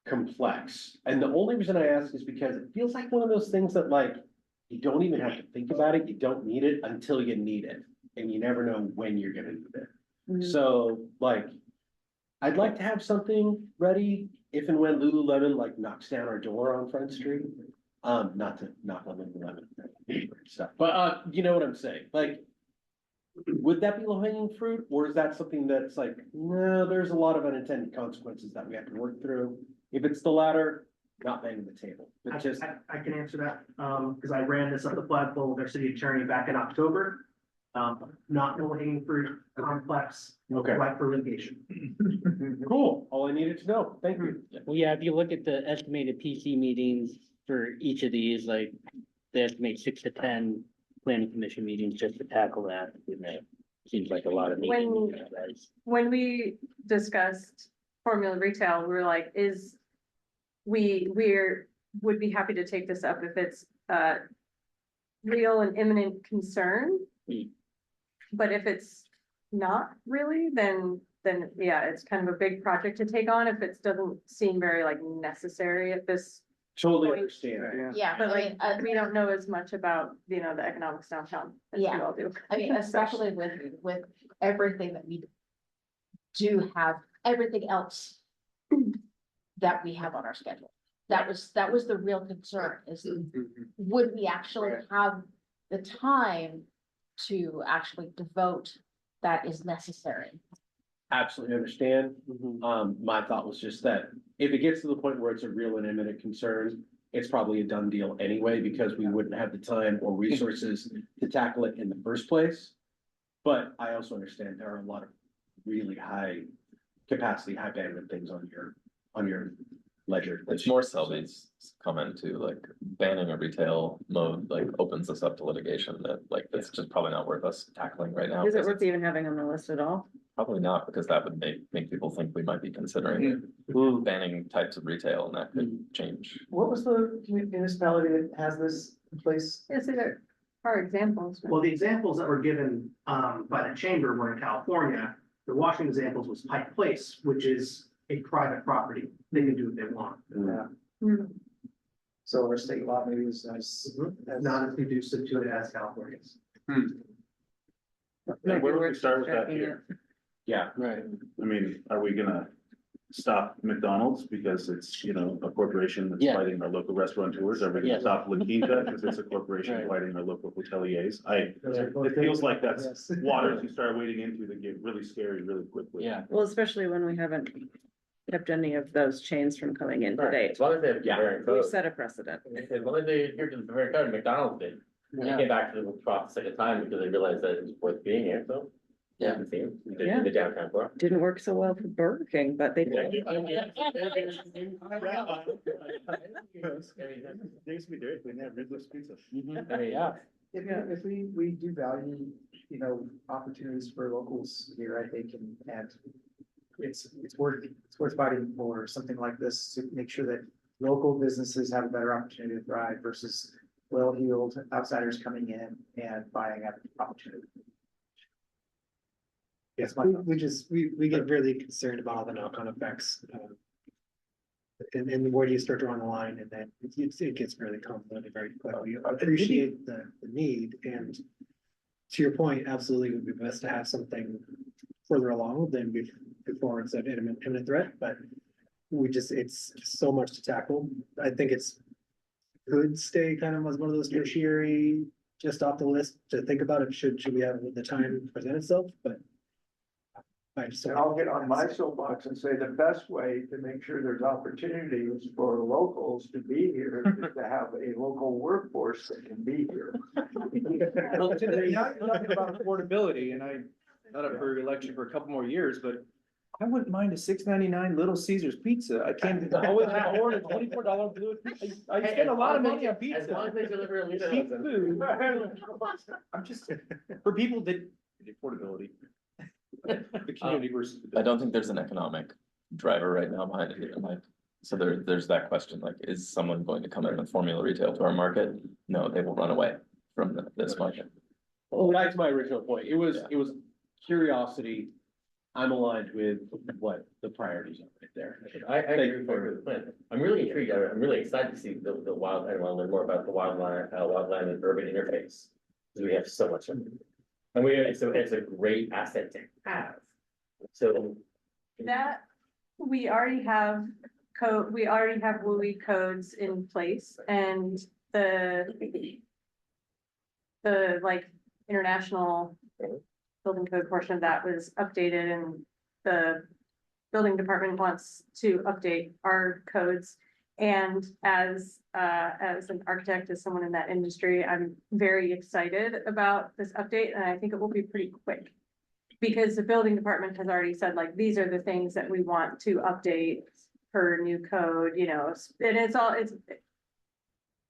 Speaker 1: complex? And the only reason I ask is because it feels like one of those things that, like, you don't even have to think about it. You don't need it until you need it. And you never know when you're going to need it. So, like, I'd like to have something ready if and when Lululemon, like, knocks down our door on Front Street.
Speaker 13: Not to knock on the lemon stuff, but, you know what I'm saying, like. Would that be low hanging fruit, or is that something that's like, no, there's a lot of unintended consequences that we have to work through? If it's the latter, not banging the table, but just.
Speaker 7: I can answer that, because I ran this up the flagpole with our city attorney back in October. Not no hanging fruit, complex,
Speaker 13: Okay,
Speaker 7: right for litigation.
Speaker 13: cool, all I needed to know, thank you.
Speaker 14: Well, yeah, if you look at the estimated PC meetings for each of these, like, they estimate 6 to 10 planning commission meetings just to tackle that. You know, seems like a lot of meetings.
Speaker 5: When we discussed formula retail, we were like, would be happy to take this up if it's real and imminent concern. But if it's not really, then yeah, it's kind of a big project to take on if it doesn't seem very like necessary at this.
Speaker 13: Totally
Speaker 5: point.
Speaker 13: understand.
Speaker 6: Yeah,
Speaker 5: But like, we don't know as much about, you know, the economics downtown as you
Speaker 6: Yeah.
Speaker 5: all do.
Speaker 6: I mean, especially with everything that we do have, everything else that we have on our schedule. That was the real concern is would we actually have the time to actually devote that is necessary?
Speaker 13: Absolutely understand. My thought was just that if it gets to the point where it's a real and imminent concern, it's probably a done deal anyway, because we wouldn't have the time or resources to tackle it in the first place. But I also understand there are a lot of really high capacity, high bandwidth things on your ledger.
Speaker 15: It's more Selby's comment too, like banning a retail mode, like opens us up to litigation that like, it's just probably not worth us tackling right now.
Speaker 2: Is it worth even having on the list at all?
Speaker 15: Probably not, because that would make people think we might be considering banning types of retail, and that could change.
Speaker 7: What was the municipality that has this in place?
Speaker 5: Yes, there are examples.
Speaker 7: Well, the examples that were given by the chamber were in California. The Washington examples was Pike Place, which is a private property. They can do what they want. So our state law maybe is not as conducive to it as California's.
Speaker 16: Where would we start with that here?
Speaker 13: Yeah,
Speaker 14: Right.
Speaker 16: I mean, are we gonna stop McDonald's because it's, you know, a corporation that's
Speaker 14: Yeah.
Speaker 16: fighting our local restaurateurs? Are we gonna
Speaker 14: Yes.
Speaker 16: stop La Quinta because it's a corporation
Speaker 14: Right.
Speaker 16: fighting our local hoteliers? It feels like that's waters you start wading into that get really scary really quickly.
Speaker 14: Yeah.
Speaker 2: Well, especially when we haven't kept any of those chains from coming in today.
Speaker 17: As long as they have
Speaker 13: Yeah.
Speaker 17: very
Speaker 2: We've
Speaker 17: code,
Speaker 2: set a precedent.
Speaker 17: as long as they adhere to the very code, McDonald's did. They
Speaker 14: Yeah.
Speaker 17: came back to the process at a time because they realized that it was worth being here, so.
Speaker 14: Yeah.
Speaker 17: The same, they
Speaker 2: Yeah.
Speaker 17: did the downtown core.
Speaker 2: Didn't work so well for Burger King, but they did.
Speaker 16: They used to be Dairy Queen, they have Ridley's Pizza.
Speaker 14: Yeah.
Speaker 7: If we do value, you know, opportunities for locals here, I think, and it's worth fighting for something like this to make sure that local businesses have a better opportunity to thrive versus well-heeled outsiders coming in and buying an opportunity. Yes, we get really concerned about all the knock-on effects. And where do you start drawing the line, and then it gets really convoluted very quickly. I appreciate the need, and to your point, absolutely would be best to have something further along than before it's an imminent threat, but it's so much to tackle. I think could stay kind of as one of those tertiary, just off the list to think about it, should we have the time present itself, but.
Speaker 8: And I'll get on my soapbox and say the best way to make sure there's opportunities for locals to be here is to have a local workforce that can be here.
Speaker 1: Well, today, now you're talking about affordability, and I'm not up for election for a couple more years, but I wouldn't mind a $6.99 Little Caesars pizza. I can't always afford a $24 blue. I spend a lot of money on pizza.
Speaker 17: As long as they deliver a liter.
Speaker 1: Cheap food. I'm just, for people that, the affordability. The community versus.
Speaker 15: I don't think there's an economic driver right now behind it either, Mike. So there's that question, like, is someone going to come in with formula retail to our market? No, they will run away from this market.
Speaker 13: Well, back to my original point, it was curiosity. I'm aligned with what the priorities are right there.
Speaker 17: I agree with the plan. I'm really intrigued. I'm really excited to see the wild, I want to learn more about the wildland and urban interface. Because we have so much of it. And it's a great asset to have. So
Speaker 5: That, we already have
Speaker 18: code, we already have WUI codes in place and the like international building code portion of that was updated and the building department wants to update our codes. And as an architect, as someone in that industry, I'm very excited about this update and I think it will be pretty quick. Because the building department has already said, like, these are the things that we want to update per new code, you know, and it's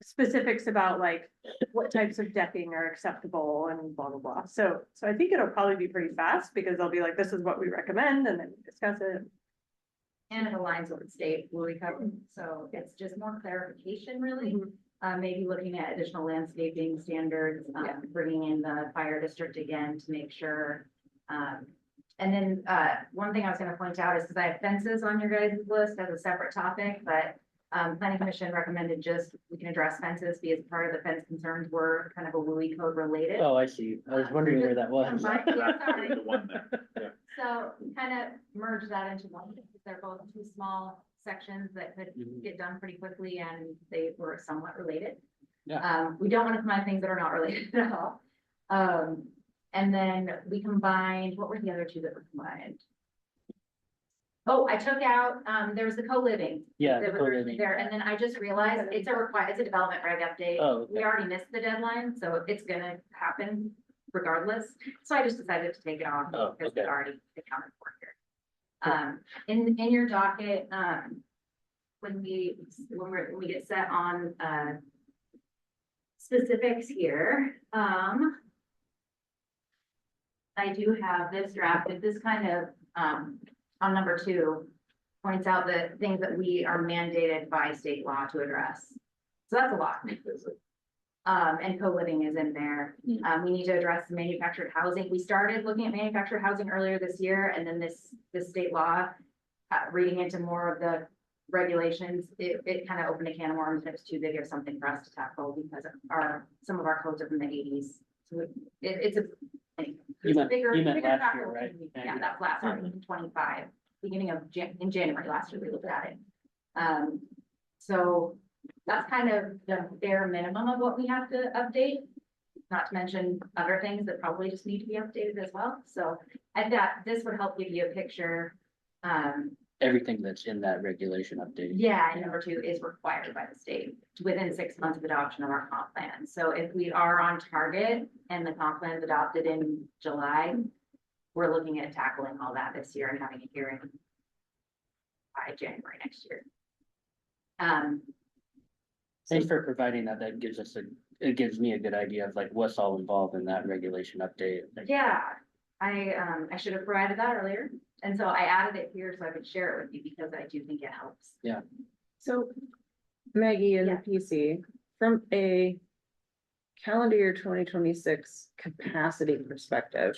Speaker 18: specifics about like what types of decking are acceptable and blah, blah, blah. So I think it'll probably be pretty fast because they'll be like, this is what we recommend and then we discuss it.
Speaker 12: And it aligns with the state WUI code, so it's just more clarification really. Maybe looking at additional landscaping standards, bringing in the fire district again to make sure. And then, one thing I was gonna point out is because I have fences on your guys' list as a separate topic, but planning commission recommended just, we can address fences because part of the fence concerns were kind of a WUI code related.
Speaker 14: Oh, I see. I was wondering where that was.
Speaker 12: Combined, yeah, sorry.
Speaker 16: The one there.
Speaker 12: So kind of merge that into one, because they're both two small sections that could get done pretty quickly and they were somewhat related.
Speaker 14: Yeah.
Speaker 12: We don't want to combine things that are not related at all. And then we combined, what were the other two that were combined? Oh, I took out, there was the co-living.
Speaker 14: Yeah,
Speaker 12: that was
Speaker 14: co-living.
Speaker 12: there, and then I just realized it's a development reg update.
Speaker 14: Oh, okay.
Speaker 12: We already missed the deadline, so it's gonna happen regardless. So I just decided to take it off
Speaker 14: Oh,
Speaker 12: because
Speaker 14: okay.
Speaker 12: it's already accounted for here. In your docket, when we get set on, specifics here, I do have this drafted. This kind of, on number 2, points out the things that we are mandated by state law to address. So that's a lot. And co-living is in there. We need to address manufactured housing. We started looking at manufactured housing earlier this year, and then this state law, reading into more of the regulations, it kind of opened a can of worms. It was too big of something for us to tackle because some of our codes are from the 80s. So it's a
Speaker 14: You meant
Speaker 12: bigger
Speaker 14: last
Speaker 12: tackle
Speaker 14: year, right?
Speaker 12: Yeah, that's last year, in 25, beginning of in January last year, we looked at it. So that's kind of the bare minimum of what we have to update, not to mention other things that probably just need to be updated as well. So I thought this would help give you a picture.
Speaker 14: Everything that's in that regulation update.
Speaker 12: Yeah, and number 2 is required by the state within 6 months of adoption of our comp plan. So if we are on target and the comp plan is adopted in July, we're looking at tackling all that this year and having a hearing by January next year.
Speaker 14: Thanks for providing that. That gives us it gives me a good idea of like what's all involved in that regulation update.
Speaker 12: Yeah, I should have provided that earlier. And so I added it here so I could share it with you because I do think it helps.
Speaker 14: Yeah.
Speaker 2: So Maggie and
Speaker 12: Yeah.
Speaker 2: the PC, from a calendar year 2026 capacity perspective,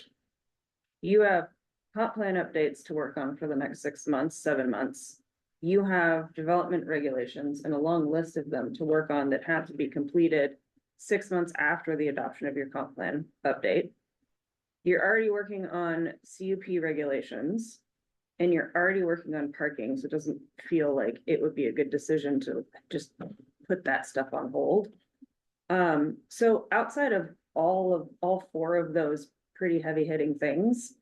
Speaker 2: you have comp plan updates to work on for the next 6 months, 7 months. You have development regulations and a long list of them to work on that have to be completed 6 months after the adoption of your comp plan update. You're already working on CUP regulations and you're already working on parking, so it doesn't feel like it would be a good decision to just put that stuff on hold. So outside of all 4 of those pretty heavy hitting things,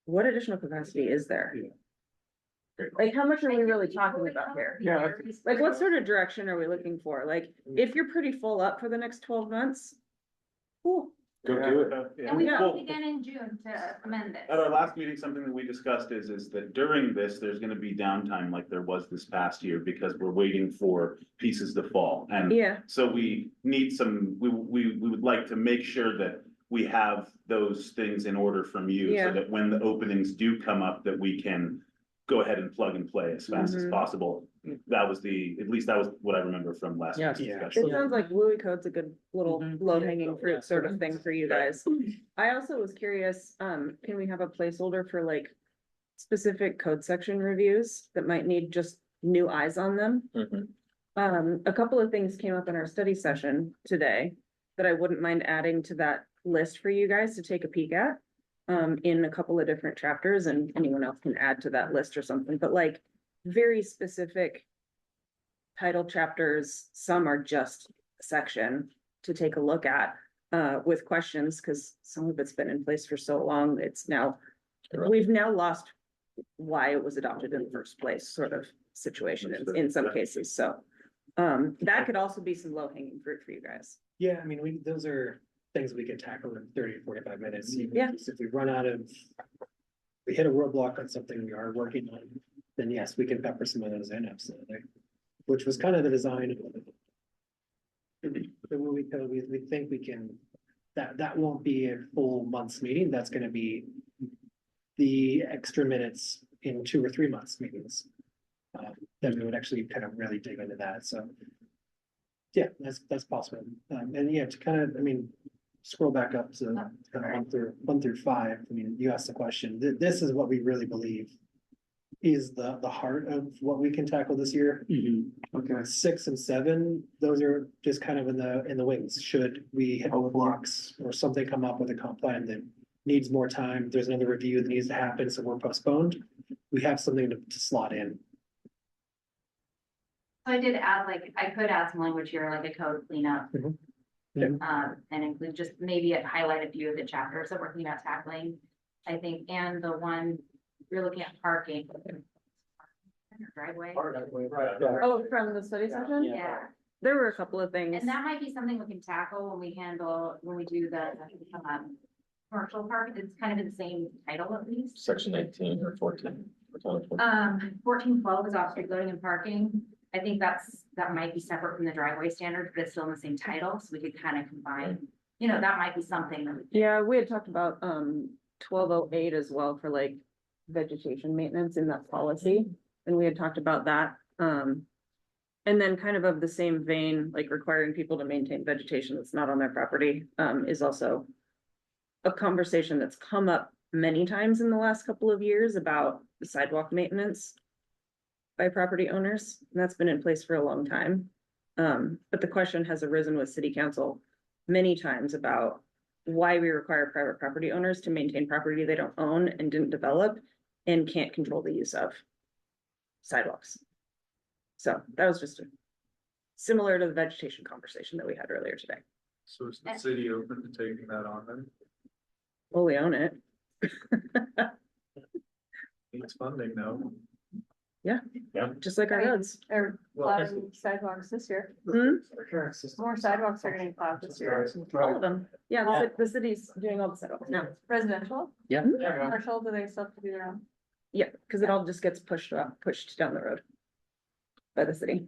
Speaker 2: what additional capacity is there? Like, how much are we really talking about here?
Speaker 7: Yeah.
Speaker 2: Like, what sort of direction are we looking for? Like, if you're pretty full up for the next 12 months, cool.
Speaker 16: Go do it.
Speaker 12: And we
Speaker 16: Well,
Speaker 12: will again in June to amend this.
Speaker 16: At our last meeting, something that we discussed is that during this, there's gonna be downtime like there was this past year because we're waiting for pieces to fall. And
Speaker 2: Yeah.
Speaker 16: so we need we would like to make sure that we have those things in order from you
Speaker 2: Yeah.
Speaker 16: so that when the openings do come up, that we can go ahead and plug and play as fast as
Speaker 2: Mhm.
Speaker 16: possible. At least that was what I remember from last week's
Speaker 2: It
Speaker 16: discussion.
Speaker 2: sounds like WUI code's a good little low hanging fruit sort of thing for you guys. I also was curious, can we have a placeholder for like specific code section reviews that might need just new eyes on them? A couple of things came up in our study session today that I wouldn't mind adding to that list for you guys to take a peek at. In a couple of different chapters, and anyone else can add to that list or something, but like very specific title chapters. Some are just a section to take a look at with questions, because some of it's been in place for so long. It's now, we've now lost why it was adopted in the first place, sort of situation in some cases. So that could also be some low hanging fruit for you guys.
Speaker 7: Yeah, I mean, those are things we could tackle in 30 to 45 minutes. Even
Speaker 2: Yeah.
Speaker 7: If we run out of, we hit a roadblock on something we are working on, then yes, we can pepper some of those in, absolutely. Which was kind of the design of we think we can, that won't be a full month's meeting. That's going to be the extra minutes in 2 or 3 months meetings. Then we would actually kind of really dig into that. So yeah, that's possible. And yeah, to kind of, I mean, scroll back up to kind of 1 through 5. I mean, you asked the question. This is what we really believe is the heart of what we can tackle this year. Okay, 6 and 7, those are just kind of in the wings. Should we hit blocks or something come up with a comp plan that needs more time? There's another review that needs to happen, so we're postponed. We have something to slot in.
Speaker 12: So I did add, like, I could add some language here, like a code cleanup. And include just maybe highlight a few of the chapters that we're thinking about tackling, I think, and the one you're looking at parking. Driveway.
Speaker 2: Oh, from the study session?
Speaker 12: Yeah.
Speaker 2: There were a couple of things.
Speaker 12: And that might be something we can tackle when we do the commercial park. It's kind of in the same title at least.
Speaker 15: Section 18 or 14.
Speaker 12: 1412 is off-street loading and parking. I think that might be separate from the driveway standard, but it's still in the same title, so we could kind of combine, that might be something.
Speaker 2: Yeah, we had talked about 1208 as well for like vegetation maintenance in that policy. And we had talked about that. And then kind of the same vein, like requiring people to maintain vegetation that's not on their property is also a conversation that's come up many times in the last couple of years about the sidewalk maintenance by property owners. And that's been in place for a long time. But the question has arisen with city council many times about why we require private property owners to maintain property they don't own and didn't develop and can't control the use of sidewalks. So that was just similar to the vegetation conversation that we had earlier today.
Speaker 19: So is the city open to taking that on then?
Speaker 2: Well, we own it.
Speaker 19: Needs funding though.
Speaker 2: Yeah, just like our roads.
Speaker 18: Or plowing sidewalks this year. More sidewalks are getting plowed this year.
Speaker 2: All of them. Yeah, the city's doing all the sidewalks now.
Speaker 18: Residential?
Speaker 2: Yeah.
Speaker 18: Commercial, do they still have to do their own?
Speaker 2: Yeah, because it all just gets pushed down the road by the city.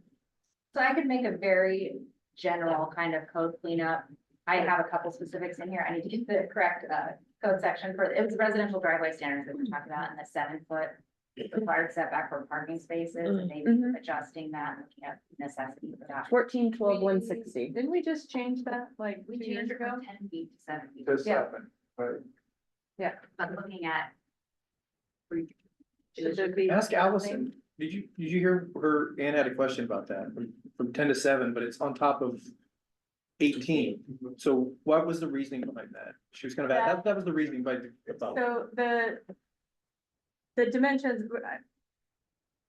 Speaker 12: So I could make a very general kind of code cleanup. I have a couple specifics in here. I need to get the correct code section for, it was residential driveway standards that we talked about, and the 7-foot required setback for parking spaces, and maybe adjusting that, looking at necessity for that.
Speaker 2: 1412 160.
Speaker 18: Didn't we just change that like
Speaker 12: We
Speaker 18: 2 years
Speaker 12: changed it
Speaker 18: ago?
Speaker 12: from 10 feet to 7 feet.
Speaker 19: To 7, right?
Speaker 18: Yeah.
Speaker 12: But looking at.
Speaker 18: Should it be?
Speaker 1: Ask Allison, did you hear her, Ann had a question about that, from 10 to 7, but it's on top of 18. So what was the reasoning behind that? She was kind of, that was the reasoning by.
Speaker 18: So the dimensions,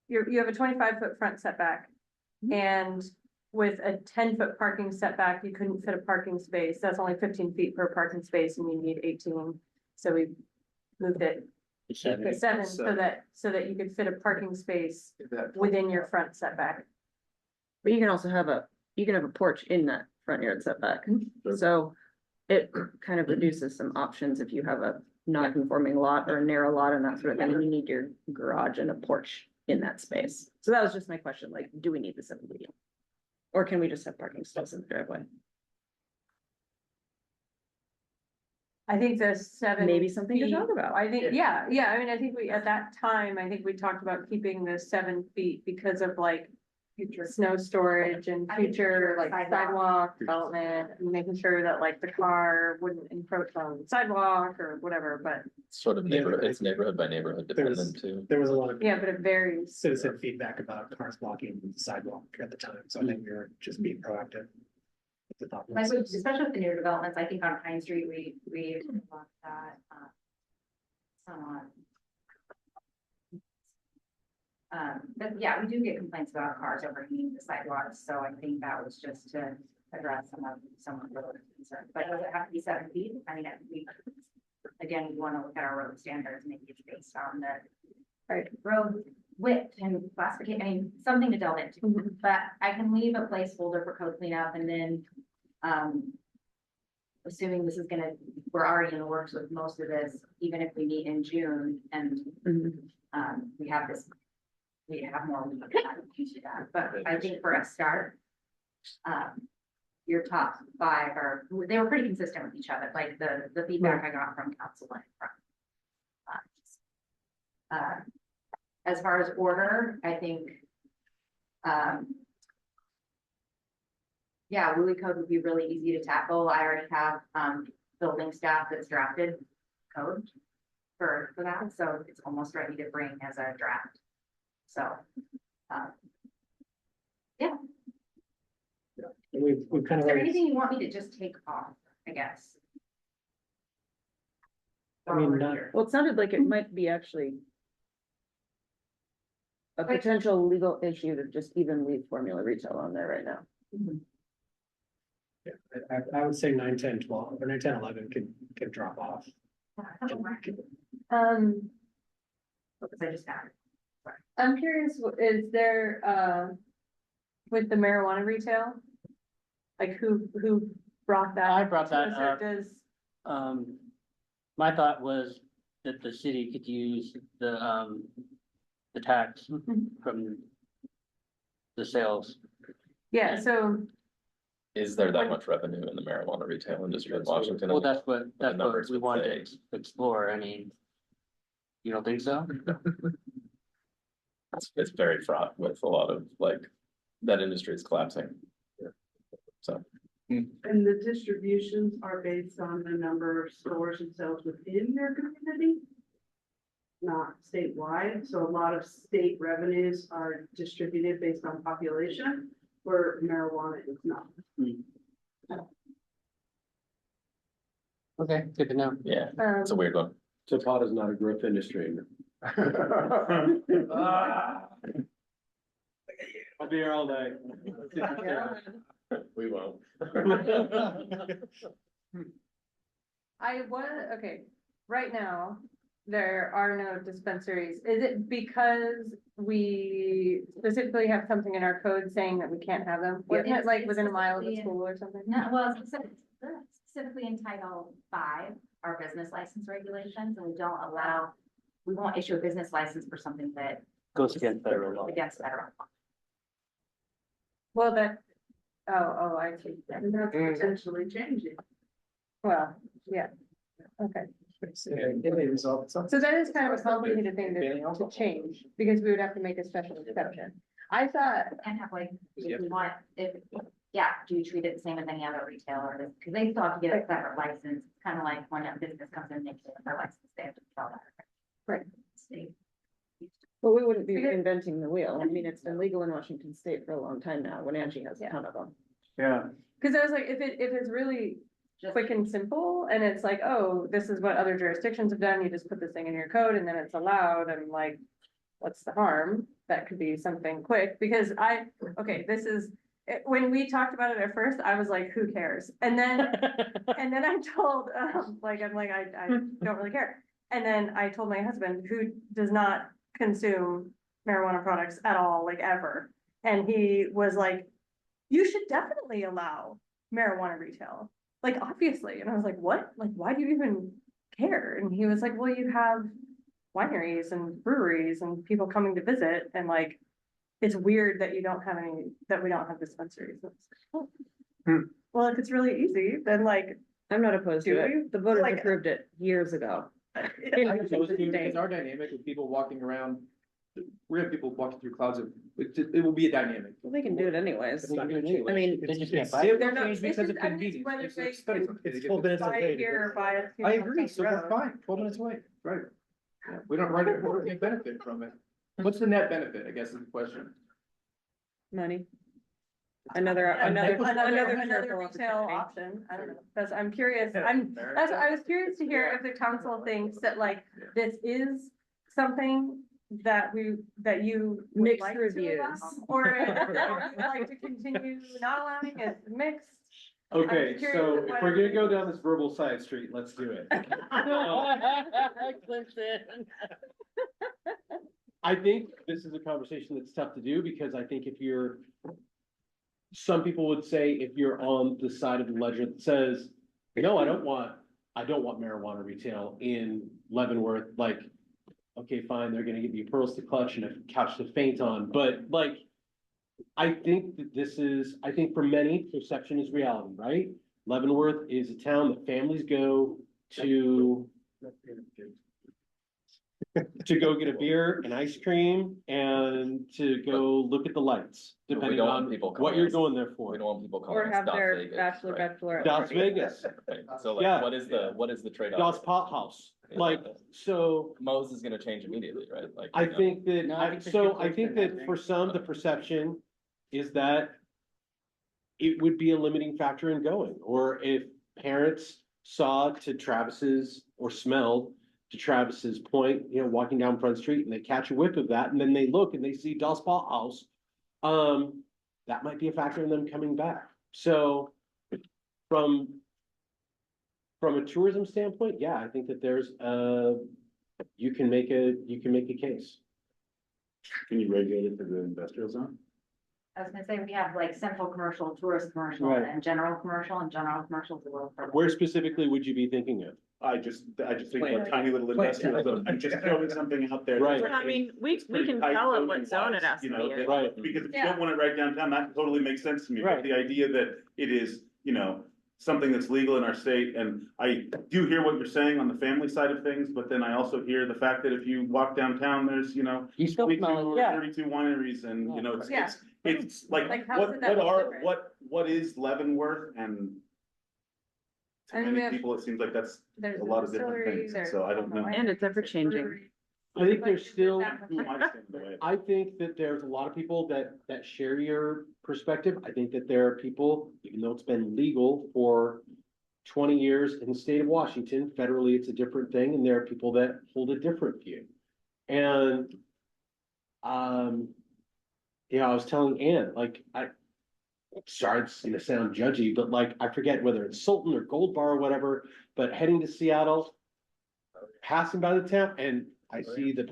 Speaker 18: you have a 25-foot front setback. And with a 10-foot parking setback, you couldn't fit a parking space. That's only 15 feet per parking space and you need 18. So we moved it to 7 so that you could fit a parking space within your front setback.
Speaker 2: But you can also have a porch in that front yard setback. So it kind of reduces some options if you have a non-conforming lot or a narrow lot and that sort of thing, and you need your garage and a porch in that space. So that was just my question, like, do we need the 7 feet? Or can we just have parking stalls in the driveway?
Speaker 18: I think the 7
Speaker 2: Maybe something to
Speaker 18: feet-
Speaker 2: talk about.
Speaker 18: I think, I mean, I think at that time, I think we talked about keeping the 7 feet because of like future snow storage and future like sidewalk development and making sure that like the car wouldn't encroach on the sidewalk or whatever, but.
Speaker 15: Sort of neighborhood, it's neighborhood by neighborhood dependent too.
Speaker 7: There was a lot of.
Speaker 18: Yeah, but it varies.
Speaker 7: Citizen feedback about cars blocking the sidewalk at the time, so I think we were just being proactive.
Speaker 12: Like, especially with the new developments, I think on Pine Street, we want that, someone. But yeah, we do get complaints about cars overhanging the sidewalks, so I think that was just to address some of the concerns. But does it have to be 7 feet? I mean, again, we want to look at our road standards, maybe it's based on the road width and classification, I mean, something to delve into. But I can leave a placeholder for code cleanup, and then, assuming this is we're already in the works with most of this, even if we meet in June and we have more we can do that. But I think for a start, your top 5 they were pretty consistent with each other, like the feedback I got from council and from. As far as order, I think, yeah, Wooly code would be really easy to tackle. I already have building staff that's drafted code for that, so it's almost ready to bring as a draft. So, yeah.
Speaker 14: We've kind
Speaker 12: Is
Speaker 14: of
Speaker 12: there
Speaker 14: already,
Speaker 12: anything you want me to just take off, I guess?
Speaker 14: I mean,
Speaker 2: Well, it sounded like it might be actually a potential legal issue to just even leave formula retail on there right now.
Speaker 14: yeah, I would say 9, 10, 12, or 9, 10, 11 can drop off.
Speaker 12: Because I just got it.
Speaker 18: I'm curious, is there, with the marijuana retail? Like who brought that?
Speaker 14: I brought that
Speaker 18: to us,
Speaker 14: up.
Speaker 18: or does,
Speaker 14: My thought was that the city could use the tax from the sales.
Speaker 18: yeah, so
Speaker 15: Is there that much revenue in the marijuana retail industry in Washington?
Speaker 14: Well, that's what
Speaker 15: numbers
Speaker 14: we
Speaker 15: would
Speaker 14: wanted
Speaker 15: say.
Speaker 14: to explore. I mean, you don't think so?
Speaker 15: It's very fraught with a lot of that industry is collapsing. So.
Speaker 10: And the distributions are based on the number of stores and sales within your community, not statewide. So a lot of state revenues are distributed based on population, where marijuana is not.
Speaker 14: Okay, good to know.
Speaker 15: Yeah, it's a weird one.
Speaker 13: So pot is not a growth industry.
Speaker 14: I'll be here all day.
Speaker 15: We won't.
Speaker 18: okay, right now, there are no dispensaries. Is it because we specifically have something in our code saying that we can't have them? Wasn't it like within a mile of the school or something?
Speaker 12: No, well, specifically in Title 5, our business license regulations, and we won't issue a business license for something that
Speaker 14: Goes against federal law.
Speaker 12: against federal law.
Speaker 18: Well, I see.
Speaker 10: And that's potentially changing.
Speaker 18: Well, yeah, okay.
Speaker 7: It may resolve itself.
Speaker 18: So that is kind of a complicated thing to change, because we would have to make a special exception. I thought,
Speaker 12: And have if we want, do you treat it the same as any other retailer? Because they still have to get a separate license, kind of like when a business comes in and makes a license, they have to fill that.
Speaker 18: Right.
Speaker 12: State.
Speaker 2: Well, we wouldn't be reinventing the wheel. I mean, it's been legal in Washington state for a long time now, when Angie has a ton of them.
Speaker 14: Yeah.
Speaker 18: because I was like, if it's really quick and simple, and it's like, oh, this is what other jurisdictions have done, you just put this thing in your code and then it's allowed, and like, what's the harm? That could be something quick, because when we talked about it at first, I was like, who cares? And then, I told, I don't really care. And then I told my husband, who does not consume marijuana products at all, like ever. And he was like, you should definitely allow marijuana retail. Like, obviously. And I was like, what? Like, why do you even care? And he was like, well, you have wineries and breweries and people coming to visit, and like, it's weird that we don't have dispensaries. Well, if it's really easy, then like,
Speaker 2: I'm not opposed to it. The voters
Speaker 18: Like-
Speaker 2: approved it years ago.
Speaker 1: It's our dynamic with people walking around. We have people walking through clouds of, it will be a dynamic.
Speaker 2: Well, they can do it anyways.
Speaker 1: It's not gonna change.
Speaker 2: I mean,
Speaker 14: They just can't buy
Speaker 1: It
Speaker 14: it.
Speaker 1: will
Speaker 18: They're not-
Speaker 1: change because of
Speaker 18: it's just- I mean,
Speaker 1: convenience.
Speaker 18: whether
Speaker 1: It's
Speaker 18: they
Speaker 1: studies.
Speaker 18: can
Speaker 1: It's
Speaker 7: 12 minutes
Speaker 18: buy
Speaker 7: away.
Speaker 18: it here or buy it.
Speaker 1: I agree, so we're fine, 12 minutes away, right? Yeah, we don't get benefit from it. What's the net benefit, I guess is the question.
Speaker 2: money. Another
Speaker 18: Another
Speaker 2: careful
Speaker 18: retail
Speaker 2: opportunity.
Speaker 18: option. I don't know. I'm curious. I was curious to hear if the council thinks that like, this is something that you would
Speaker 2: Mixed
Speaker 18: like to
Speaker 2: reviews.
Speaker 18: allow, or would like to continue not allowing it mixed?
Speaker 13: Okay,
Speaker 18: I'm curious
Speaker 13: so
Speaker 18: what
Speaker 13: if we're gonna go down this verbal side street, let's do it. I think this is a conversation that's tough to do because I think some people would say if you're on the side of the ledger that says, no, I don't want marijuana retail in Leavenworth, like, okay, fine, they're gonna give you pearls to clutch and a couch to faint on, but like, I think that I think for many, perception is reality, right? Leavenworth is a town that families go to go get a beer and ice cream and to go look at the lights,
Speaker 15: We
Speaker 13: depending
Speaker 15: don't want
Speaker 13: on
Speaker 15: people
Speaker 13: what
Speaker 15: calling
Speaker 13: you're
Speaker 15: us-
Speaker 13: going there for.
Speaker 15: We don't want people calling
Speaker 2: Or
Speaker 15: us
Speaker 2: have
Speaker 15: Las
Speaker 2: their
Speaker 15: Vegas,
Speaker 2: bachelor,
Speaker 15: right?
Speaker 2: bachelorette.
Speaker 13: Las Vegas,
Speaker 15: Right. So like,
Speaker 13: Yeah.
Speaker 15: what is the trade-off?
Speaker 13: Das Pot House, like, so.
Speaker 15: Mo's is gonna change immediately, right? Like.
Speaker 13: I
Speaker 15: you know.
Speaker 13: think that,
Speaker 14: No,
Speaker 13: I
Speaker 14: because
Speaker 13: so
Speaker 14: you're
Speaker 13: I think
Speaker 14: pushing
Speaker 13: that
Speaker 14: that
Speaker 13: for
Speaker 14: thing.
Speaker 13: some, the perception is that it would be a limiting factor in going, or if parents saw to Travis's or smelled to Travis's point, walking down Front Street and they catch a whiff of that, and then they look and they see Das Pot House, that might be a factor in them coming back. So from a tourism standpoint, yeah, I think that there's you can make a case.
Speaker 16: Can you regulate it to the industrial zone?
Speaker 12: I was gonna say, we have like central commercial, tourist commercial,
Speaker 13: Right.
Speaker 12: and general commercial is a little further.
Speaker 13: Where specifically would you be thinking of?
Speaker 16: I just think
Speaker 14: Plant.
Speaker 16: about tiny little
Speaker 14: Plant.
Speaker 16: industrial zone, I'm just throwing something out there.
Speaker 13: Right.
Speaker 2: I mean, we
Speaker 16: Pretty
Speaker 2: can
Speaker 16: tight
Speaker 2: tell it
Speaker 16: zoning
Speaker 2: what zone it
Speaker 16: wise,
Speaker 2: has to
Speaker 16: you know,
Speaker 2: be
Speaker 16: that-
Speaker 2: in.
Speaker 13: Right.
Speaker 16: Because if you
Speaker 18: Yeah.
Speaker 16: don't want it right downtown, that totally makes sense to me,
Speaker 13: Right.
Speaker 16: but the idea that it is, something that's legal in our state, and I do hear what you're saying on the family side of things, but then I also hear the fact that if you walk downtown, there's,
Speaker 14: You still
Speaker 16: 22
Speaker 14: smell
Speaker 16: or
Speaker 14: it, yeah.
Speaker 16: 32 wineries, and,
Speaker 18: Yeah.
Speaker 16: it's like,
Speaker 18: Like, how's
Speaker 16: what,
Speaker 18: that
Speaker 16: what
Speaker 18: different?
Speaker 16: what is Leavenworth, and to
Speaker 18: And we
Speaker 16: many
Speaker 18: have-
Speaker 16: people, it seems like that's
Speaker 18: There's
Speaker 16: a lot of different
Speaker 18: distillery,
Speaker 16: things,
Speaker 18: there's
Speaker 16: so I don't know.
Speaker 2: And it's ever changing.
Speaker 13: I think there's still,
Speaker 16: Who am I standing in the way of?
Speaker 13: I think that there's a lot of people that share your perspective. I think that there are people, even though it's been legal for 20 years in the state of Washington, federally, it's a different thing, and there are people that hold a different view. And, I was telling Ann, like, sorry, it's gonna sound judgy, but like, I forget whether it's Sultan or Gold Bar or whatever, but heading to Seattle, passing by the town, and I see a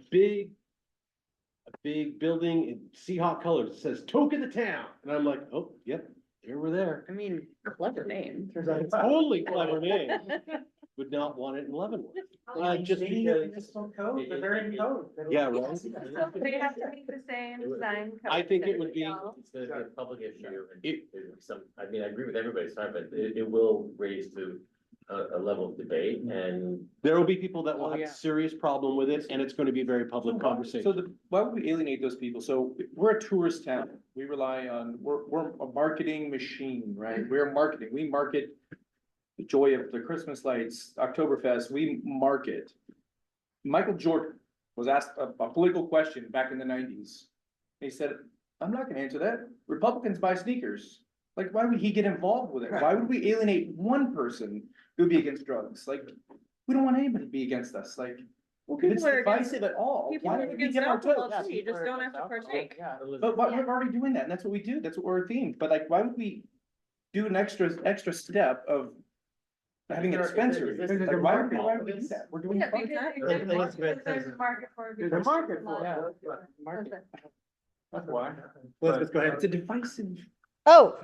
Speaker 13: big building in Seahawk colors, it says Toke of the Town, and I'm like, oh, yep, there we're there.
Speaker 2: I mean, clever name.
Speaker 13: Totally clever name. Would not want it in Leavenworth. Just because,
Speaker 7: Code, the very code.
Speaker 13: yeah, right.
Speaker 18: So they have to meet the same design code.
Speaker 13: I think it would be,
Speaker 17: It's gonna be a public issue and
Speaker 13: It-
Speaker 17: I mean, I agree with everybody's side, but it will raise to a level of debate and.
Speaker 13: there will be people that will
Speaker 7: Oh,
Speaker 13: have
Speaker 7: yeah.
Speaker 13: a serious problem with it, and it's gonna be a very public conversation.
Speaker 1: Why would we alienate those people? So we're a tourist town. We rely on, we're a marketing machine, right? We're marketing. We market the joy of the Christmas lights, Oktoberfest, we market. Michael Jordan was asked a political question back in the 90s. He said, I'm not gonna answer that. Republicans buy sneakers. Like, why would he get involved with it? Why would we alienate one person who'd be against drugs? Like, we don't want anybody to be against us, like.
Speaker 2: Well,
Speaker 1: If it's
Speaker 2: people are against,
Speaker 1: divisive at all.
Speaker 2: people
Speaker 1: why
Speaker 2: are
Speaker 1: would we
Speaker 2: against
Speaker 1: give our
Speaker 2: alcohol
Speaker 1: votes?
Speaker 2: too, you just don't have to partake.
Speaker 1: But we're already doing that, and that's what we do, that's what we're themed, but like, why would we do an extra step of having a dispensary? Like, why would we do that? We're doing.
Speaker 18: Yeah,
Speaker 1: fun.
Speaker 18: because there's a market for it.
Speaker 1: There's a market for it,
Speaker 18: Market.
Speaker 1: That's why.
Speaker 7: Let's go ahead. It's a divisive.
Speaker 20: Oh,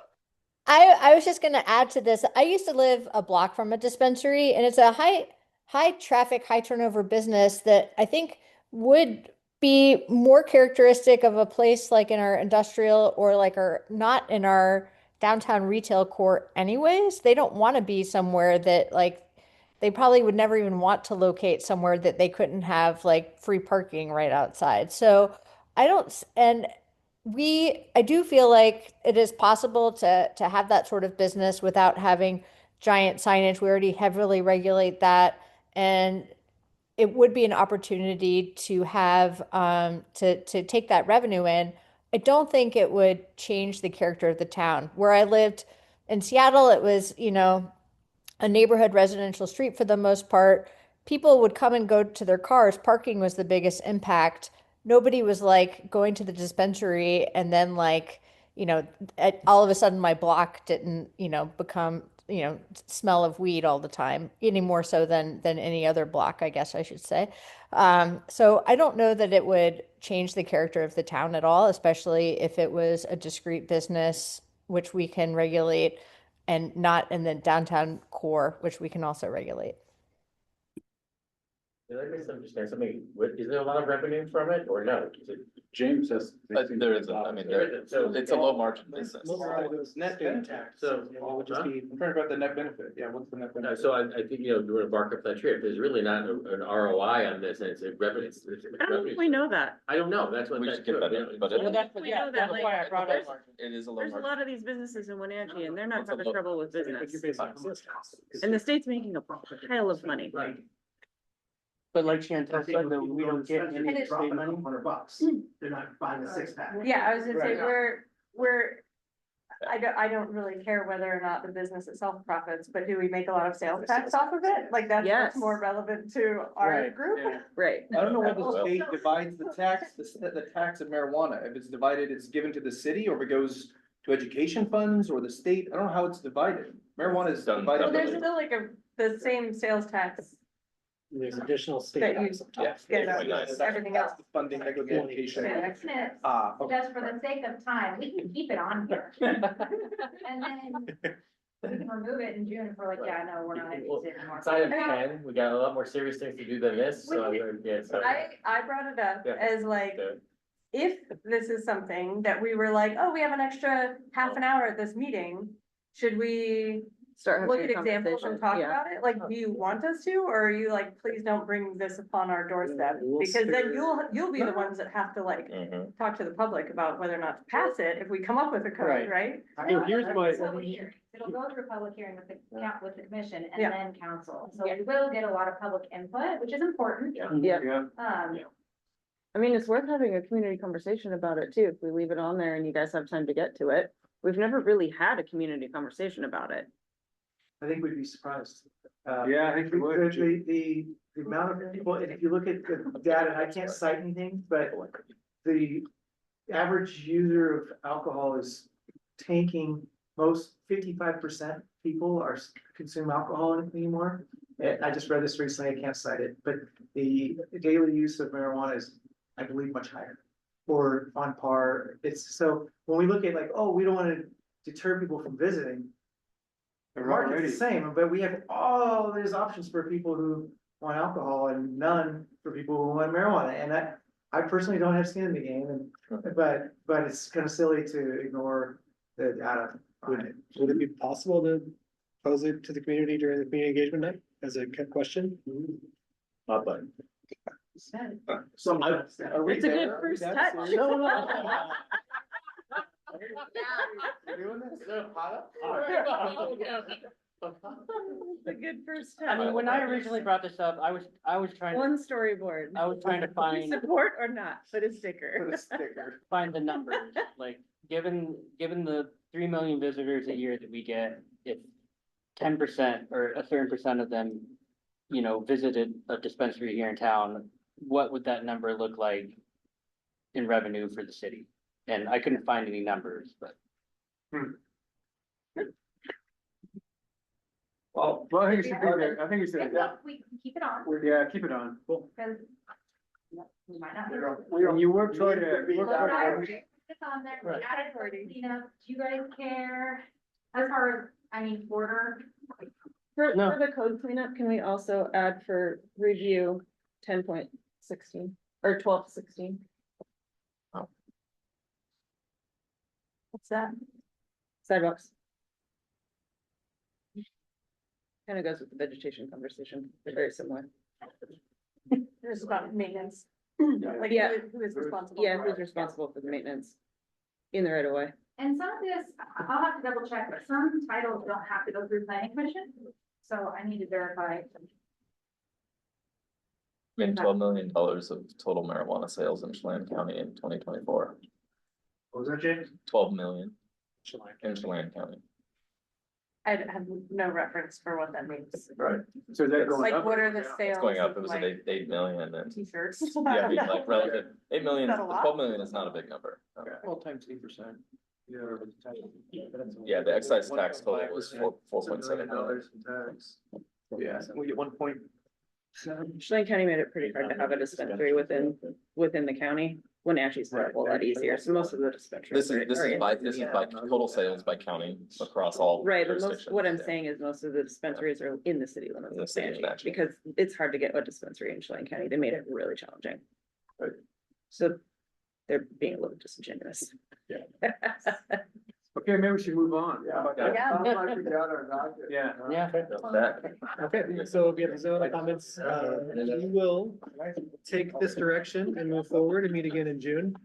Speaker 20: I was just gonna add to this. I used to live a block from a dispensary, and it's a high traffic, high turnover business that I think would be more characteristic of a place like in our industrial or like our not in our downtown retail core anyways. They don't want to be somewhere that like they probably would never even want to locate somewhere that they couldn't have like free parking right outside. So I don't, and I do feel like it is possible to have that sort of business without having giant signage. We already heavily regulate that, and it would be an opportunity to have to take that revenue in. I don't think it would change the character of the town. Where I lived in Seattle, it was, a neighborhood residential street for the most part. People would come and go to their cars. Parking was the biggest impact. nobody was like going to the dispensary and then like, all of a sudden my block didn't, become, smell of weed all the time, any more so than any other block, I guess I should say. So I don't know that it would change the character of the town at all, especially if it was a discrete business, which we can regulate, and not in the downtown core, which we can also regulate.
Speaker 17: Did I misunderstand something? Is there a lot of revenue from it or no? Is it?
Speaker 16: James says.
Speaker 15: There isn't, I mean, it's a low margin business.
Speaker 7: Net benefit.
Speaker 17: So,
Speaker 7: It would just be, I'm trying to about the net benefit. Yeah, what's the net benefit?
Speaker 17: So I think, you know, doing a bark up that tree, if there's really not an ROI on this and it's a revenue.
Speaker 2: I don't think we know that.
Speaker 17: I don't know, that's what.
Speaker 15: We should get that in, but
Speaker 2: Well, that's what- yeah, that's why I brought it.
Speaker 15: it is a low
Speaker 2: There's a
Speaker 15: margin.
Speaker 2: lot of these businesses in Wenatchee and they're not
Speaker 15: What's a
Speaker 2: having
Speaker 15: low-
Speaker 2: trouble with business.
Speaker 7: And
Speaker 2: And the state's making a pile of money.
Speaker 14: Right. But like Chantel said, though, we don't get any
Speaker 18: And it's-
Speaker 14: state money.
Speaker 10: $100. They're not buying a six-pack.
Speaker 18: Yeah, I was gonna say,
Speaker 10: Right.
Speaker 18: I don't really care whether or not the business itself profits, but do we make a lot of sales tax off of it? Like, that's
Speaker 2: Yes.
Speaker 18: what's more relevant to our
Speaker 14: Right,
Speaker 18: group.
Speaker 14: yeah.
Speaker 2: Right.
Speaker 7: I don't know whether the state divides the tax, the tax of marijuana. If it's divided, it's given to the city, or if it goes to education funds or the state. I don't know how it's divided. Marijuana is
Speaker 15: Done.
Speaker 7: divided.
Speaker 18: Well, there's still like the same sales tax
Speaker 14: There's additional state.
Speaker 18: that you
Speaker 14: tax.
Speaker 7: Yeah.
Speaker 18: get
Speaker 15: Quite nice.
Speaker 18: on everything else.
Speaker 7: The funding that goes to education.
Speaker 12: Ordinance,
Speaker 7: Okay.
Speaker 12: just for the sake of time, we can keep it on here. And then we can remove it in June if we're like, yeah, no, we're not interested anymore.
Speaker 17: It's item 10, we got a lot more serious things to do than this, so I'm gonna get, so.
Speaker 18: I brought it up
Speaker 17: Yeah.
Speaker 18: as like,
Speaker 17: So,
Speaker 18: if this is something that we were like, oh, we have an extra half an hour at this meeting, should we
Speaker 2: Start
Speaker 18: look
Speaker 2: having
Speaker 18: at
Speaker 2: a
Speaker 18: examples
Speaker 2: conversation.
Speaker 18: and talk
Speaker 2: Yeah.
Speaker 18: about it? Like, do you want us to, or are you like, please don't bring this upon our doorstep?
Speaker 14: We'll
Speaker 18: Because then
Speaker 14: figure-
Speaker 18: you'll be the ones that have to like
Speaker 17: mhm.
Speaker 18: talk to the public about whether or not to pass it if we come up with a code,
Speaker 14: Right.
Speaker 18: right?
Speaker 14: So here's my,
Speaker 12: Public hearing. It'll go through public hearing with the commission and
Speaker 18: Yeah.
Speaker 12: then council. So we will get a lot of public input, which is important.
Speaker 2: Yeah.
Speaker 14: yeah,
Speaker 2: I mean, it's worth having a community conversation about it too, if we leave it on there and you guys have time to get to it. We've never really had a community conversation about it.
Speaker 7: I think we'd be surprised.
Speaker 19: Yeah, I think we would.
Speaker 7: The amount of people, and if you look at the data, and I can't cite anything, but the average user of alcohol is tanking. Most 55% people consume alcohol anymore. I just read this recently, I can't cite it, but the daily use of marijuana is, I believe, much higher. Or on par. It's so, when we look at like, oh, we don't want to deter people from visiting. The market's the same, but we have all these options for people who want alcohol and none for people who want marijuana. And I personally don't have skin in the game, and but it's kind of silly to ignore the data on it.
Speaker 19: Would it be possible to pose it to the community during the community engagement night as a question?
Speaker 17: But.
Speaker 2: It's a good first touch. A good first touch.
Speaker 14: I mean, when I originally brought this up, I was trying to,
Speaker 2: One storyboard.
Speaker 14: I was trying to find,
Speaker 2: Support or not, put a sticker.
Speaker 7: Put a sticker.
Speaker 14: find the numbers, like, given the 3 million visitors a year that we get, if 10% or a certain percent of them, you know, visited a dispensary here in town, what would that number look like in revenue for the city? And I couldn't find any numbers, but.
Speaker 19: Well, I think we should be there. I think we should.
Speaker 12: We can keep it on,
Speaker 19: Yeah, keep it on. Cool.
Speaker 12: because we might not.
Speaker 19: And you work toward it.
Speaker 12: Well, I put this on there, we
Speaker 19: Right.
Speaker 12: added for cleanup, do you guys care? As far as, I mean, order,
Speaker 2: For
Speaker 14: No.
Speaker 2: the code cleanup, can we also add for review 10.16 or 12.16? What's that? Sidewalks. Kind of goes with the vegetation conversation, they're very similar.
Speaker 18: There's about maintenance. Like,
Speaker 2: Yeah.
Speaker 18: who is responsible?
Speaker 2: Yeah,
Speaker 18: for
Speaker 2: who's
Speaker 18: it?
Speaker 2: responsible for the maintenance in the right of way?
Speaker 12: and some of this, I'll have to double check, but some titles don't have to go through planning commission. So I need to verify.
Speaker 15: I mean, $12 million of total marijuana sales in Chelan County in 2024.
Speaker 7: What was that, James?
Speaker 15: 12 million in Chelan County.
Speaker 18: I have no reference for what that means.
Speaker 15: Right.
Speaker 13: So is that going
Speaker 18: Like,
Speaker 13: up?
Speaker 18: what are the sales?
Speaker 15: It's going up. It
Speaker 18: of,
Speaker 15: was
Speaker 18: like,
Speaker 15: at 8 million and.
Speaker 18: T-shirts.
Speaker 15: Yeah, I mean, like relative, 8 million,
Speaker 18: Is that a lot?
Speaker 15: 12 million is not a big number. Okay.
Speaker 13: Well, times 8%.
Speaker 15: Yeah, the excise tax total was 4.7 million.
Speaker 13: Yeah, we get 1
Speaker 2: Chelan County made it pretty hard to have a dispensary within the county. Wenatchee's a whole lot easier, so most of the dispensaries.
Speaker 15: This is by total sales by county across all
Speaker 2: Right, but most,
Speaker 15: jurisdictions.
Speaker 2: what I'm saying is most of the dispensaries are in the city limits
Speaker 15: In the
Speaker 2: of
Speaker 15: city of
Speaker 2: Wenatchee,
Speaker 15: Wenatchee.
Speaker 2: because it's hard to get a dispensary in Chelan County. They made it really challenging.
Speaker 15: Right.
Speaker 2: So they're being a little disingenuous.
Speaker 13: Okay, maybe we should move on. How about that?
Speaker 19: Yeah.
Speaker 13: Yeah.
Speaker 19: Okay, so we have zone comments. We will take this direction and move forward and meet again in June.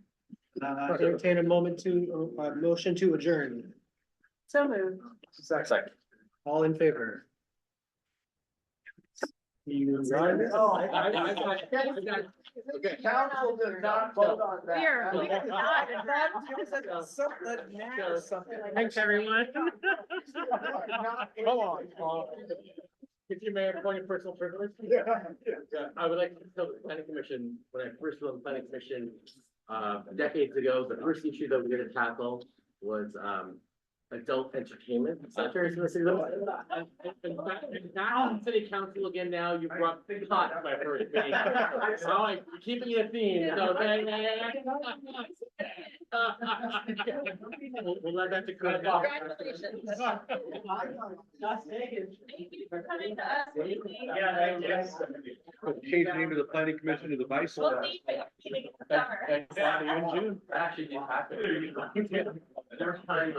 Speaker 19: Entertain a motion to adjourn.
Speaker 18: So moved.
Speaker 15: Second.
Speaker 19: All in favor? You.
Speaker 8: Okay, council did not vote on that.
Speaker 19: Thanks, everyone.
Speaker 17: Come on. If you may appoint a personal privilege. I would like to tell the planning commission, when I first was on the planning commission, decades ago, the first issue that we were gonna tackle was, adult entertainment. Centers in the city limits. And back in city council again now, you brought pot to my first meeting. So I'm keeping it a theme, so. We'll let that occur.
Speaker 18: Congratulations.
Speaker 1: Change the name of the planning commission to the vice.
Speaker 17: Actually, you have to. There's time.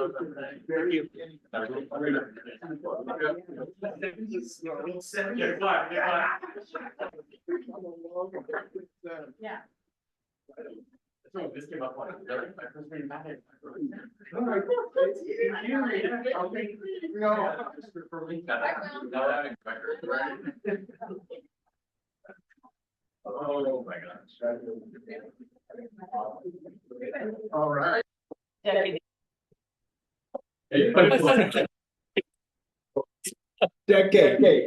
Speaker 18: Yeah.
Speaker 17: So this came up like, my first meeting back. Oh my gosh.
Speaker 8: All right. Decade.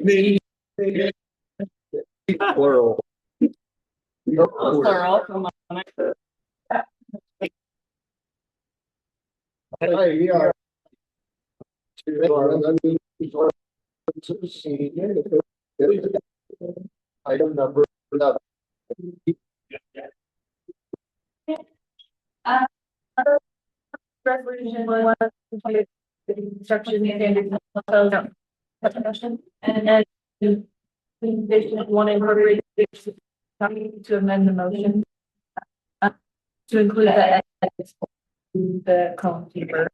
Speaker 8: Plural.
Speaker 2: Plural.
Speaker 8: Hey, yeah. Item number 11.
Speaker 5: Resolution 1, construction standards, and condition one incorporated to amend the motion to include the column keeper,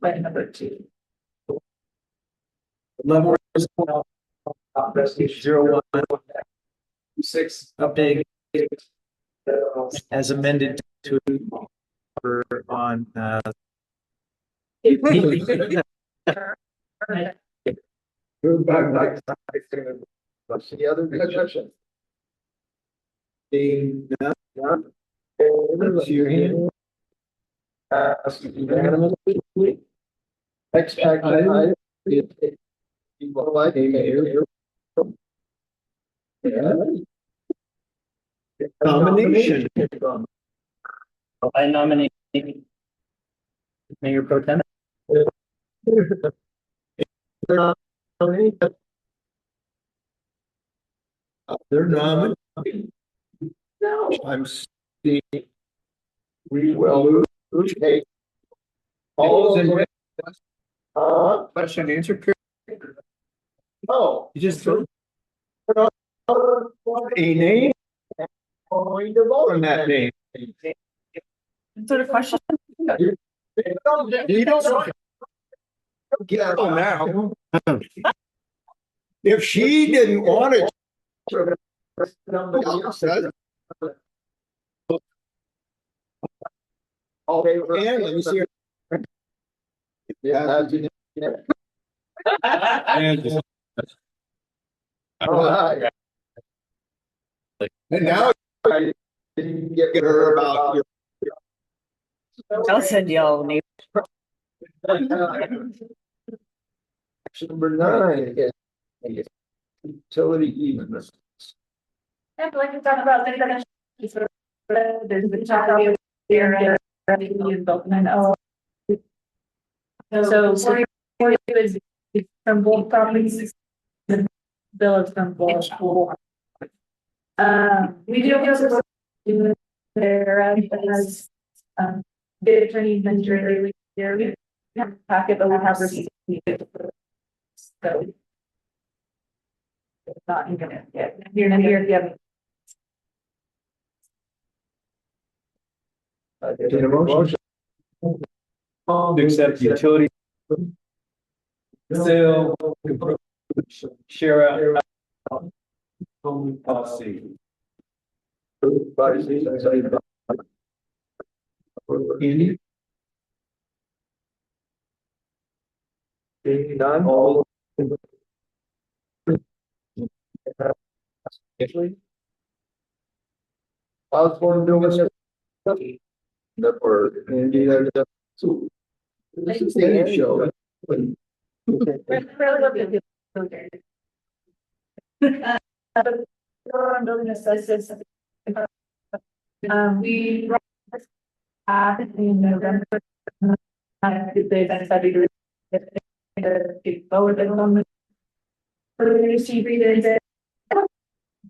Speaker 5: by number 2.
Speaker 1: Level. Resolution 0116 update as amended to on
Speaker 8: Move back. What's the other discussion? Being none. Raise your hand. Unanimously. Next item is nomination.
Speaker 14: I nominate Mayor Pro Tem.
Speaker 8: They're nominated. I'm seeing. We will take. All those in.
Speaker 1: question and answer period.
Speaker 8: Oh.
Speaker 1: You just throw
Speaker 8: A name. Going to vote on that name.
Speaker 2: Sort of question.
Speaker 8: You don't. Get out now. If she didn't want it. Somebody else says. Okay, and let me see. Yeah. All right. And now I didn't get her about your.
Speaker 2: I'll send y'all name.
Speaker 8: Number 9 is utility easements.
Speaker 5: I'd like to talk about the there's been talk about there development. So for is from both properties, the bill is from both. We do also there as the attorney mentioned there we have a packet, but we have received. So it's not even yet. Here and here, yeah.
Speaker 8: Entertain a motion.
Speaker 1: To accept utility. Sale. Share out. Policy.
Speaker 8: Andy? Being done, all. Osborne doing it. Or Andy, so. This is the end show.
Speaker 5: We in November.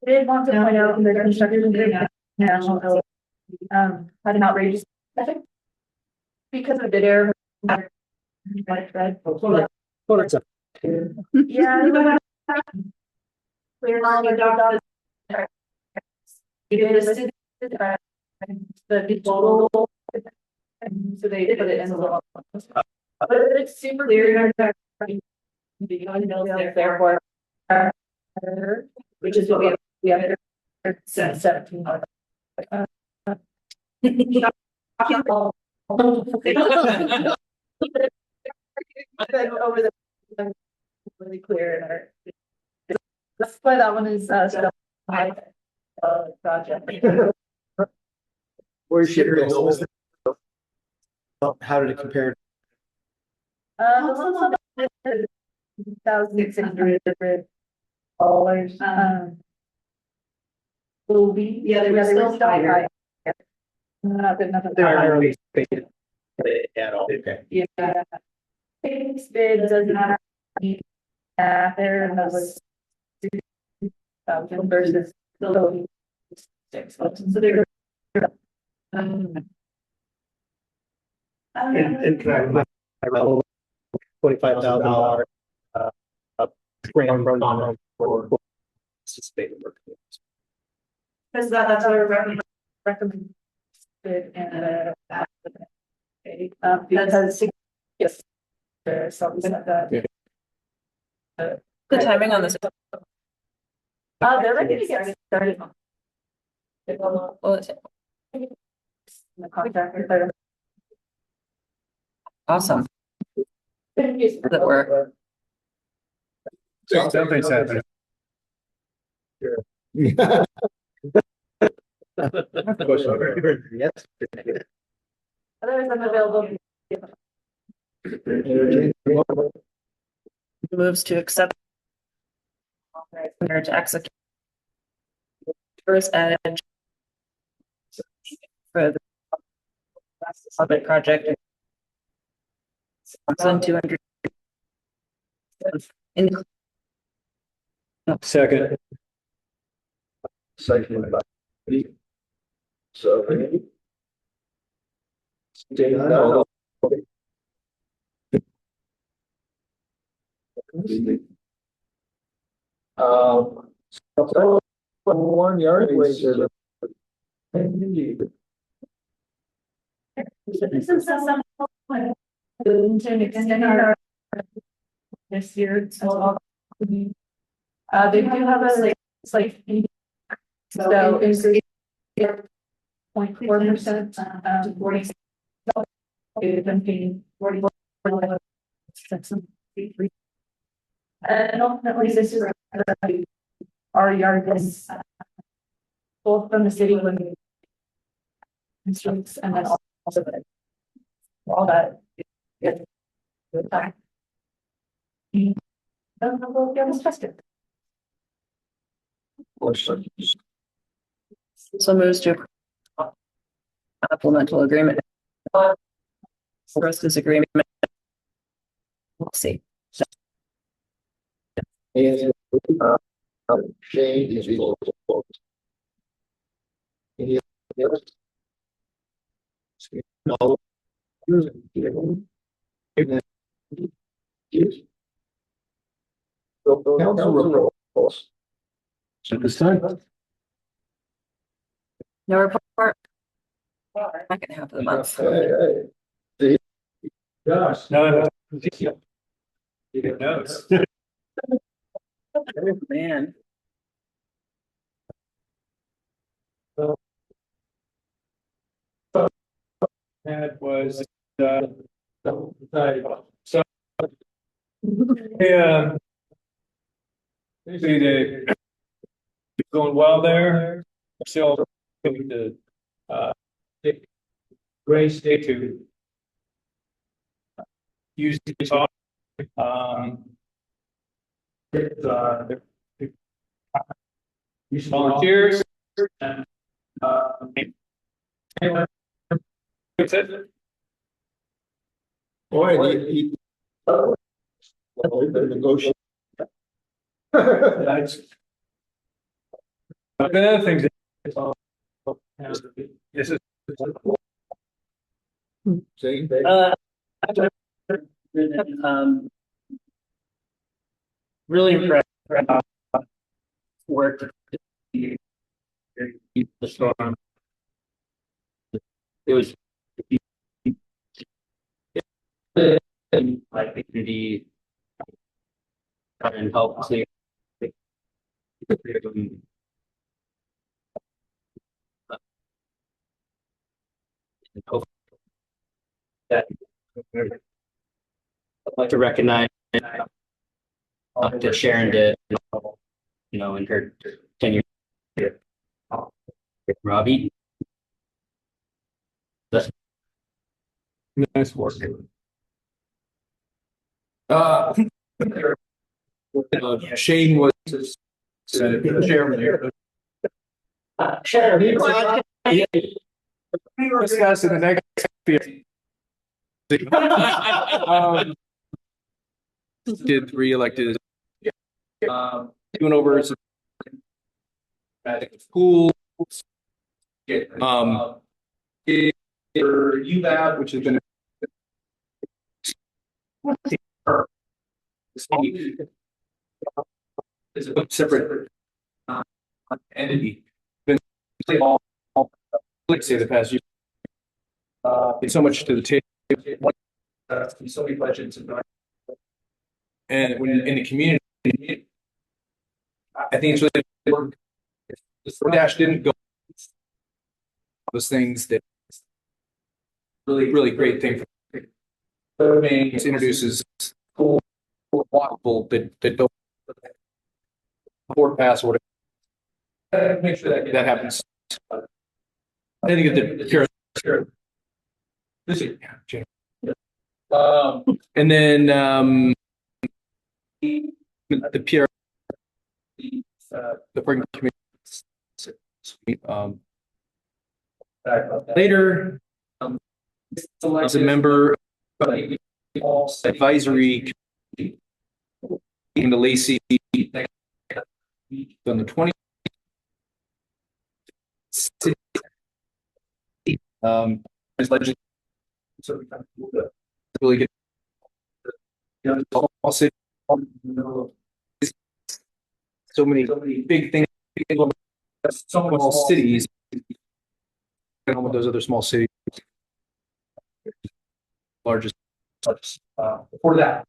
Speaker 5: Did want to point out the construction national had an outrageous because of the air. Yeah. Clear all the dogs. The total. So they put it in the law. But it's super clear. Therefore, which is what we have since 17. Over the really clear. That's why that one is project.
Speaker 7: Where's your how did it compare?
Speaker 5: $1,600. Will be they were still higher. Nothing.
Speaker 7: They're highly paid at all. Okay.
Speaker 5: Yeah. Bid doesn't have there was 2,000 versus the 6,000. So they're
Speaker 7: And can I $25,000 grant from for sustainable work.
Speaker 5: because that's our recommend and because yes, there's something like that.
Speaker 2: The timing on this.
Speaker 5: They're ready to get started. The contractor.
Speaker 2: Awesome. That work.
Speaker 8: Something's happening.
Speaker 7: Yes.
Speaker 5: Otherwise, I'm available.
Speaker 2: Moves to accept. To execute. First edge. For the public project. 200.
Speaker 1: Second.
Speaker 8: Second. So. Stay on. So 1 yard waste.
Speaker 5: This is some to extend our this year. So they do have a like so increase 0.4% to 40. They've been paying 44. And ultimately, this is our yard is both from the city when streets and then also all that.
Speaker 2: So moves to supplemental agreement. Rest is agreement. We'll see.
Speaker 8: And, change is equal to vote. Any other? No. Council reports. At this time.
Speaker 2: No report. Second half of the month.
Speaker 8: Gosh,
Speaker 7: no.
Speaker 2: Man.
Speaker 7: That was, so, yeah. See, they going well there. Still going to, great state to use the talk. Use volunteers. And,
Speaker 8: Boy, he negotiate.
Speaker 7: That's other things. This is.
Speaker 14: Really impressed. Work to keep the storm. It was like the community and help clear. That I'd like to recognize that Sharon did, you know, in her tenure. Robbie.
Speaker 1: Nice work. Shane was chairman here. Discuss in the next. Did re-elected. Doing over schools. For UBAB, which has been is a separate entity. Been all let's say the past year. It's so much to the table. So many budgets and when in the community, I think it's really important. The Dash didn't go those things that really great thing for it introduces cool walkable that don't board pass or whatever. Make sure that happens. I think that this is and then the PR the parking committee later as a member advisory in the Lacey on the 20 legend so really good so many big things small cities and with those other small cities largest for that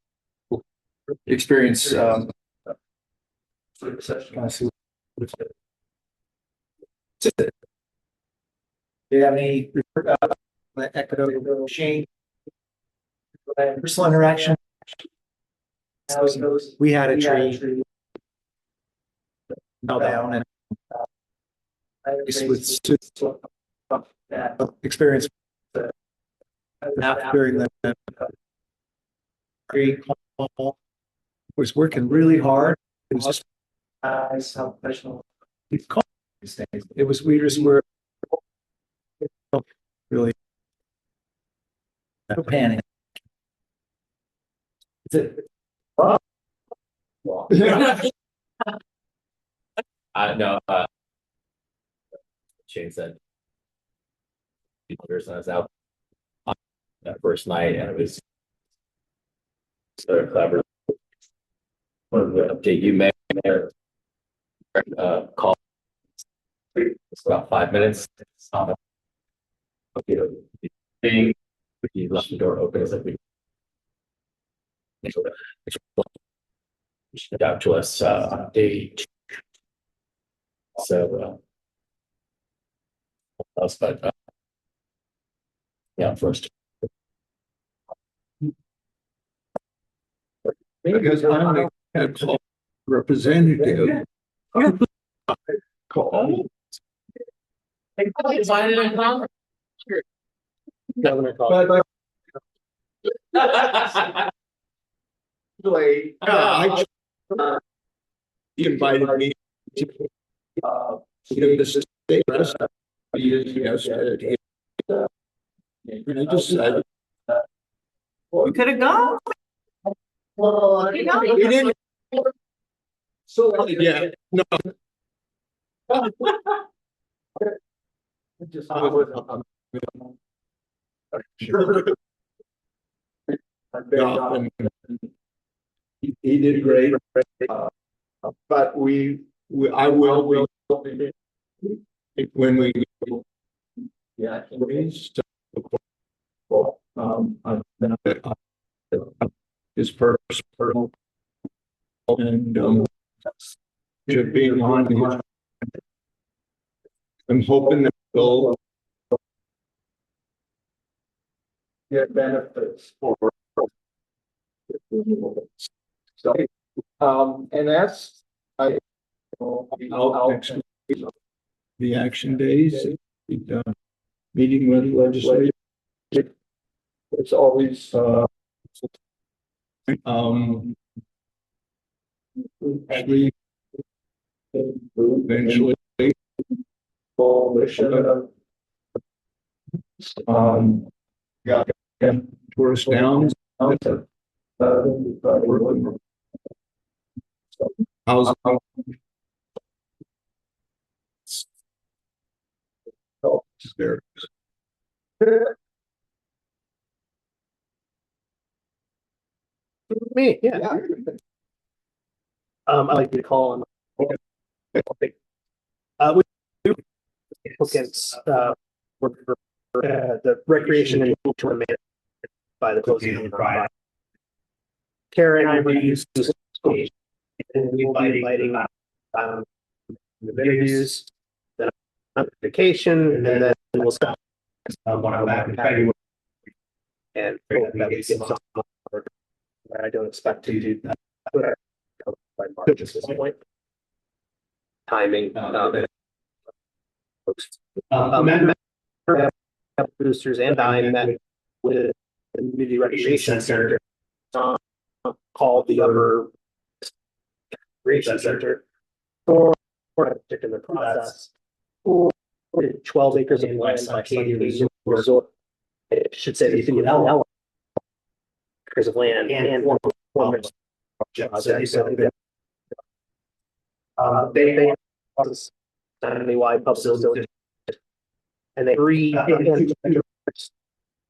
Speaker 1: experience
Speaker 7: Do you have any echo Shane? Personal interaction. We had a tree fell down and with experience during the tree call
Speaker 8: was working really hard. It was just professional. It was we just were really panic.
Speaker 15: No, Shane said. Person I was out on that first night and it was so clever. One of the update you made there, call. It's about 5 minutes. He left the door open as if we out to us update. So but yeah, first.
Speaker 8: Because I'm a call representative. Call.
Speaker 19: Governor call.
Speaker 8: He invited me to give the state rest. Yesterday. And I just said,
Speaker 2: We could have gone.
Speaker 8: he didn't. So, yeah, no. He did great, but I will when we yeah his personal and to be on. I'm hoping that they'll get benefits for. So, and that's out next week. The action days, meeting with legislators. It's always actually eventually got tourist downs. How's there?
Speaker 19: Me, yeah. I like to call on. We applicants were the recreation and tournament by the closing of the Friday. Karen and I were used to and we'll be inviting the interviews, then vacation, and then we'll stop when I'm back in February. And that we get some. I don't expect to do that by March at this point. Timing. Producers and I met with the community recreation center called the Upper Recreation Center for a particular process. 12 acres of land by Katie Resort. It should say the city of L acres of land and one they wide public and they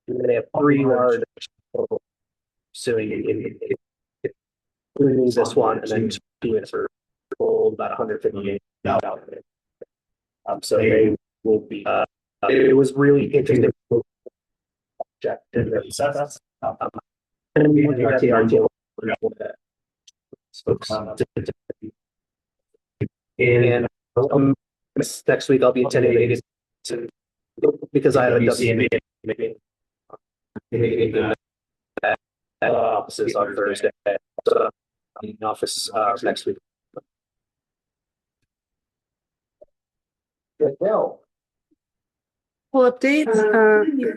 Speaker 19: they have 3 large suing including this one and then 2 in for about 158 dollars. So they will be it was really interesting project and we went to RTO folks and next week I'll be attending Vegas because I have a WNBA meeting at offices on Thursday. So I'm in the office next week.
Speaker 10: Well, updates,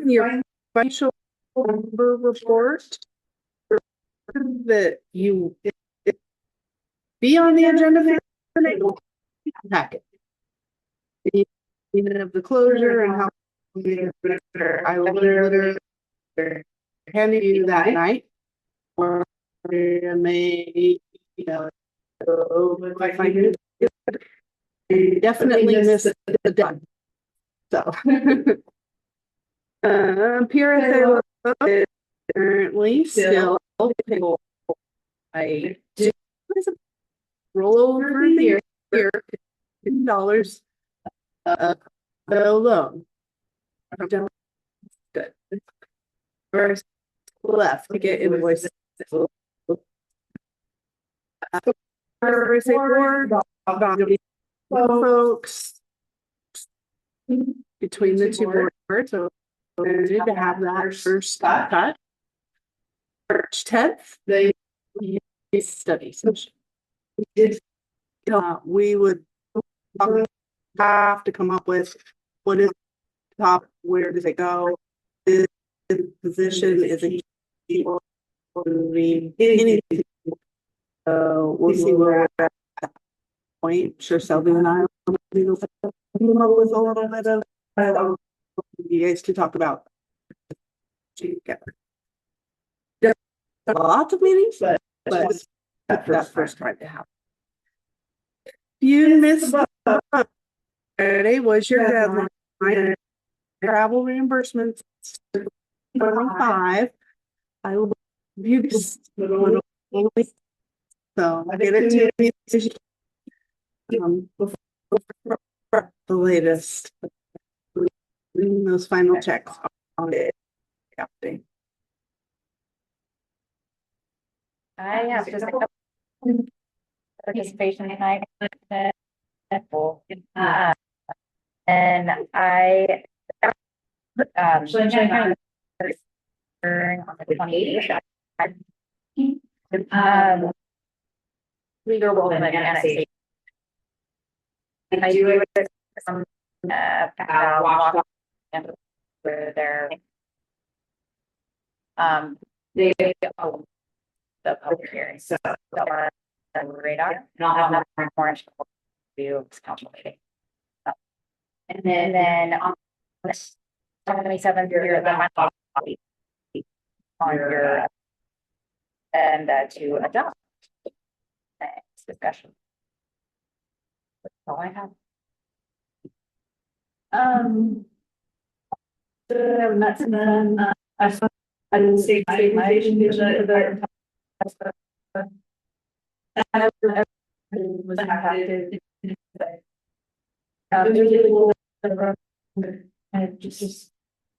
Speaker 10: your financial report that you be on the agenda for the next packet. Even of the closure and how I will literally hand you that night. Or I may, if I do, definitely miss the done. So. PRSA is currently still I do roll over the year $2 loan. Good. First left to get invoices. Folks between the two boards, so we need to have that first cut. March 10th, they study session. We would have to come up with what is top, where does it go? Is the position, is it anything? So we'll see where we're at that point. Sure, Selby and I will with a little bit of you guys to talk about together. There's lots of meetings, but that first time to happen. You missed Friday was your deadline. Travel reimbursements 25. I will you so I get it to before the latest. Those final checks on it.
Speaker 6: I have just participation tonight. And I on the 28th. Legal role in annexation. I do some walk where they're they the public hearing, so on the radar, and I'll have more view council meeting. And then on this 27th, you're the on your and to adopt next discussion. That's all I have.
Speaker 5: Nuts and then I didn't see my was impacted. And just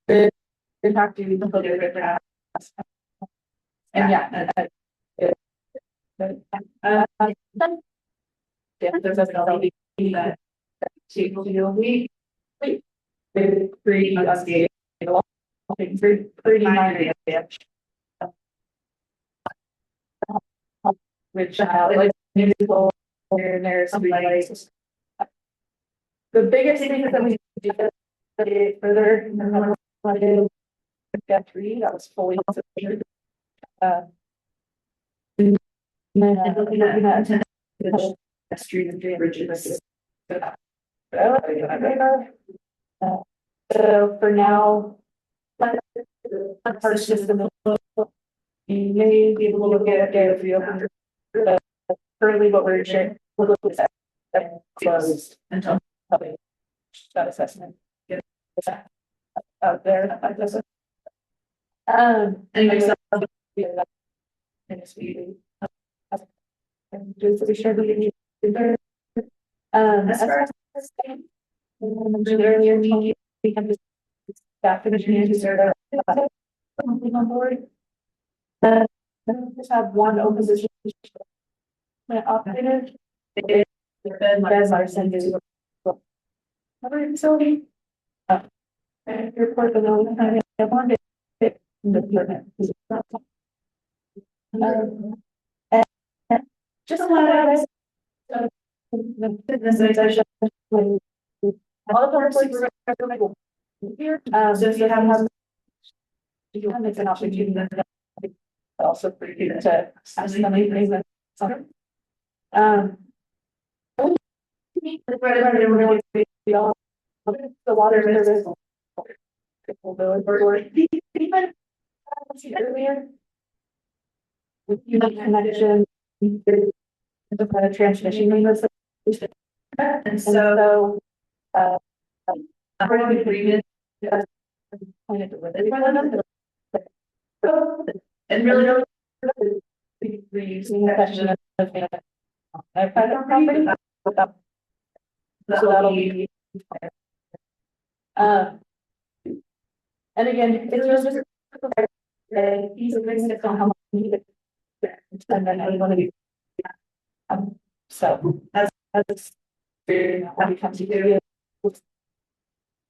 Speaker 5: impacting the photo. And yeah, there's a that pretty updated, pretty minor damage. Which like there's some like the biggest thing is that we do further and then I did get 3 that was fully looking at street and bridges. So for now, first system you may be able to look at it if you open currently what we're sharing closed until that assessment get out there. Anyway, so just be sure that you there. As far as earlier we have this staff and engineers who are on board. Just have one open position. Operative. Beds are sent to the facility. And report the only time I want it in the department. And just a lot of the business session when all the work here. So if you have it's an opportunity to also for you to ask them anything that The water service. Earlier. You have connection. The kind of transmission line. And so, part of the agreement. And really. We're using the question of. Property. So that'll be. And again, it's just. These are things that don't help me. And then I want to be. So as that becomes easier.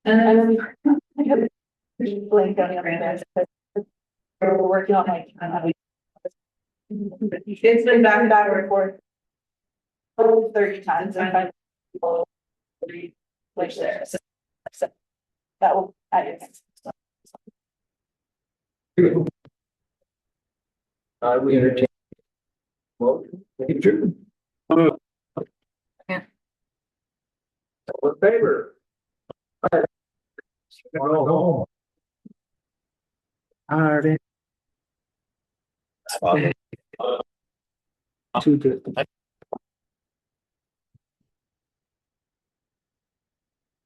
Speaker 5: And then we have blank on the other. We're working on like it's been back and forth 30 times and find people which there. So that will add it.
Speaker 1: We entertain. Well, Adjournment.
Speaker 2: Yeah.
Speaker 1: All in favor?
Speaker 7: All right. To the